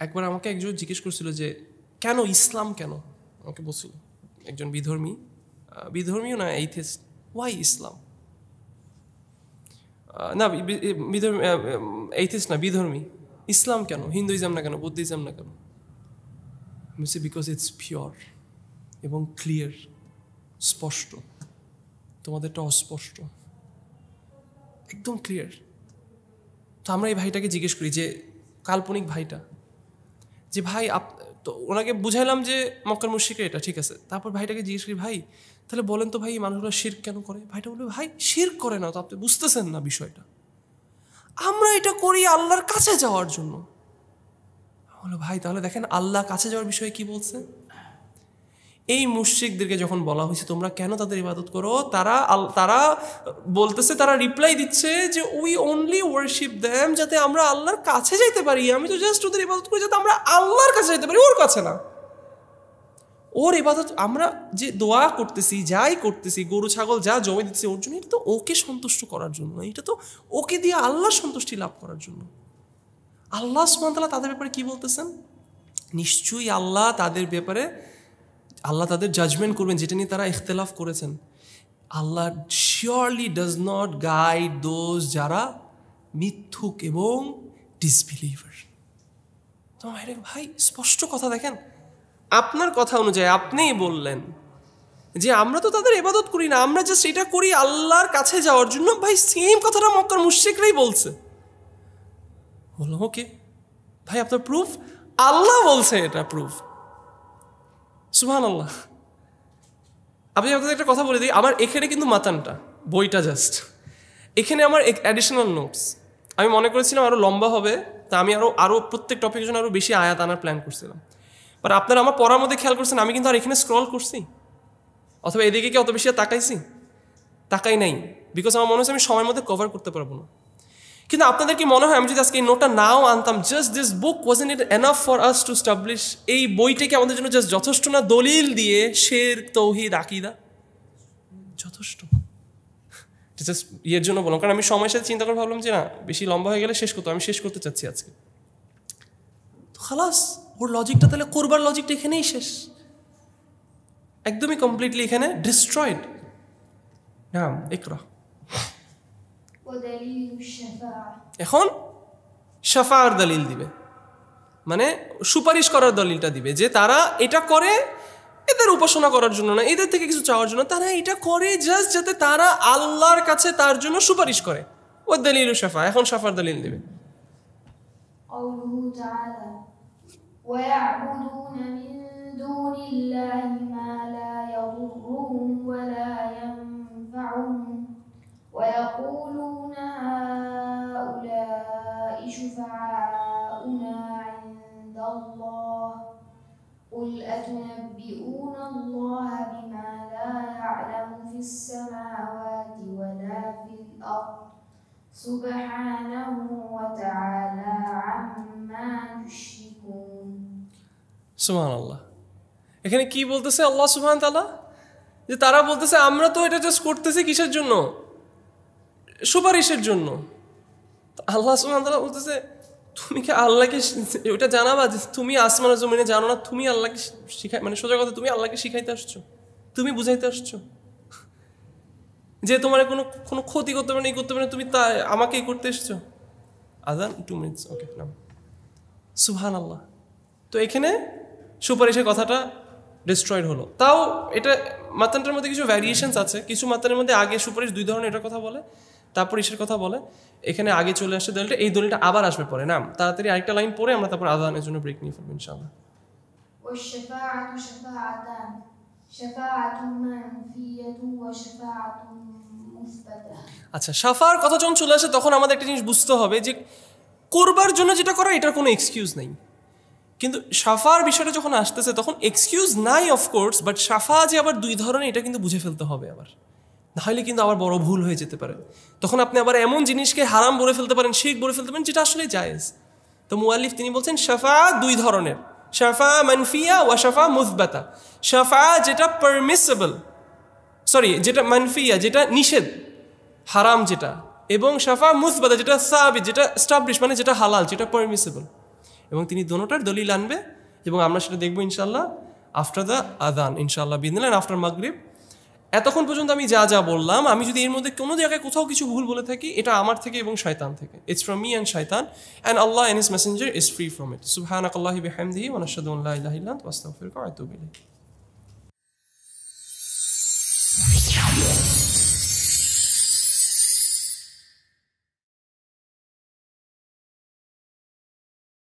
একবার আমাকে একজন জিজ্ঞেস করছিল যে কেন ইসলাম, কেন আমাকে বলছিল একজন বিধর্মীও না, এইথিস্ট, ওয়াই ইসলাম, না বিধর্মী, এইথিস্ট না, বিধর্মী, ইসলাম কেন, হিন্দুইজম না কেন, বুদ্ধিজম না কেন? বিকজ ইটস পিওর এবং ক্লিয়ার, স্পষ্ট, তোমাদেরটা অস্পষ্ট, একদম ক্লিয়ার। তো আমরা এই ভাইটাকে জিজ্ঞেস করি, যে কাল্পনিক ভাইটা, যে ভাই তো ওনাকে বুঝাইলাম যে মক্কার মুশরিকরা এটা, ঠিক আছে। তারপর ভাইটাকে জিজ্ঞেস করি, ভাই তাহলে বলেন তো ভাই মানুষরা শিরক কেন করে? ভাইটা বলবে, ভাই শিরক করে না তো, আপনি বুঝতেছেন না বিষয়টা, আমরা এটা করি আল্লাহর কাছে যাওয়ার জন্য। বলো ভাই তাহলে দেখেন আল্লাহর কাছে যাওয়ার বিষয়ে কি বলছে। এই মুশরিকদেরকে যখন বলা হয়েছে তোমরা কেন তাদের ইবাদত করো, তারা বলতেছে, তারা রিপ্লাই দিচ্ছে যে উই অনলি ওয়ারশিপ দেম, যাতে আমরা আল্লাহর কাছে যাইতে পারি। আমি তো জাস্ট ওদের ইবাদত করি যাতে আমরা আল্লাহর কাছে যাইতে পারি, ওর কাছে না। ওর ইবাদত আমরা যে দোয়া করতেছি, যাই করতেছি, গরু ছাগল যা জমে দিচ্ছি ওর জন্য, এটা তো ওকে সন্তুষ্ট করার জন্য, এটা তো ওকে দিয়ে আল্লাহর সন্তুষ্টি লাভ করার জন্য। আল্লাহ সুবহানাহু ওয়া তাআলা তাদের ব্যাপারে কি বলতেছেন? নিশ্চয়ই আল্লাহ তাদের ব্যাপারে, আল্লাহ তাদের জাজমেন্ট করবেন যেটা নিয়ে তারা ইখতিলাফ করেছেন। Allah surely does not guide those যারা মিথ্যুক এবং ডিসবিলিভার। তো ভাই স্পষ্ট কথা, দেখেন আপনার কথা অনুযায়ী আপনিই বললেন যে আমরা তো তাদের ইবাদত করি না, আমরা জাস্ট এটা করি আল্লাহর কাছে যাওয়ার জন্য। ভাই সেম কথাটা মক্কার মুশরিকরাই বলছে। বললাম ওকে ভাই, আপনার প্রুফ? আল্লাহ বলছে এটা প্রুফ। সুবহানাল্লাহ। আমি আপনাদের একটা কথা বলে দিই, আমার এখানে কিন্তু মাতানটা বইটা জাস্ট, এখানে আমার অ্যাডিশনাল নোটস। আমি মনে করেছিলাম আরও লম্বা হবে, তা আমি আরও প্রত্যেক টপিকের জন্য আরও বেশি আয়াত আনার প্ল্যান করছিলাম। বাট আপনারা আমার পড়ার মধ্যে খেয়াল করছেন আমি কিন্তু আর এখানে স্ক্রল করছি, অথবা এদিকে কি অত বেশি আর তাকাই নাই, বিকজ আমার মনে হচ্ছে আমি সময়ের মধ্যে কভার করতে পারবো না। কিন্তু আপনাদের কি মনে হয় আমি যদি আজকে এই নোটটা নাও আনতাম, just this book wasn't it enough for us to establish, এই বইটাকে আমাদের জন্য জাস্ট যথেষ্ট না? দলিল দিয়ে শিরক, তাওহীদ, আকীদা যথেষ্ট। জাস্ট ইয়ের জন্য বললাম, কারণ আমি সময়ের সাথে চিন্তা করে ভাবলাম যে না বেশি লম্বা হয়ে গেলে আমি শেষ করতে চাচ্ছি আজকে। তো খালাস, ওর লজিকটা তাহলে করবার লজিকটা এখানেই শেষ, একদমই কমপ্লিটলি এখানে ডিস্ট্রয়েড। নাম ইকরা। এখন শাফাআর দলিল দিবে, মানে সুপারিশ করার দলিলটা দিবে, যে তারা এটা করে এদের উপাসনা করার জন্য না, এদের থেকে কিছু চাওয়ার জন্য, তারা এটা করে জাস্ট যাতে তারা আল্লাহর কাছে তার জন্য সুপারিশ করে। ও দলিল শাফা। এখন শাফার দলিল দিবে। ويعبدون من دون الله ما لا يضرهم ولا ينفعهم ويقولون هؤلاء شفعاؤنا عند الله قل أتنبئون الله بما لا يعلم في السماوات ولا في الأرض سبحانه وتعالى عما يشركون। সুবহানাল্লাহ। এখানে কি বলতেছে আল্লাহ সুবহানাহু ওয়া তাআলা? যে তারা বলতেছে আমরা তো এটা জাস্ট করতেছি কিসের জন্য? সুপারিশের জন্য। আল্লাহ সুবহানাহু ওয়া তাআলা বলতেছে তুমি কি আল্লাহকে ওটা জানাবা যে তুমি আসমানের জমিনে জানো না, তুমি আল্লাহকে শিখাই, মানে সোজা কথা তুমি আল্লাহকে শিখাইতে আসছো, তুমি বুঝাইতে আসছো যে তোমার কোনো কোনো ক্ষতি করতে পারে না, এই করতে পারে না, তুমি তা আমাকেই করতে এসছো। আজান 2 মিনিটস, ওকে নাম। সুবহানাল্লাহ। তো এখানে সুপারিশের কথাটা ডিস্ট্রয়েড হলো। তাও এটা মাতানটার মধ্যে কিছু ভ্যারিয়েশনস আছে, কিছু মাতানের মধ্যে আগে সুপারিশ 2 ধরনের এটার কথা বলে, তারপর ইসের কথা বলে। এখানে আগে চলে আসছে দলিলটা, এই দলিলটা আবার আসবে পরে। নাম তাড়াতাড়ি আরেকটা লাইন পরে আমরা তারপর আযানের জন্য ব্রেক নিয়ে ফেলবো ইনশাআল্লাহ। والشفاعة شفاعتان شفاعة منفية وشفاعة مثبتة। আচ্ছা, শাফার কথা যখন চলে আসে তখন আমাদের একটা জিনিস বুঝতে হবে যে করবার জন্য যেটা করা এটার কোনো এক্সকিউজ নেই, কিন্তু শাফার বিষয়টা যখন আসতেছে তখন এক্সকিউজ নাই অফকোর্স, বাট শাফা যে আবার 2 ধরনের এটা কিন্তু বুঝে ফেলতে হবে আবার, নাহলে কিন্তু আবার বড় ভুল হয়ে যেতে পারে। তখন আপনি আবার এমন জিনিসকে হারাম বলে ফেলতে পারেন, শিরক বলে ফেলতে পারেন যেটা আসলে জায়েজ। তো মুআল্লিফ তিনি বলছেন শাফা 2 ধরনের, শাফা মানফিয়া ওয়া শাফা মুসবাতা। শাফা যেটা পারমিসিবল, সরি যেটা মানফিয়া যেটা নিষেধ হারাম যেটা, এবং শাফা মুসবাতা যেটা সাবিত যেটা এস্টাবলিশ মানে যেটা হালাল যেটা পারমিসিবল। এবং তিনি দোনোটার দলিল আনবে এবং আমরা সেটা দেখবো ইনশাআল্লাহ আফটার দ্য আযান ইনশাআল্লাহ বিদিনাল্লাহ আফটার মাগরিব। এতক্ষণ পর্যন্ত আমি যা যা বললাম, আমি যদি এর মধ্যে কোনো জায়গায় কোথাও কিছু ভুল বলে থাকি এটা আমার থেকে এবং শয়তান থেকে। ইটস ফ্রম মি অ্যান্ড শয়তান, and Allah and his messenger is free from it. সুবহানাকাল্লাহি বিহামদিহি ওয়া নাশহাদু আন লা ইলাহা ইল্লা আনতা ওয়া আস্তাগফিরুকা ওয়া আতুবু ইলাইক।